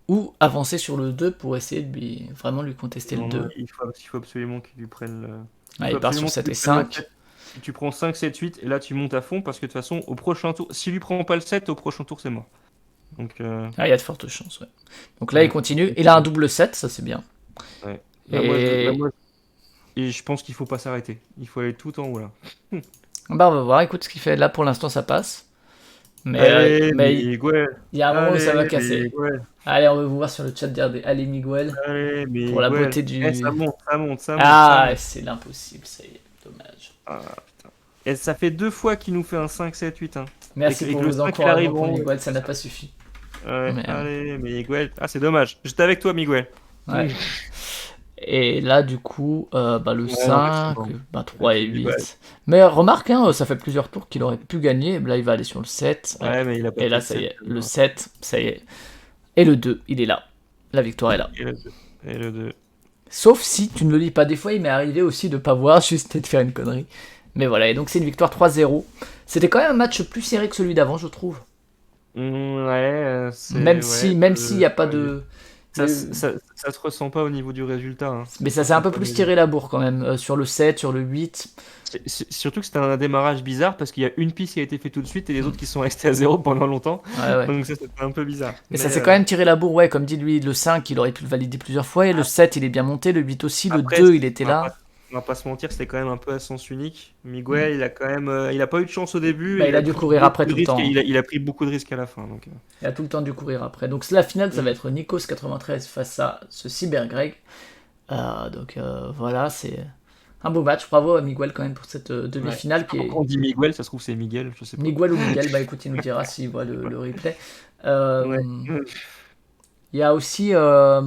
ou avancer sur le 2 pour essayer de vraiment lui contester le Non, non, 2. il faut absolument qu'il lui prenne le. Il Ah, faut il part sur absolument 7 qu'il et lui prenne le 5. 7. Si tu prends 5, 7, 8, et là tu montes à fond parce que de toute façon, au prochain tour, s'il lui prend pas le 7, au prochain tour c'est mort. Donc, Ah, il y a de fortes chances, ouais. Donc là, il ouais. continue. Il a un double 7, ça c'est bien. Ouais. Et Et je pense qu'il faut pas s'arrêter. Il faut aller tout en haut là. bah, on va voir. Écoute ce qu'il fait. Là, pour l'instant, ça passe. Allez, Mais Miguel. il y a un moment où ça va Allez, casser. Miguel. Allez, on va vous voir sur le chat d'RD. Allez, Miguel. Allez, Pour la Miguel. beauté Eh, ça du. monte, ça monte, ça monte, ça Ah, monte. c'est l'impossible, ça y est. Dommage. Ah, putain. Et ça fait 2 fois qu'il nous fait un 5, 7, 8. Hein. Merci Et pour que le vos 5 il encouragements arrive pour en haut. Miguel, ça n'a pas suffi. Ouais, Merde. allez, Miguel. Ah, c'est dommage. J'étais avec toi, Miguel. Ouais. Et là, du coup, bah, le Ouais, non, laisse 5, tomber. bah, 3 et Bah, 8. Mais remarque, hein, ça fait plusieurs tours qu'il aurait pu gagner. Là, il va aller sur le 7. Ouais. ouais, mais il a pas Et fait là, de ça y 7. est. Le 7, ça y est. Et le 2, il est là. La victoire est là. Et le 2. Et le 2. Sauf si tu ne le lis pas. Des fois, il m'est arrivé aussi de pas voir, juste de faire une connerie. Mais voilà, et donc c'est une victoire 3-0. C'était quand même un match plus serré que celui d'avant, je trouve. Ouais, Même c'est si, ouais. même s'il n'y a pas de. Ça, le- ça se ressent pas au niveau du résultat, hein. Mais Ça ça se s'est un sent peu pas, plus mais tiré la bourre quand même, sur le 7, sur le 8. surtout que c'était un démarrage bizarre parce qu'il y a une piste qui a été faite tout de suite et les Mm. autres qui sont restés à zéro pendant longtemps. Ouais, ouais. Donc ça, c'était un peu bizarre. Mais Mais ça s'est quand même tiré la bourre, ouais, comme dit lui, le 5, il aurait pu le valider plusieurs fois, et le 7, il est bien monté, le 8 aussi, le après, 2, il était là. on va pas se mentir, c'était quand même un peu à sens unique. Mm. Miguel, il a quand même, il a pas eu de chance au début Bah, et il il a a dû pris courir beaucoup après de tout le risques. temps, Et hein. il a pris beaucoup de risques à la fin. Donc, Il a tout le temps dû courir après. Donc la finale, ça va mm. être Nikos 93 face à ce Cyber Greg. Voilà, c'est un beau match. Bravo à Miguel quand même pour cette Ouais. Je sais demi-finale pas qui pourquoi est on dit Miguel, ça se trouve c'est Miguel, je sais pas. Miguel ou Miguel. Bah écoute, il nous dira s'il voit le replay. Ouais. Il y a aussi, il a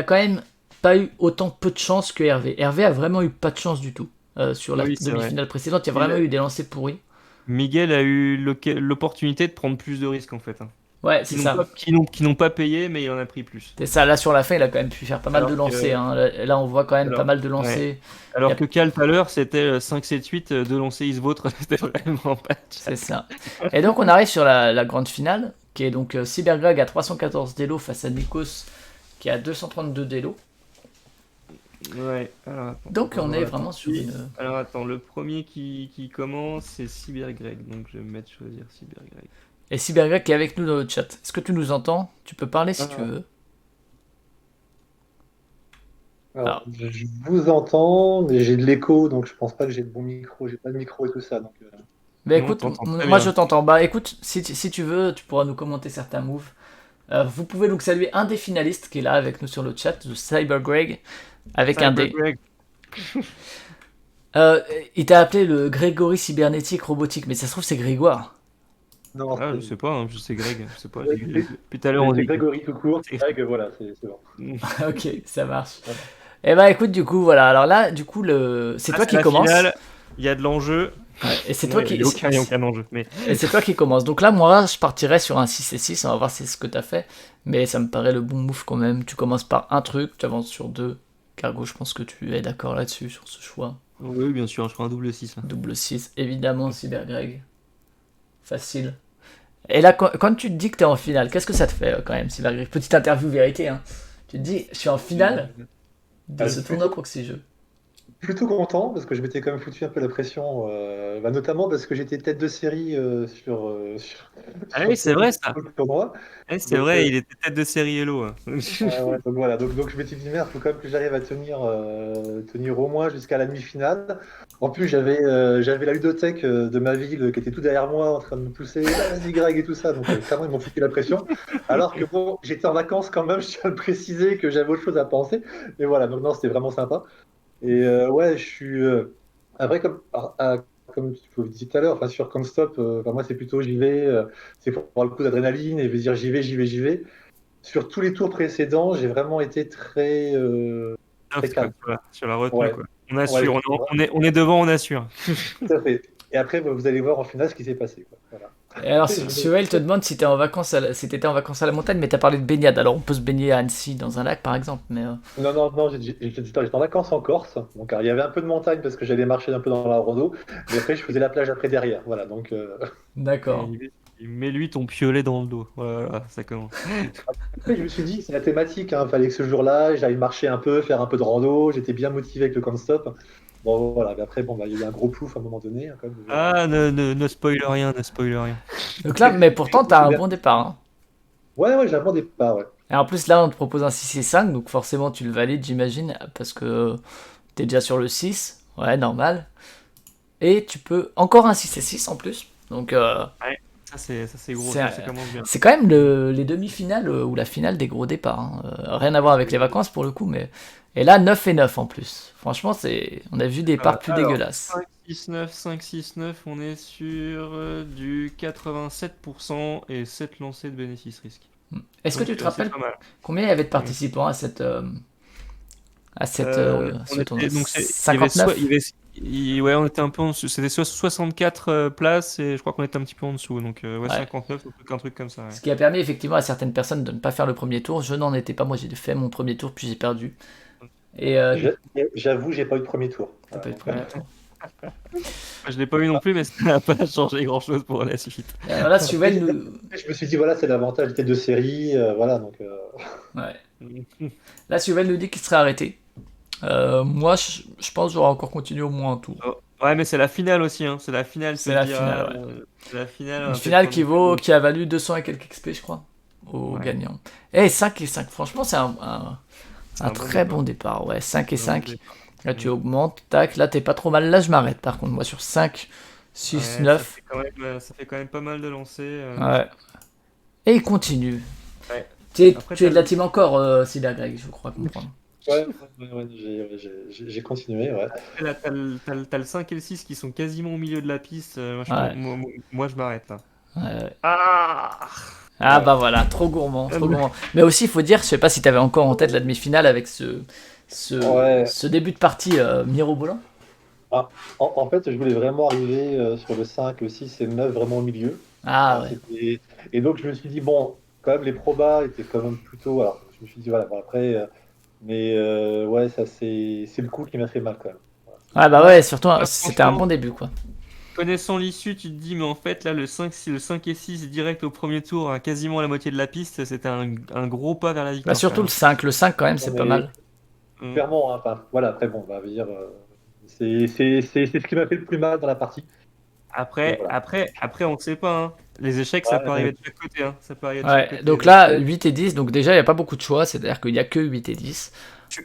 quand même pas eu autant peu de chance que Hervé. Hervé a vraiment eu pas de chance du tout sur la Oui, c'est vrai. demi-finale précédente. Il y a Il vraiment a- eu des lancers pourris. Miguel a eu l'opportunité de prendre plus de risques en fait, hein. Ouais, c'est ça. Qui n'ont pas payé, mais il en a pris plus. C'est ça. Là sur la fin, il a quand même pu faire pas mal de Alors lancers, que, hein. Là, on voit quand même pas alors, mal de ouais. lancers. Il y Alors a que Cal tout à l'heure, c'était 5-7-8, de lancer is vôtre, c'était vraiment pas de C'est chat. ça. Et donc on arrive sur la grande finale, qui est donc Cybergreg à 314 d'élo face à Nikos qui est à 232 d'élo. Ouais, alors attends, Donc on va on voir est la vraiment sur partie. une... Alors attends, le premier qui commence, c'est Cybergreg, donc je vais me mettre choisir Cybergreg. Et Cybergreg qui est avec nous dans le chat. Est-ce que tu nous entends? Tu peux parler si tu Ah, veux. alors, Alors, je vous entends, mais j'ai de l'écho, donc je pense pas que j'ai de bon micro. J'ai pas de micro et tout ça. Donc, mais Non, on écoute, t'entend très moi je bien. t'entends. Bah écoute, si tu veux, tu pourras nous commenter certains moves. Vous pouvez donc saluer un des finalistes qui est là avec nous sur le chat, le Cybergreg, avec un D. Cybergreg. Euh, il t'a appelé le Grégory cybernétique robotique, mais ça se trouve c'est Grégoire. non, Ah, je sais pas, hein, je sais Greg, je sais pas. c'est Depuis tout à l'heure, on c'est dit. Grégory tout court. C'est vrai que voilà, c'est bon. Ok, ça marche. Voilà. Eh ben écoute, du coup, voilà. Alors là, du coup, c'est Ah, toi c'est qui la commence. finale, il y a de l'enjeu. Ouais, et c'est Non, toi il qui, n'y a aucun enjeu. Mais et c'est toi qui commence. Donc là, moi, je partirais sur un 6 et 6. On va voir si c'est ce que t'as fait. Mais ça me paraît le bon move quand même. Tu commences par un truc, tu avances sur deux. Cargo, je pense que tu es d'accord là-dessus, sur ce choix. oui, bien sûr, je ferai un double 6 là. Double 6, évidemment, Cybergreg. Facile. Et là, quand tu te dis que t'es en finale, qu'est-ce que ça te fait quand même, Cybergreg? Petite interview vérité, hein. Tu te dis, je suis en finale de Ah, ce tournoi Proxy Jeux. Plutôt content parce que je m'étais quand même foutu un peu la pression, notamment parce que j'étais tête de série Ah sur oui, c'est vrai ça. le tournoi. C'est Donc, vrai, il était tête de série Hello, hein. ouais, donc voilà, donc je m'étais dit merde, faut quand même que j'arrive à tenir au moins jusqu'à la demi-finale. En plus, j'avais la ludothèque de ma ville qui était tout derrière moi en train de me pousser, ah, vas-y Greg et tout ça, donc clairement ils m'ont foutu la pression. Alors que bon, j'étais en vacances quand même, je tiens à le préciser que j'avais autre chose à penser. Mais voilà, donc non, c'était vraiment sympa. Et ouais, je suis. Après, comme tu le disais tout à l'heure, enfin, sur Constop, moi, c'est plutôt j'y vais, c'est pour avoir le coup d'adrénaline et je veux dire j'y vais, j'y vais, j'y vais. Sur tous les tours précédents, j'ai vraiment été très Soft, quoi, calme. sur la retenue, Ouais, quoi. On ouais, assure, on est devant, on assure. tout à fait. Et après, vous allez voir en finale ce qui s'est passé, quoi. Voilà. Et alors, Je vais- Suel te demande si si t'étais en vacances à la montagne, mais t'as parlé de baignade. Alors, on peut se baigner à Annecy dans un lac, par exemple, mais... Non, non, non, j'étais en vacances en Corse. Donc, alors, il y avait un peu de montagne parce que j'allais marcher un peu dans la rando. Mais après, je faisais la plage après derrière. Voilà, donc. D'accord. Et mets-lui ton piolet dans le dos. Voilà, ça commence. Après, je me suis dit, c'est la thématique, hein. Fallait que ce jour-là, j'aille marcher un peu, faire un peu de rando. J'étais bien motivé avec le Constop. Bon, voilà. Mais après, bon, bah, il y a eu un gros plouf à un moment donné, hein, quand même. Ah, ne spoil rien, ne spoil rien. Donc là, mais pourtant, t'as un bon départ, hein. Ouais, ouais, j'ai un bon départ, ouais. Et en plus, là, on te propose un 6 et 5, donc forcément, tu le valides, j'imagine, parce que t'es déjà sur le 6. Ouais, normal. Et tu peux... Encore un 6 et 6 en plus. Donc, Ouais, ça c'est gros, C'est- ça commence bien. c'est quand même les demi-finales ou la finale des gros départs, hein. Rien à voir avec les vacances, pour le coup, mais... Et là, 9 et 9 en plus. Franchement, on a vu des parts plus Alors, dégueulasses. 5-6-9, on est sur du 87% et 7 lancers de bénéfice-risque. Est-ce que Donc, tu te c'est rappelles pas mal. combien il y avait de participants à ce On tournoi? était, donc il y avait 59? ouais, on était un peu en dessous. C'était 64 places et je crois qu'on était un petit peu en dessous. Donc ouais, Ouais. 59, un truc comme ça. Ouais. Ce qui a permis effectivement à certaines personnes de ne pas faire le premier tour. Je n'en étais pas, moi j'ai fait mon premier tour puis j'ai perdu. Et J'avoue, j'ai pas eu de premier tour. t'as pas eu Voilà, le premier Ouais. tour. Je l'ai pas eu non plus, mais ça n'a pas changé grand-chose pour la suite. Alors là, Suvel nous... Je me suis dit, voilà, c'est l'avantage des deux séries, voilà, donc... Ouais. Là, Suvel nous dit qu'il serait arrêté. Moi, je pense que j'aurais encore continué au moins un tour. Oh, ouais, mais c'est la finale aussi, hein. C'est la finale, C'est se la dire, finale, ouais. c'est la finale. on Une va finale peut-être prendre- qui a valu 200 et quelques XP, je crois, aux Ouais. gagnants. Et 5 et 5, franchement, c'est C'est un un bon très départ. bon départ. Ouais, 5 et C'est un bon 5. départ. Là, tu Mm. augmentes, tac. Là, t'es pas trop mal. Là, je m'arrête, par contre. Moi, sur 5, 6, Ouais, 9. ça fait quand même pas mal de lancers. Ouais. Et il continue. Ouais. Tu Après, es de t'as la team encore, Sida Greg, je crois comprendre. Ouais, j'ai continué, ouais. Après, là, t'as le 5 et le 6 qui sont quasiment au milieu de la piste. Ouais. Moi, je m'arrête là. Ouais. Ah! Ah Ouais. bah voilà, trop gourmand, trop gourmand. Mais aussi, il faut dire, je sais pas si t'avais encore en tête la demi-finale avec Ouais. ce début de partie mirobolant. Ah, en fait, je voulais vraiment arriver sur le 5, le 6 et le 9, vraiment au milieu. Ah Alors, ouais. et donc, je me suis dit, bon, quand même, les probas étaient quand même plutôt. Alors, je me suis dit, voilà, bon, après, mais ouais, ça, c'est le coup qui m'a fait mal quand même. Voilà. Ah bah Moi, ouais, surtout, moi, c'était un bon franchement, début, quoi. connaissant l'issue, tu te dis, mais en fait, là, le 5 et 6 direct au premier tour, à quasiment la moitié de la piste, c'était un gros pas vers la Bah victoire quand surtout même. le 5 quand même, Non, c'est pas mais mal. Mm. clairement, hein, enfin, voilà, après, bon, bah, je veux dire, c'est ce qui m'a fait le plus mal dans la partie. Et voilà. Après, on ne sait pas, hein. Les échecs, ça peut arriver Ouais, de chaque côté, hein. Ça peut arriver de chaque Ouais, côté. donc là, 8 et 10, donc déjà, il n'y a pas beaucoup de choix, c'est-à-dire qu'il n'y a que 8 et 10.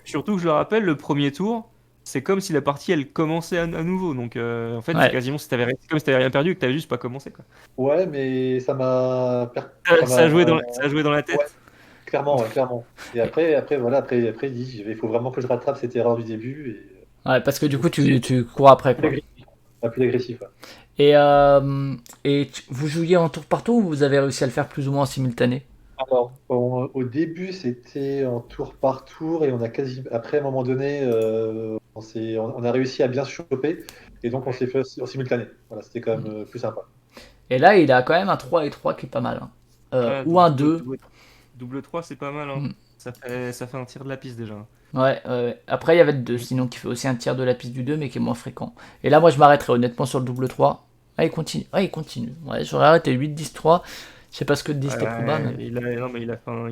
Surtout que je le rappelle, le premier tour, c'est comme si la partie elle commençait à nouveau. Donc en fait, c'est Ouais. quasiment c'est comme si t'avais rien perdu et que t'avais juste pas commencé quoi. ouais, mais ça Ça a m'a, joué ça a joué dans la ouais, tête. clairement, ouais, clairement. Et voilà, après, il faut vraiment que je rattrape cette erreur du début et Ouais, parce que du coup, plus tu cours après, quoi. agressif. Pas plus agressif. Ouais. Et, vous jouiez en tour par tour ou vous avez réussi à le faire plus ou moins en simultané? Alors, au début, c'était en tour par tour et on a quasi. Après, à un moment donné, on a réussi à bien se choper et donc on s'est fait en simultané. Voilà, c'était quand même plus sympa. Et là, il a quand même un 3 et 3 qui est pas mal, hein. Ouais, Ou un 2. double 3 c'est pas mal, hein. Hmm. Ça fait un tir de la piste déjà. Ouais, ouais. Après, il y avait le 2, sinon qui fait aussi un tiers de la piste du 2, mais qui est moins fréquent. Et là, moi, je m'arrêterai honnêtement sur le double 3. Ah, il continue. Ah, il continue. Ouais, j'aurais arrêté 8, 10, 3. Je sais pas ce que te disent tes probas, mais. Non, mais il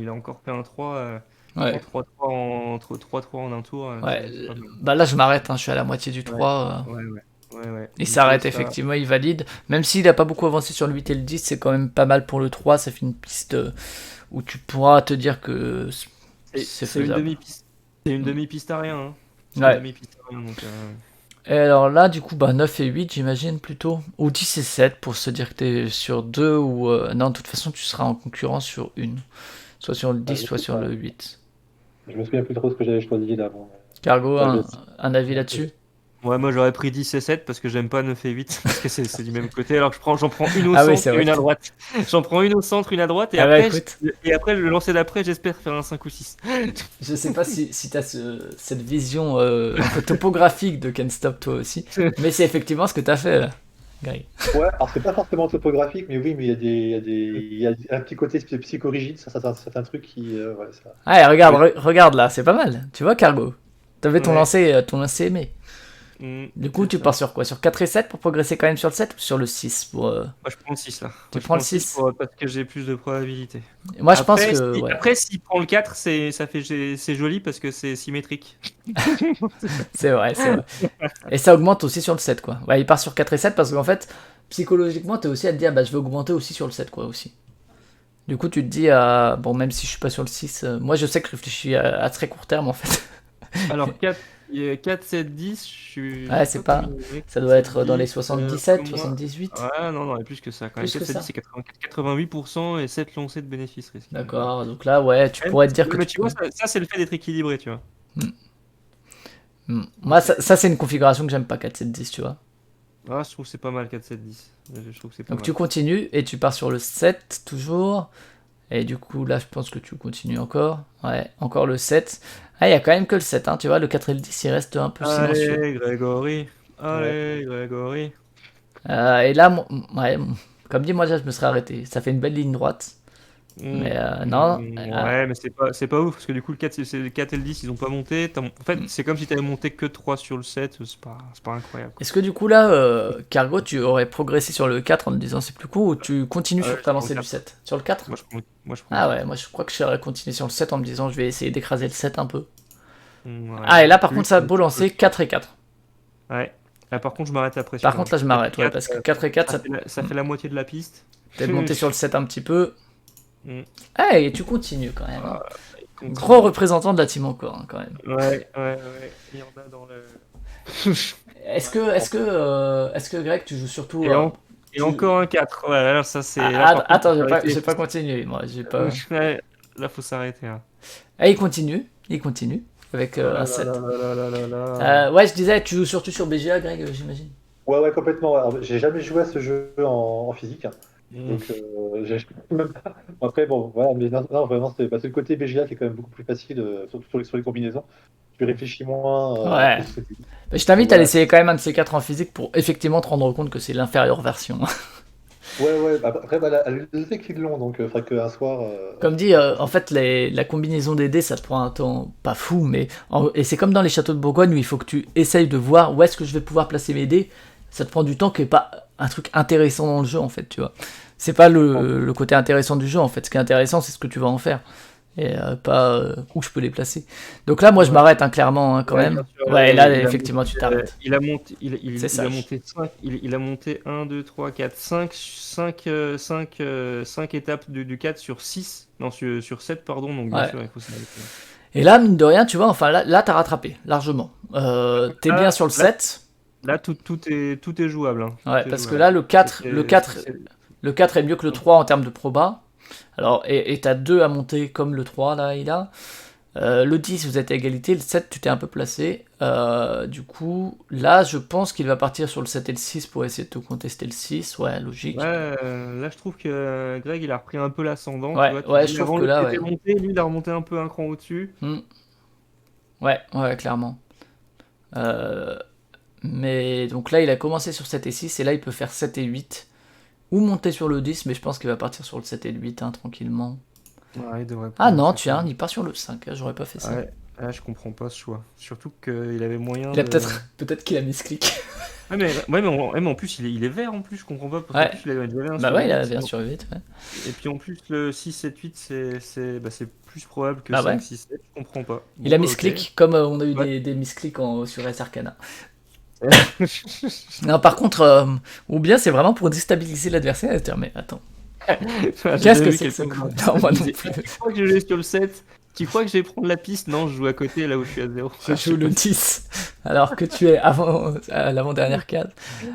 a encore fait un 3 Ouais, 3-3 en un tour. ouais. C'est pas mal. Bah là, je m'arrête, hein, je suis à la moitié du Ouais, 3. ouais. Il Donc s'arrête ça. effectivement, il valide. Même s'il a pas beaucoup avancé sur le 8 et le 10, c'est quand même pas mal pour le 3. Ça fait une piste où tu pourras te dire que c'est C'est une faisable. demi-piste. C'est une demi-piste à rien, hein. C'est une Ouais. demi-piste à rien, donc. Et alors là, du coup, bah 9 et 8, j'imagine plutôt. Ou 10 et 7 pour se dire que t'es sur 2 ou. Non, de toute façon, tu seras en concurrence sur une. Soit sur le 10, Je soit sais sur pas. le 8. Je me souviens plus trop ce que j'avais choisi là. Bon, Cargo, ça, un avis là-dessus? Ouais, moi j'aurais pris 10 et 7 parce que j'aime pas 9 et 8 parce que c'est du même côté. Alors que j'en prends une au Ah oui, centre c'est et vrai. une à droite. J'en prends une au centre, une à droite Ah bah écoute, et après le lancer d'après, j'espère faire un 5 ou 6. je sais pas si t'as cette vision un peu topographique de Can't Stop toi aussi, mais c'est effectivement ce que t'as fait, Greg. ouais, alors c'est pas forcément topographique, mais oui, mais il y a un petit côté psychorigide, ça, c'est un truc qui. Ouais, ça. Ah, et regarde, regarde là, c'est pas mal. Tu vois, Cargo? T'avais Ouais. ton lancer aimé. Du coup, C'est tu ça. pars sur quoi? Sur 4 et 7 pour progresser quand même sur le 7 ou sur le 6 pour, Moi je prends le 6 là. Tu Moi je prends prends le le 6 6? parce que j'ai plus de probabilité. Moi, je pense que, ouais, Après s'il prend le 4, c'est joli parce que c'est symétrique. c'est vrai, c'est vrai. Et ça augmente aussi sur le 7, quoi. Ouais, il part sur 4 et 7 parce qu'en fait, psychologiquement, t'es aussi à te dire, bah, je vais augmenter aussi sur le 7, quoi, aussi. Du coup, tu te dis, bon, même si je suis pas sur le 6, moi, je sais que je réfléchis à très court terme, en fait. Alors 4, 7, 10, je suis. Ouais, Je sais c'est pas pas. comment on Ça doit 7, être dans les 10, 77, moi. 78. Ouais, non, il y a plus que ça. Quand même, Plus que 4, 7, ça. 10, c'est 88% et 7 lancés de bénéfices risqués. D'accord, donc là, ouais, tu Ouais, pourrais te dire que mais tu tu vois, peux. ça c'est le fait d'être équilibré, tu vois. Hmm. Moi, Donc, ça c'est une configuration que j'aime pas, 4, 7, 10, tu vois. je trouve que c'est pas mal 4, 7, 10. Je trouve que c'est pas Donc tu mal. continues et tu pars sur le 7 toujours. Et du coup, là, je pense que tu continues encore. Ouais, encore le 7. Ah, il y a quand même que le 7, hein, tu vois, le 4 et le 10, il reste un peu silencieux. Allez, Grégory. Ouais. Allez, Grégory. Et là, ouais, comme dit, moi, là, je me serais arrêté. Ça fait une belle ligne droite. Mais non. Ouais, mais c'est pas ouf, parce que du coup, le 4 et le 10, ils ont pas monté. En fait, c'est comme si t'avais monté que 3 sur le 7, c'est pas incroyable, quoi. Est-ce que du coup là, Cargo, tu aurais progressé sur le 4 en te disant c'est plus court ou tu continues sur ta Sur le lancée du 4. 7? Sur le 4? Moi, je prends Ah le ouais, 4. moi je crois que j'aurais continué sur le 7 en me disant je vais essayer d'écraser le 7 un peu. Ouais. Ah et là par Lui, contre ça a beau lancer 4 et 4. Ouais. Là, par contre, je m'arrête après Par celui-là. contre là je 4 m'arrête, et ouais, 4, parce que 4 et 4 ça ça fait la moitié de la piste. peut-être monter sur le 7 un petit peu. Mm. Ah et tu continues quand même. Hein. Ah, il continue. Grand représentant de la team encore hein, quand même. Ouais. Il y en a dans le. Est-ce que Greg tu joues surtout... Et encore un 4. Ouais, là, ça c'est. Là, Ah, par contre, attends, faut s'arrêter. j'ai pas continué, moi j'ai pas... Ouais, là, faut s'arrêter. Hein. Ah il continue avec Oh un là 7. là là là là là là. Ouais je disais, tu joues surtout sur BGA Greg j'imagine. Ouais, complètement. Ouais. Alors, j'ai jamais joué à ce jeu en physique, hein. Mm. Donc, j'ai même pas. Après, bon, voilà, mais non, vraiment, c'est le côté BGA qui est quand même beaucoup plus facile, surtout sur les combinaisons. Tu réfléchis moins Ouais. que sur cette. Mais je t'invite à Voilà. l'essayer quand même un de ces 4 en physique pour effectivement te rendre compte que c'est l'inférieure version. Ouais. Après, bah, je sais qu'ils l'ont, donc il faudrait qu'un soir. Comme dit, en fait, la combinaison des dés, ça te prend un temps pas fou, mais et c'est comme dans les châteaux de Bourgogne où il faut que tu essayes de voir où est-ce que je vais pouvoir placer mes dés. Ça te prend du temps qui est pas un truc intéressant dans le jeu, en fait, tu vois. C'est pas le côté intéressant du jeu, en fait. Ce qui est intéressant, c'est ce que tu vas en faire. Et pas où je peux les placer. Donc là, moi, je m'arrête, hein, clairement, hein, quand même. Bien sûr, Ouais, là, il a effectivement, tu t'arrêtes. Il a monté, C'est il a sage. monté 5, il a monté 1, 2, 3, 4, 5 étapes du 4 sur 6, non, sur 7, pardon, donc bien Ouais. sûr, il faut s'arrêter. Et là, mine de rien, tu vois, enfin, là t'as rattrapé, largement. T'es bien sur le 7. Là, tout est jouable. Hein. Ouais, Tout est parce que jouable. là, le 4 C'est- est mieux que le 3 en termes de proba. Alors, et t'as 2 à monter comme le 3, là, il a. Le 10, vous êtes à égalité. Le 7, tu t'es un peu placé. Du coup, là, je pense qu'il va partir sur le 7 et le 6 pour essayer de te contester le 6. Ouais, logique. Là, je trouve que Greg, il a repris un peu l'ascendant. Ouais, Tu vois, ouais, dis, je trouve avant, que là, l'autre ouais. était monté, lui, il a remonté un peu un cran au-dessus. Ouais, clairement. Mais donc là, il a commencé sur 7 et 6, et là, il peut faire 7 et 8. Ou monter sur le 10, mais je pense qu'il va partir sur le 7 et le 8, hein, tranquillement. Ouais, il devrait Ah prendre non, ça. tiens, il part sur le 5, hein, j'aurais pas fait ça. Ouais, je comprends pas ce choix. Surtout qu'il avait moyen Il a de. peut-être qu'il a misclick. Mais en plus, il est vert en plus, je comprends pas. Parce qu'en Ouais. plus, il avait déjà un Bah sur ouais, il 8, a bien donc- sur 8, ouais. Et puis en plus, le 6, 7, 8, c'est plus probable que Bah 5, ouais. 6, 7, je comprends pas. Il a Bon, misclick, comme on a eu Ouais. des misclicks sur S Arcana. ok. Non, par contre, ou bien c'est vraiment pour déstabiliser l'adversaire et se dire, mais attends, J'ai qu'est-ce jamais que vu c'est que ce quelqu'un coup qui Non, moi non disait, plus. tu crois que je vais sur le 7? Tu crois que je vais prendre la piste? Non, je joue à côté, là où je suis à 0. Je joue le 10, alors que tu es à l'avant-dernière case.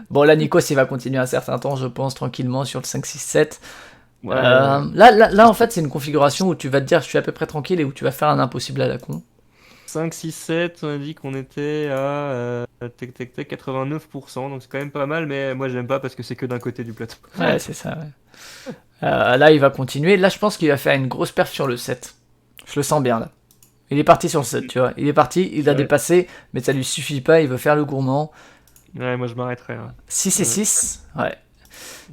Bon, là, Nikos, il va continuer un certain temps, je pense, tranquillement sur le 5, 6, 7. Ouais. Là, en fait, c'est une configuration où tu vas te dire, je suis à peu près tranquille et où tu vas faire un impossible à la con. 5, 6, 7, on a dit qu'on était à 89%, donc c'est quand même pas mal, mais moi j'aime pas parce que c'est que d'un côté du plateau. Ouais, c'est ça, ouais. Là, il va continuer. Là, je pense qu'il va faire une grosse perf sur le 7. Je le sens bien, là. Il est parti sur le 7, tu vois. Il est parti, il a Ouais. dépassé, mais ça lui suffit pas, il veut faire le gourmand. Ouais, moi je m'arrêterai. Hein. 6 et 6, ouais.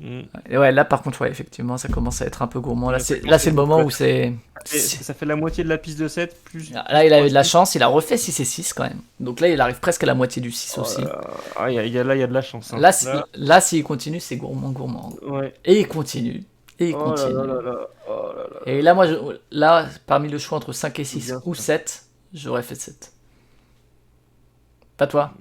Mm. Et ouais, là, par contre, ouais, effectivement, ça commence à être un peu gourmand. Là, Ouais, c'est ça le moment où c'est... Et ça fait la moitié de la piste de 7, plus... Là, il a eu de la chance, il a refait 6 et 6 quand même. Donc là, il arrive presque à la moitié du 6 aussi. Ah, il y a de la chance. Hein. Là, s'il continue, c'est gourmand. Ouais. Et il continue. Et il Oh là continue. là là là. Oh là là. Et là, moi, là, parmi le choix entre 5 et 6 Bien ou sûr. 7, j'aurais fait 7. Pas toi?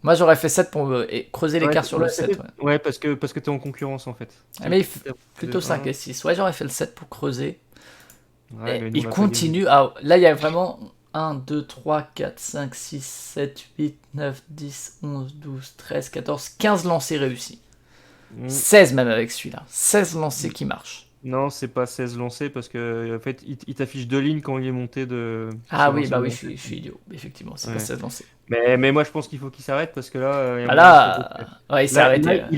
Moi, j'aurais fait 7 pour creuser l'écart sur le 7. Ouais. Ouais, parce que t'es en concurrence en fait. Ah, mais plutôt 5 et 6. Ouais, j'aurais fait le 7 pour creuser. Ouais, Et mais nous, il on a pas continue. Ah, là, il y a vraiment 1, 2, 3, 4, 5, 6, 7, 8, 9, 10, 11, 12, 13, 14, 15 lancers réussis. gagné. 16 même avec celui-là. 16 lancers qui marchent. Non, c'est pas 16 lancés parce que en fait, il t'affiche 2 lignes quand il est monté de. Ah sur oui, l'ancien bah oui, lancé. je suis idiot. Effectivement, c'est Ouais. pas 16 lancers. Mais moi, je pense qu'il faut qu'il s'arrête parce que là, il y a Bah moyen de se refaire. là, ouais, il s'est Là, arrêté. là,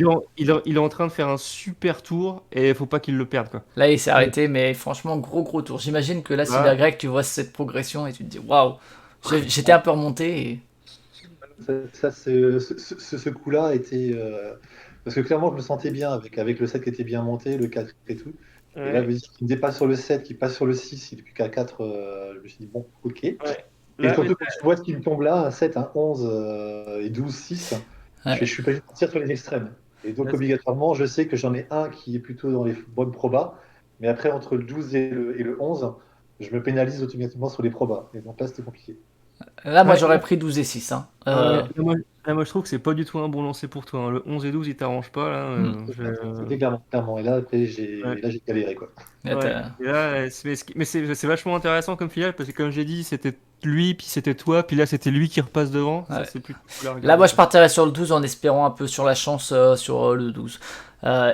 il est en train de faire un super tour et il faut pas qu'il le perde quoi. Là, il s'est arrêté, mais franchement, gros tour. J'imagine que là, Ouais. Cybergreg, tu vois cette progression et tu te dis, waouh, j'étais un peu remonté. Et... Ce coup-là était. Parce que clairement, je me sentais bien avec le set qui était bien monté, le 4 et tout. Et là, Ouais, il me dépasse sur le 7, qui passe sur le 6, il est plus qu'à 4. Je me suis dit, bon, ok. Et ouais. Mais surtout, quand tu vois ce qui me tombe là, un 7, un 11 et 12, 6, je Ouais. suis pas juste partir sur les extrêmes. Et donc, là, obligatoirement, je sais que j'en ai un qui est plutôt dans les bonnes probas. Mais après, entre le 12 et le 11, je me pénalise automatiquement sur les probas. Et donc là, c'était compliqué. Là, moi, ouais, j'aurais pris 12 et 6. Hein. ouais, là, moi, je trouve que c'est pas du tout un bon lancer pour toi, hein. Le 11 et 12, il t'arrange pas, là. Hmm. C'était clairement, clairement. Et là, après, Ouais. j'ai galéré, quoi. Là, Ouais, et là, mais c'est vachement intéressant comme finale parce que comme j'ai dit, c'était lui, puis c'était toi, puis là c'était lui qui repasse devant. Ça, ouais. c'est plutôt cool à Là, regarder, moi, je quoi. partirais sur le 12 en espérant un peu sur la chance sur le 12.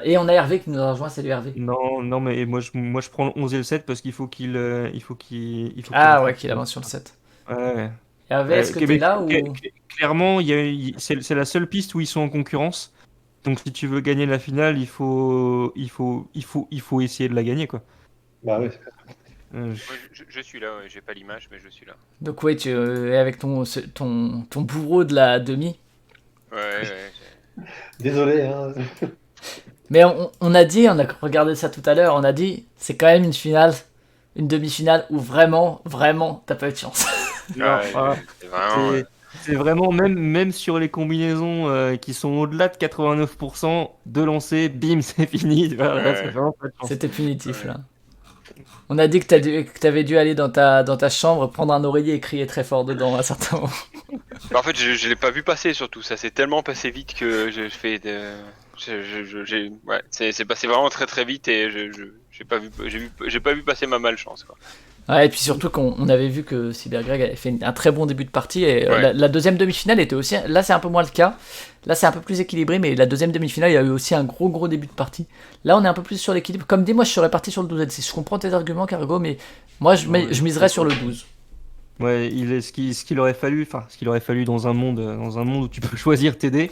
Et on a Hervé qui nous a rejoint. Salut Hervé. Non, non, mais moi je prends le 11 et le 7 parce qu'il faut qu'il Ah ouais, rattrape. qu'il avance sur le 7. Ouais. Hervé, est-ce que t'es Québec, là ou... clairement, c'est la seule piste où ils sont en concurrence. Donc si tu veux gagner la finale, il faut essayer de la gagner, quoi. Bah ouais. Donc, Moi, je suis là, ouais, j'ai pas l'image, mais je suis là. Donc oui, tu es avec ton bourreau de la demi. Ouais, ouais. Désolé, hein. Mais on a dit, on a regardé ça tout à l'heure, on a dit, c'est quand même une finale, une demi-finale où vraiment, vraiment, t'as pas eu de chance. non, Ouais, voilà. c'est vraiment. C'est vraiment, même sur les combinaisons qui sont au-delà de 89% de lancer, bim, c'est fini. Voilà, là, c'est Ouais. vraiment pas de chance. C'était punitif Ouais. là. On a dit que t'avais dû aller dans ta chambre, prendre un oreiller et crier très fort dedans à certains moments. Bah, en fait, je l'ai pas vu passer surtout. Ça s'est tellement passé vite que je fais. Ouais, c'est passé vraiment très très vite et j'ai pas vu passer ma malchance, quoi. Ouais, et puis surtout qu'on avait vu que Cybergreg avait fait un très bon début de partie et Ouais. la deuxième demi-finale était aussi. Là, c'est un peu moins le cas. Là, c'est un peu plus équilibré, mais la deuxième demi-finale, il y a eu aussi un gros début de partie. Là, on est un peu plus sur l'équilibre. Comme dit, moi, je serais parti sur le 12 et 6. Je comprends tes arguments, Cargo, mais moi, Ouais. je miserais sur le 12. Ouais, ce qu'il aurait fallu, enfin, ce qu'il aurait fallu dans un monde où tu peux choisir TD,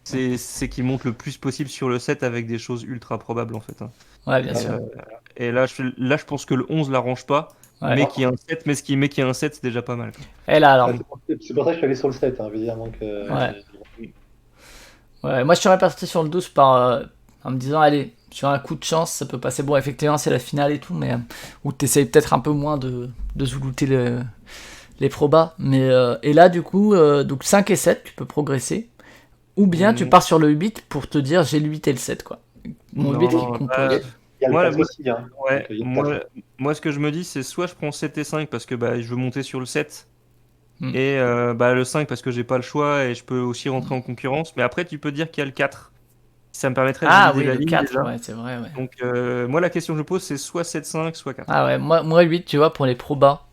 c'est qu'il monte le plus possible sur le 7 avec des choses ultra probables, en fait, hein. Ouais, bien Ah, sûr. Et là, je pense que le 11 l'arrange pas, Ouais. mais qu'il y ait un 7, mais qu'il y ait un 7, c'est déjà pas mal, quoi. Et là, alors. Ah, c'est pour ça que je suis allé sur le 7, hein, évidemment que Ouais. Ouais, moi, je serais parti sur le 12 en me disant, allez, sur un coup de chance, ça peut passer. Bon, effectivement, c'est la finale et tout, mais où t'essayes peut-être un peu moins de zoulouter les probas. Mais, et là, du coup, donc 5 et 7, tu peux progresser. Ou bien tu Mm. pars sur le 8 pour te dire, j'ai le 8 et le 7, quoi. Mon 8 qui Non, compose. il y a le moi, 4 aussi, hein. ouais, Donc, il y a le 4. moi, ce que je me dis, c'est soit je prends 7 et 5 parce que bah, je veux monter sur le 7, Hmm. et bah, le 5 parce que j'ai pas le choix et je peux aussi rentrer en concurrence. Mais après, tu peux dire qu'il y a le 4. Ça me permettrait de Ah valider oui, la le ligne 4, déjà. ouais, c'est vrai, ouais. Donc, moi, la question que je pose, c'est soit 7-5, soit 4. Ah ouais, moi 8, tu vois, pour les probas,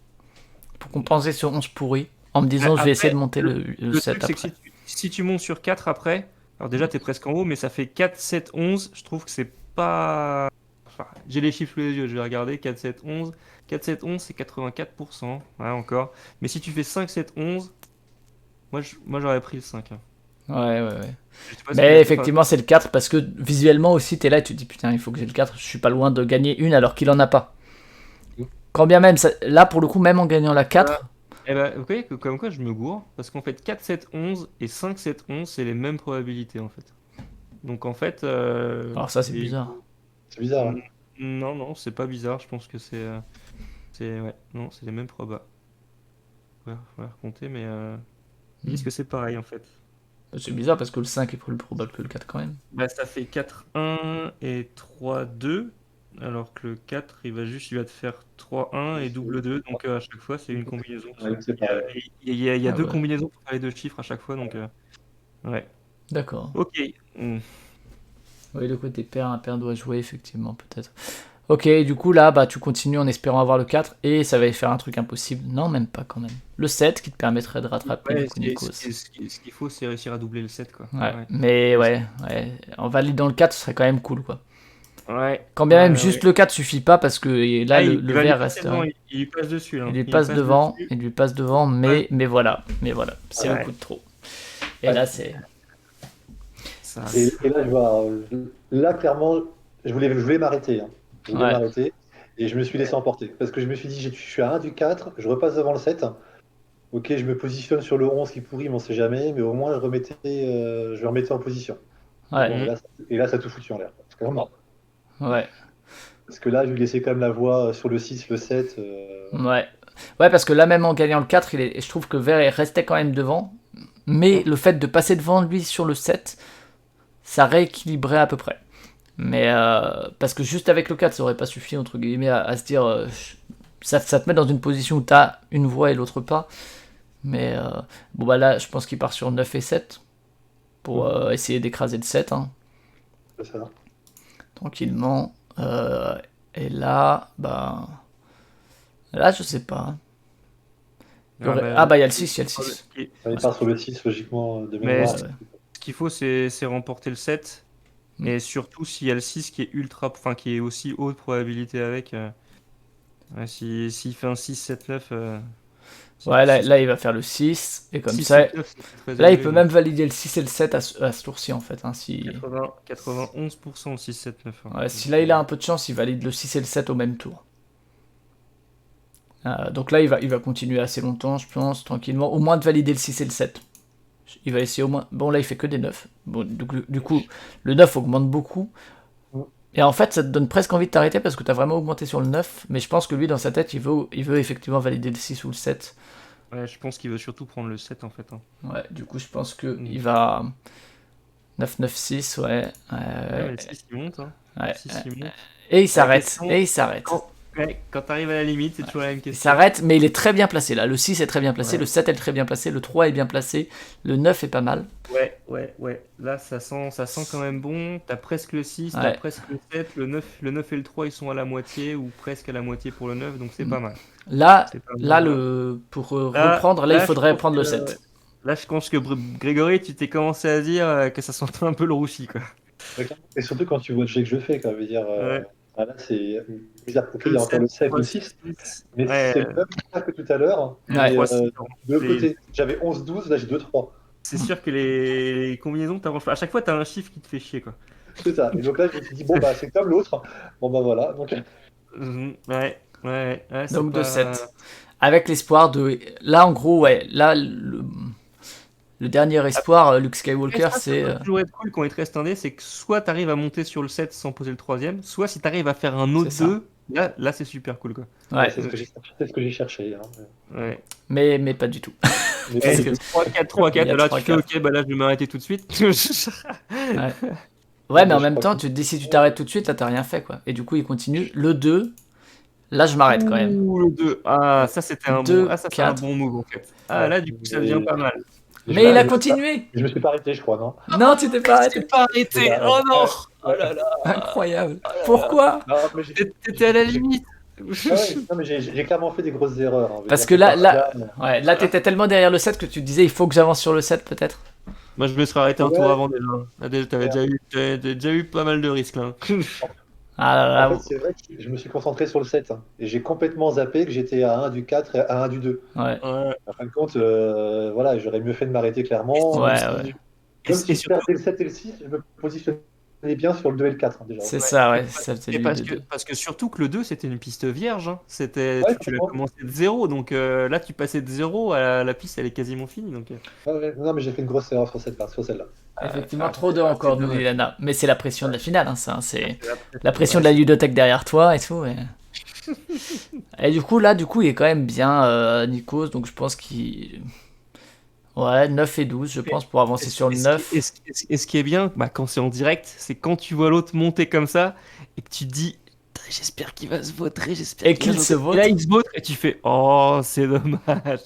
pour compenser sur 11 pourris, en me disant, je vais essayer Après, de monter le le 7 truc, c'est que après. si tu montes sur 4 après, alors déjà, tu es presque en haut, mais ça fait 4, 7, 11. Je trouve que c'est pas. Enfin, j'ai les chiffres sous les yeux, je vais regarder. 4, 7, 11. 4, 7, 11, c'est 84%. Ouais, encore. Mais si tu fais 5, 7, 11, moi j'aurais pris le 5, hein. Ouais. Je sais pas Mais ce que- enfin, effectivement, c'est le 4 parce que visuellement aussi, t'es là et tu te dis, putain, il faut que j'ai le 4, je suis pas loin de gagner une alors qu'il en a pas. Quand bien même, là pour le coup, même en gagnant la 4, eh ben, vous voyez que comme quoi je me gourre, parce qu'en fait 4, 7, 11 et 5, 7, 11, c'est les mêmes probabilités en fait. Donc en fait, alors ça c'est bizarre. C'est bizarre, hein. Non, non, c'est pas bizarre, je pense que ouais, non, c'est les mêmes probas. On va compter, mais Hmm. est-ce que c'est pareil en fait? C'est bizarre parce que le 5 est plus probable que le 4 quand même. Bah, ça fait 4, 1 et 3, 2, alors que le 4, il va te faire 3, 1 et double 2, donc à chaque fois, c'est une combinaison. Ouais, c'est pareil. Il y a Ah deux ouais, combinaisons pour faire les deux chiffres à chaque fois, donc ouais. d'accord. Ok. Oui, le côté pair, un pair doit jouer effectivement peut-être. Ok, du coup là, bah tu continues en espérant avoir le 4 et ça va faire un truc impossible. Non, même pas quand même. Le 7 qui te permettrait de rattraper Ouais, du coup Nikos. ce qu'il faut, c'est réussir à doubler le 7, quoi. Ouais, mais ouais, en validant le 4, ce serait quand même cool quoi. Ouais. Quand bien même Ouais, juste ouais. le 4 suffit pas parce que là Ah, le va lui vert passer reste. devant, il lui passe dessus, là. Il lui Il passe passe devant, dessus. il lui passe devant, Ouais. mais voilà, c'est Ouais. le coup de trop. Et Ouais. là c'est. Ça, Et là, je vois, là, clairement, je voulais m'arrêter, hein. Je voulais Ouais, m'arrêter. Et je me suis laissé emporter. Parce que je me suis dit, je suis à 1 du 4, je repasse devant le 7. Ok, je me positionne sur le 11 qui pourrit, mais on sait jamais. Mais au moins, je remettais en position. Et ouais, bon, et là, ça a tout foutu en l'air. Parce que vraiment, ouais. Parce que là, je lui laissais quand même la voie sur le 6, le 7. Ouais. Ouais, parce que là, même en gagnant le 4, je trouve que Vert restait quand même devant. Mais le fait de passer devant lui sur le 7, ça rééquilibrait à peu près. Mais parce que juste avec le 4, ça aurait pas suffi, entre guillemets, à se dire. Ça te met dans une position où tu as une voie et l'autre pas. Mais bon, bah là, je pense qu'il part sur 9 et 7 pour essayer d'écraser le 7. Hein. C'est ça. Tranquillement. Et là, bah. Là, je sais pas. Ah, bah, il y a le 6, il y a le 6. Il part sur le 6, logiquement, de Mais mémoire. ce qu'il faut, c'est remporter le 7. Et surtout, s'il y a le 6 qui est qui est aussi haute probabilité avec. S'il fait un 6, 7, 9. Ouais, là, il va faire le 6. Et comme 6, ça. 7, 9, c'est très Là, il élevé, peut donc. même valider le 6 et le 7 à ce tour-ci, en fait. Hein, 91% le 6, 7, 9. Ouais, si là, il a un peu de chance, il valide le 6 et le 7 au même tour. Donc là, il va continuer assez longtemps, je pense, tranquillement. Au moins de valider le 6 et le 7. Il va essayer au moins. Bon, là, il fait que des 9. Bon, du coup, le 9 augmente beaucoup. Et en fait, ça te donne presque envie de t'arrêter parce que tu as vraiment augmenté sur le 9. Mais je pense que lui, dans sa tête, il veut effectivement valider le 6 ou le 7. Ouais, je pense qu'il veut surtout prendre le 7 en fait. Hein. Ouais, du coup, je pense qu'il va. 9, 9, 6, ouais. Ouais, mais le 6 il monte. Hein. Ouais, Le 6 il monte. Et il s'arrête. question, Et il s'arrête. Quand t'arrives à la limite, c'est toujours la même Il question. s'arrête, mais il est très bien placé là. Le 6 est très bien placé, Ouais. le 7 est très bien placé, le 3 est bien placé, le 9 est pas mal. Ouais. Là, ça sent quand même bon. T'as presque le 6, Ouais. t'as presque le 7. Le 9 et le 3, ils sont à la moitié ou presque à la moitié pour le 9, donc c'est pas mal. Là, C'est pas mal. pour reprendre, là, il je faudrait pense prendre le que- 7. Là, je pense que Grégory, tu t'es commencé à dire que ça sentait un peu le roussi, quoi. Et surtout quand tu vois le jet que je fais, quoi. Je veux dire, Ouais. là, c'est bizarre. Ok, il y a encore le 7 ou le 6, mais c'est le même cas que tout à l'heure. Ouais. Mais, 3, 6, de l'autre côté, j'avais 11-12, là j'ai 2-3. c'est sûr que les combinaisons t'arrangent pas. À chaque fois, t'as un chiffre qui te fait chier, quoi. C'est ça. Et donc là, je me suis dit, bon, bah, c'est comme l'autre. Bon, bah voilà. Donc, Ouais, c'est Donc de pas... 7. Avec l'espoir de. Là, en gros, ouais. Là, le dernier espoir, Luke Skywalker, c'est. Ça peut toujours être cool quand il te reste un dé, c'est que soit t'arrives à monter sur le 7 sans poser le troisième, soit si t'arrives à faire un autre C'est ça. 2, là c'est super cool, quoi. Ouais. c'est ce que j'ai cherché. Hein. Ouais. Mais pas du tout. Mais Parce bon, que- 3-4, Il y a là 3, tu fais 4. ok, bah là je vais m'arrêter tout de suite. Ouais, mais en je même crois temps, que- tu te dis si tu t'arrêtes tout de suite, là, t'as rien fait, quoi. Et du coup, il continue. Le 2, là, je m'arrête quand même. Ouh, le 2. Ah, ça c'était un 2, bon... Ah, ça c'est un 4. bon move en fait. Ah, là du coup ça devient pas mal. Mais il a continué. Je me suis pas arrêté, je crois, non? Non, tu t'es pas arrêté. pas arrêté. Oh non. Oh là là. Incroyable. Pourquoi? Non, mais T'étais à la limite. Ah ouais, non, mais j'ai clairement fait des grosses erreurs. Hein. Parce que là, t'étais tellement derrière le 7 que tu te disais il faut que j'avance sur le 7 peut-être. Moi je me serais arrêté un Ouais. tour avant déjà. Là, t'avais déjà eu pas mal de risques là. Ah là là. En fait, c'est vrai que je me suis concentré sur le 7. Hein. Et j'ai complètement zappé que j'étais à 1 du 4 et à 1 du 2. Ouais. Ouais. En fin de compte, voilà, j'aurais mieux fait de m'arrêter clairement. Ouais, Même ouais. si Et je perdais le 7 et le 6, je me positionnais bien sur le 2 et le 4 hein, déjà. C'est ça, ouais. Ça faisait Et du parce deux. que surtout que le 2 c'était une piste vierge. Hein. Ouais, Tu l'as franchement. commencé de 0, donc là tu passais de 0 à la piste elle est quasiment finie. Donc, Ouais, non, mais j'ai fait une grosse erreur sur celle-là. Effectivement, trop de encore, nous dit Lana. Mais c'est la pression de la finale, hein, ça. C'est la la pression de la ludothèque derrière toi et tout. Et du coup, il est quand même bien, Nikos. Donc je pense qu'il. Ouais, 9 et 12, je pense, pour avancer sur le 9. Et ce qui est bien, bah, quand c'est en direct, c'est quand tu vois l'autre monter comme ça et que tu te dis putain, j'espère qu'il va se vautrer, j'espère Et qu'il va qu'il se se vautrer. vautre. Et là il se vautre et tu fais oh c'est dommage.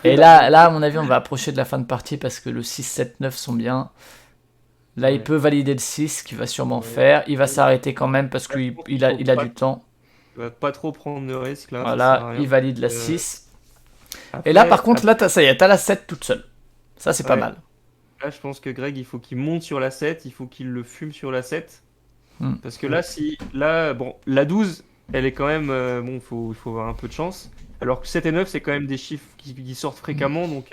Et là, à mon avis, on va approcher de la fin de partie parce que le 6, 7, 9 sont bien. Là, il Ouais. peut valider le 6, qu'il va sûrement faire. Il va s'arrêter quand même parce Ouais, qu'il a du temps. Tu vas pas trop prendre de risques là. ça sert à Voilà, rien. il valide la Euh, 6. Après- Et là, par contre, là, ça y est, t'as la 7 toute seule. Ça, c'est pas Ouais. mal. Là, je pense que Greg, il faut qu'il monte sur la 7, il faut qu'il le fume sur la 7. Hmm. Parce que là, bon, la 12, elle est quand même, bon, il faut avoir un peu de chance. Alors que 7 et 9, c'est quand même des chiffres qui sortent fréquemment, donc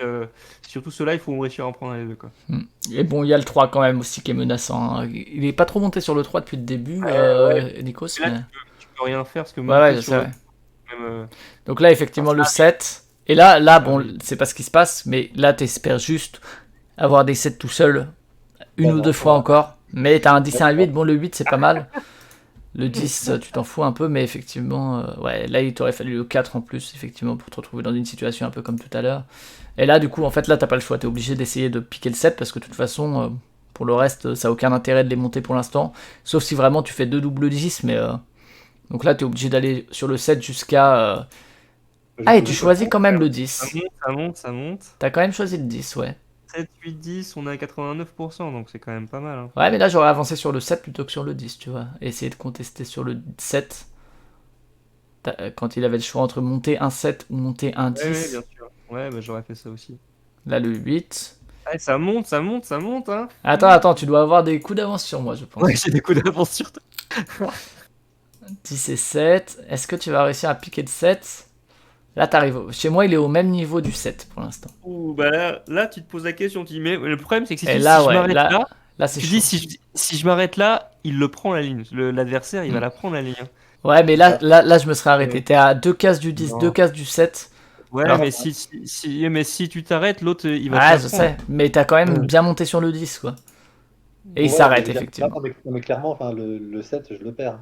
surtout ceux-là, il faut réussir à en prendre un des deux, quoi. Et bon, il y a le 3 quand même aussi qui est menaçant. Hein. Il est pas trop monté sur le 3 depuis le début, Nikos. Et là, Mais... tu peux rien faire, parce que Ouais, monter c'est vrai. même, Donc là, effectivement, le 7. Et là, bon, c'est pas ce qui se passe, mais là, t'espères juste avoir des 7 tout seul, une ou deux fois encore. Mais t'as un 10 et un 8, bon, le 8, c'est pas mal. Le 10, tu t'en fous un peu, mais effectivement, ouais, là, il t'aurait fallu le 4 en plus, effectivement, pour te retrouver dans une situation un peu comme tout à l'heure. Et là, du coup, en fait, là, t'as pas le choix. T'es obligé d'essayer de piquer le 7 parce que de toute façon, pour le reste, ça a aucun intérêt de les monter pour l'instant. Sauf si vraiment tu fais deux doubles 10, mais. Donc là, t'es obligé d'aller sur le 7 jusqu'à. Ah, et tu choisis quand même le 10. Ça monte. T'as quand même choisi le 10, ouais. 7, 8, 10, on est à 89%, donc c'est quand même pas mal. Hein. Ouais, mais là, j'aurais avancé sur le 7 plutôt que sur le 10, tu vois. Et essayer de contester sur le 7. Quand il avait le choix entre monter un 7 ou monter un 10. Ouais, bien sûr. Ouais, bah, j'aurais fait ça aussi. Là, le 8. Ouais, ça monte, hein. Attends, tu dois avoir des coups d'avance sur moi, je pense. Ouais, j'ai des coups d'avance sur toi. 10 et 7. Est-ce que tu vas réussir à piquer le 7? Là, t'arrives. Chez moi, il est au même niveau du 7 pour l'instant. Ouh, bah là, tu te poses la question, tu dis, mais le problème, c'est que si Et tu dis, là, si je ouais, m'arrête là, là c'est tu chaud. dis, si je m'arrête là, il le prend la ligne. L'adversaire, il va la prendre la ligne. Hein. Ouais, mais là, je me serais arrêté. T'es à 2 cases du 10, Non. 2 cases du 7. Ouais, Alors- mais si tu t'arrêtes, l'autre, il va Ouais, te la je prendre. sais. Mais t'as quand même Ouais. bien monté sur le 10, quoi. Et il Ouais, s'arrête, mais- effectivement. Non, mais clairement, enfin, le 7, je le perds.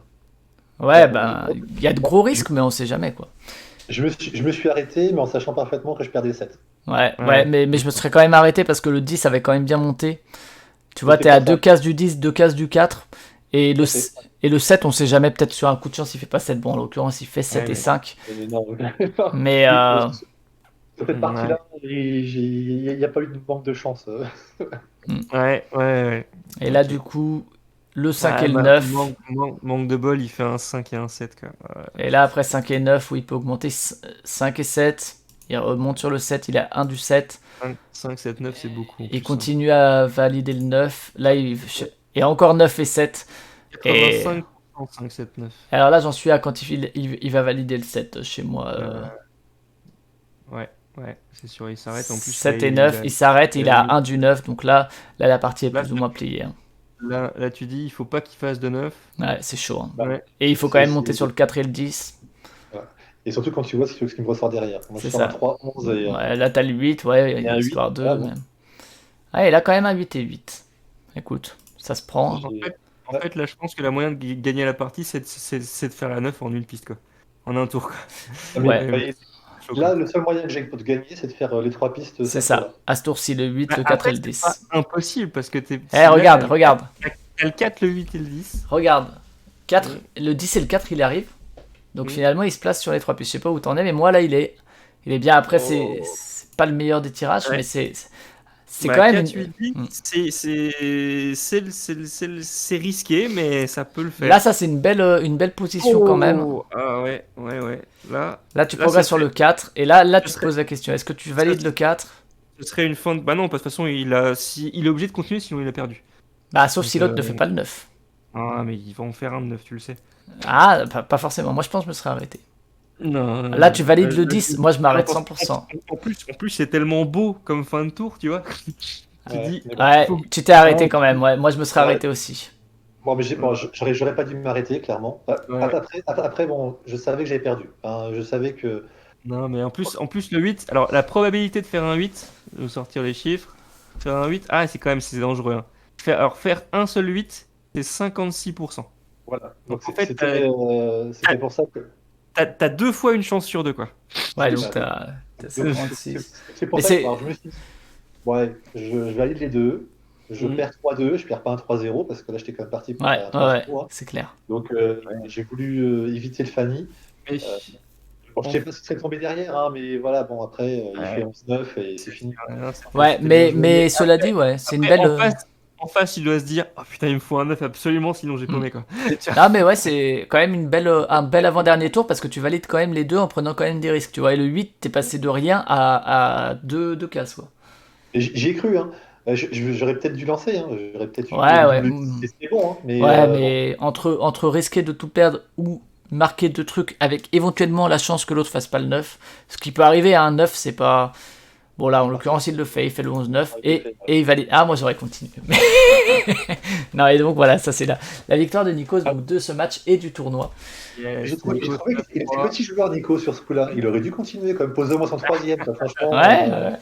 Ouais, ben, il y a de gros risques, mais on sait jamais, quoi. Je me suis arrêté, mais en sachant parfaitement que je perdais le 7. Ouais, mais je me serais quand même arrêté parce que le 10 avait quand même bien monté. Tu vois, C'est t'es à pour ça. 2 cases du 10, 2 cases du 4. Et le, C'est- et le 7, on sait jamais, peut-être sur un coup de chance, il fait pas 7. Bon, en l'occurrence, il fait 7 Ouais, et mais- 5. Non, Mais sur cette partie-là, il n'y a pas eu de manque de chance. Ouais. et là, Ok. du coup, le 5 Ouais, et le bah, 9. manque de bol, il fait un 5 et un 7, quoi. Ouais. Et là, après 5 et 9, où il peut augmenter 5 et 7. Il remonte sur le 7, il a 1 du 7. 5, 7, 9, c'est beaucoup. en Il plus, continue à valider le 9. Là, et encore 9 et 7. hein. Et 85%, 5, 7, 9. alors là, j'en suis à quand il va valider le 7 chez moi. Ouais, c'est sûr, il s'arrête. En plus, 7 là, et 9, il s'arrête, il a 1 du 9. Donc là, la partie est Là, plus ou moins pliée. Hein. là, tu dis, il faut pas qu'il fasse de 9. Ouais, c'est chaud. Hein. Ouais. Et il faut quand même monter sur le 4 et le 10. Et surtout quand tu vois ce qui me ressort derrière. Moi, je C'est sors un ça. 3, 11 et. Ouais, là, t'as le 8, ouais, Et un histoire 8, 2 voilà, même. Ah, il a quand même un 8 et 8. Écoute, ça se prend. Hein. En fait, là, je pense que la moyen de gagner la partie, c'est de faire la 9 en une piste, quoi. En un tour, quoi. Ouais. Là, le seul moyen que j'ai de gagner, c'est de faire les 3 pistes. C'est cette ça. fois-là. À ce tour-ci, le 8, Bah, le 4 après, et le c'est 10. pas impossible, parce que t'es. Eh, regarde. T'as le 4, le 8 et le 10. Regarde. 4, le 10 et le 4, il arrive. Donc finalement, il se place sur les 3 pistes. Je sais pas où t'en es, mais moi, là, il est bien. Après, c'est pas le meilleur des tirages, mais c'est Bah, quand même. 4, 8, 10, c'est risqué, mais ça peut le faire. Là, ça, c'est une belle position quand même. Ah ouais. Là, tu Là, progresses ça sur serait- le 4. Et là, tu te serait- poses la question, est-ce que tu valides le 4? Ce serait une fin de. Bah non, parce que de toute façon, il est obligé de continuer, sinon il a perdu. Bah, sauf Donc, si l'autre ne fait pas le 9. Ah, mais ils vont en faire un de 9, tu le sais. Ah, pas forcément. Moi, je pense que je me serais arrêté. Non. Là, tu valides le 10. Moi, je m'arrête 100%. En plus, c'est tellement beau comme fin de tour, tu vois. Tu Ouais, dis. mais bon. Ouais, faut- tu t'es arrêté quand même. Ouais, moi, je me serais Ouais. arrêté aussi. Bon, mais j'aurais pas dû m'arrêter, clairement. Ouais. Après, bon, je savais que j'avais perdu. Enfin, je savais que. Non, mais en plus, le 8. Alors, la probabilité de faire un 8, de sortir les chiffres, faire un 8, c'est quand même c'est dangereux. Hein. Faire un seul 8, c'est 56%. Voilà. Donc, Donc, en fait, c'était pour ça que. T'as 2 fois une chance sur 2, quoi. Ouais, C'est donc ça. t'as C'est 56. c'est pour Mais ça c'est- que alors, je me suis dit, ouais, je valide les deux. Je Mhm. perds 3-2, je perds pas un 3-0 parce que là j'étais quand même parti pour Ouais, un ouais, 3-0. Hein. c'est clair. Donc j'ai voulu éviter le Fanny. Mais, Bon, je sais pas ce qui serait tombé derrière, hein, mais voilà, bon après il Ouais. fait 11-9 et c'est fini. Ouais, mais cela dit, ouais, c'est une belle. En face, il doit se dire, oh putain, il me faut un 9 absolument, sinon j'ai paumé, quoi. Ah, mais ouais, c'est quand même un bel avant-dernier tour parce que tu valides quand même les deux en prenant quand même des risques. Tu vois, et le 8, t'es passé de rien à deux cases, quoi. Et j'y ai cru, hein. J'aurais peut-être dû lancer, hein. J'aurais peut-être Ouais. c'était bon, hein. Mais, Ouais, mais entre risquer de tout perdre ou marquer deux trucs avec éventuellement la chance que l'autre fasse pas le 9, ce qui peut arriver à un 9, c'est pas. Bon, là, en l'occurrence, il le fait, il fait le 11-9 et il valide. Ah, moi j'aurais continué. Non, et donc voilà, ça c'est la victoire de Nikos donc, de ce match et du tournoi. je trouvais qu'il était petit joueur, Nico, sur ce coup-là. Il aurait dû continuer quand même, poser au moins son troisième, quoi, franchement. Ouais.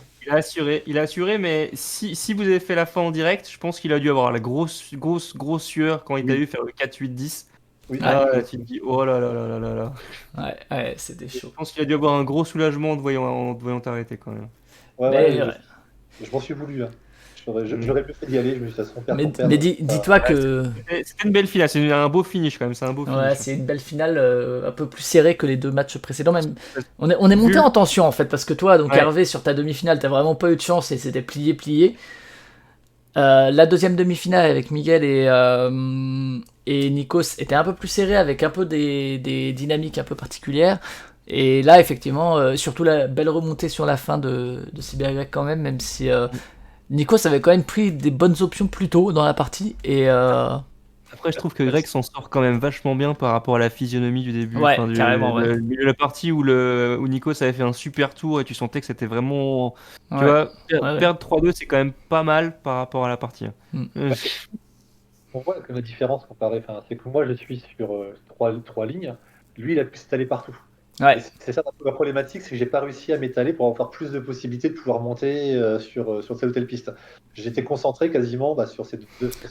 Il a assuré, mais si vous avez fait la fin en direct, je pense qu'il a dû avoir la grosse sueur quand il t'a vu faire le 4-8-10. Oui, Ah, tu te dis, oh là là là là là là. Ouais, c'était Je chaud. pense qu'il a dû avoir un gros soulagement en te voyant t'arrêter quand même. ouais, Mais, ouais, je m'en suis voulu. Hein. Mm. J'aurais pu d'y aller, je me suis dit, de toute façon, perdre mais, pour mais perdre. dis-toi Ouais, que c'était une belle finale, c'est un beau finish quand même, c'est un beau ouais, finish. c'est une belle finale un peu plus serrée que les deux matchs précédents. Même, on est monté Vu- en tension en fait, parce que toi, donc Ouais. Hervé, sur ta demi-finale, t'as vraiment pas eu de chance et c'était plié. La deuxième demi-finale avec Miguel et Nikos était un peu plus serrée avec un peu des dynamiques un peu particulières. Et là, effectivement, surtout la belle remontée sur la fin de Cybergreg quand même si Nikos avait quand même pris des bonnes options plus tôt dans la partie. Et Après, je trouve que Greg s'en sort quand même vachement bien par rapport à la physionomie du début, ouais, carrément, ouais. le milieu de la partie où Nikos avait fait un super tour et tu sentais que c'était vraiment. Tu Ouais, vois, ouais. perdre 3-2, c'est quand même pas mal par rapport à la partie. Mm. On voit que la différence comparée, enfin, c'est que moi je suis sur trois lignes, lui il a pu s'étaler partout. Et Ouais, c'est ça un peu ma problématique, c'est que j'ai pas réussi à m'étaler pour avoir plus de possibilités de pouvoir monter sur telle ou telle piste. J'étais concentré quasiment sur ces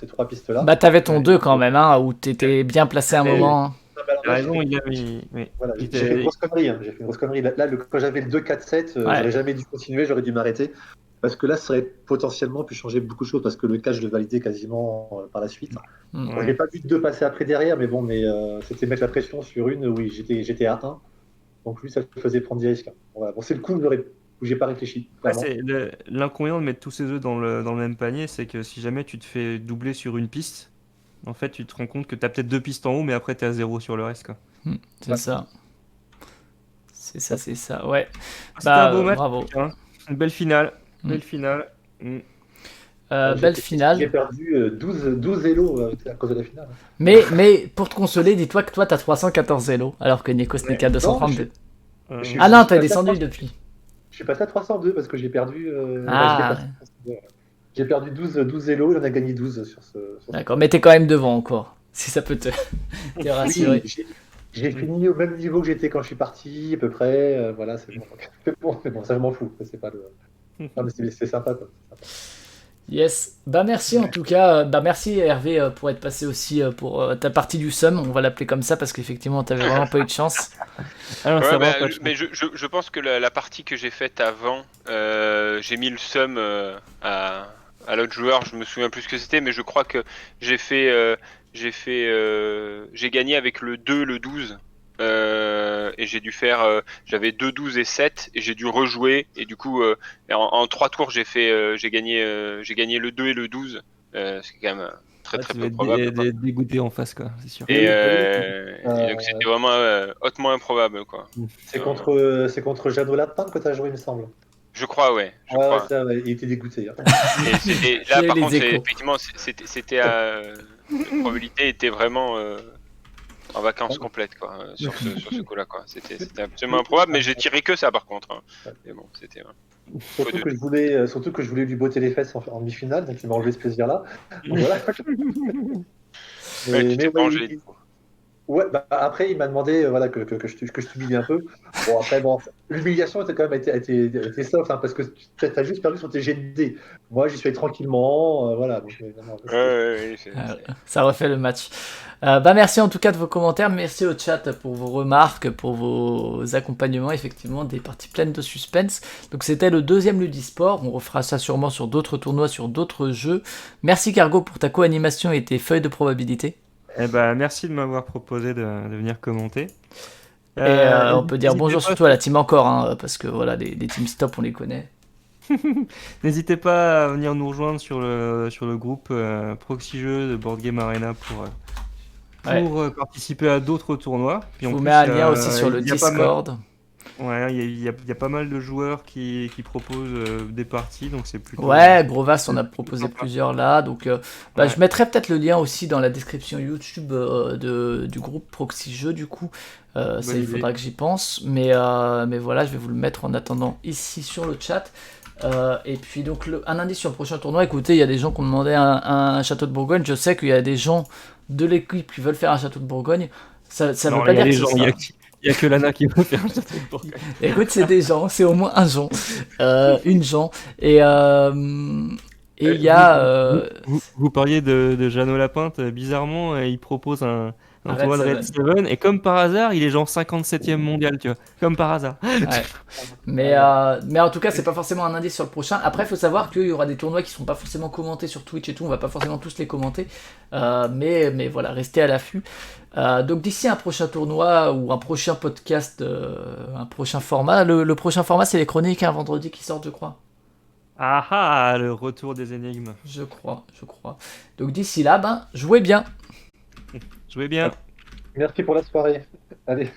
trois pistes-là. bah t'avais ton Ouais. 2 quand même, hein, où t'étais bien placé un Et- moment. Hein. Alors T'as là, raison, il a mis. Oui. voilà, Il j'ai fait une était- grosse connerie. Hein. J'ai fait une grosse connerie. Là, quand j'avais le 2-4-7, Ouais. j'aurais jamais dû continuer, j'aurais dû m'arrêter. Parce que là, ça aurait potentiellement pu changer beaucoup de choses, parce que le cas, je le validais quasiment par la suite. Mm. Bon, j'ai pas vu de deux passer après derrière, mais bon, c'était mettre la pression sur une, oui, j'étais à 1. Donc lui, ça me faisait prendre des risques. Voilà. Bon, c'est le coup où j'ai pas réfléchi. Ouais, Clairement. l'inconvénient de mettre tous ses œufs dans le même panier, c'est que si jamais tu te fais doubler sur une piste, en fait, tu te rends compte que tu as peut-être deux pistes en haut, mais après, tu es à zéro sur le reste. Quoi. C'est ça. C'est ça, ouais. C'était un beau match. Bravo. Hein. Une belle finale. Mm. Belle finale. Belle finale. J'ai perdu 12 élos à cause de la finale. Mais pour te consoler, dis-toi que toi t'as 314 élos, alors que Nikos n'est qu'à 232. Je suis- Ah non, je suis t'as passé à descendu 300. depuis. Je suis passé à 302 parce que j'ai perdu. Ah, j'ai perdu 12 élos, il en a gagné 12 sur ce. d'accord, mais t'es quand même devant encore, si ça peut te rassurer. Oui, j'ai fini au même niveau que j'étais quand je suis parti, à peu près. Voilà, c'est bon. C'est bon, ça je m'en fous. C'est pas le. Non, mais c'est sympa quoi. Yes, bah merci en tout cas, bah merci Hervé pour être passé aussi pour ta partie du SUM, on va l'appeler comme ça parce qu'effectivement t'avais vraiment pas eu de chance. Alors, Ouais, ça va, bah, pas de mais je pense que la partie que j'ai faite avant, j'ai mis le sum à l'autre joueur, je me souviens plus ce que c'était, mais je crois que j'ai gagné avec le 2, le 12. Et j'ai dû faire, j'avais 2, 12 et 7, et j'ai dû rejouer, et du coup, en 3 tours, j'ai gagné le 2 et le 12, c'est quand même très Ouais, très tu peu vas être probable. Quoi. dégoûté en face, quoi, c'est sûr. Et, Oui. et donc c'était vraiment hautement improbable, quoi. C'est contre Jeannot Lapin que tu as joué, il me semble. Je crois, ouais. Je Ouais, crois. ça, ouais, il était dégoûté. Hein. Là, J'ai par les contre, échos. effectivement, la probabilité était vraiment en vacances complètes, quoi, sur ce coup-là, quoi. C'était absolument improbable, mais j'ai tiré que ça, par contre. Hein. Mais bon, c'était. Surtout que je voulais lui botter les fesses en demi-finale, donc il m'a enlevé ce plaisir-là. Donc voilà. Ouais, tu t'es ouais, vengé, du coup. ouais, après, il m'a demandé voilà, que je t'humilie un peu. Bon, après, l'humiliation était quand même été soft, hein, parce que tu as juste perdu sur tes GD. Moi, j'y suis allé tranquillement. Voilà. Donc, non, Ouais, Ça refait le match. Bah merci en tout cas de vos commentaires, merci au chat pour vos remarques, pour vos accompagnements, effectivement des parties pleines de suspense. Donc c'était le deuxième Ludisport, on refera ça sûrement sur d'autres tournois, sur d'autres jeux. Merci Cargo pour ta co-animation et tes feuilles de probabilité. Eh ben, merci de m'avoir proposé de venir commenter. Et on peut dire bonjour surtout à la team encore, hein, parce que voilà, les team stop on les connaît. N'hésitez pas à venir nous rejoindre sur le groupe Proxy Jeux de Board Game Arena pour participer à d'autres tournois. Puis Je en vous plus, mets un lien aussi sur le il y a pas mal- Discord. Ouais, il y a pas mal de joueurs qui proposent des parties, donc c'est plutôt. Ouais, Grovas on a proposé sympa. plusieurs là, donc Ouais. je mettrai peut-être le lien aussi dans la description YouTube du groupe Proxy Jeux du coup. Ça il idée. faudra que j'y pense, mais voilà, je vais vous le mettre en attendant ici sur le chat. Et puis donc un indice sur le prochain tournoi, écoutez, il y a des gens qui ont demandé un château de Bourgogne, je sais qu'il y a des gens de l'équipe qui veulent faire un château de Bourgogne, ça Non, veut pas il y a dire des que gens, ce sera... il y a que Lana qui veut faire un château de Bourgogne. Écoute, c'est des gens, c'est au moins un gens, une gens, et il y a... Vous parliez de Jeannot Lapinte, bizarrement, il propose un Un Red tournoi de Red Seven, et comme par hasard, il est genre 57e mondial, tu vois. Comme par hasard. Ouais. Mais en tout cas, c'est pas forcément un indice sur le prochain. Après, il faut savoir qu'il y aura des tournois qui seront pas forcément commentés sur Twitch et tout. On va pas forcément tous les commenter. Mais voilà, restez à l'affût. Donc d'ici un prochain tournoi ou un prochain podcast, un prochain format. Le prochain format, c'est les chroniques, un vendredi qui sortent, je crois. Ah ah, le retour des énigmes. Je crois. Donc d'ici là, jouez bien. Jouez bien. Merci pour la soirée. Allez.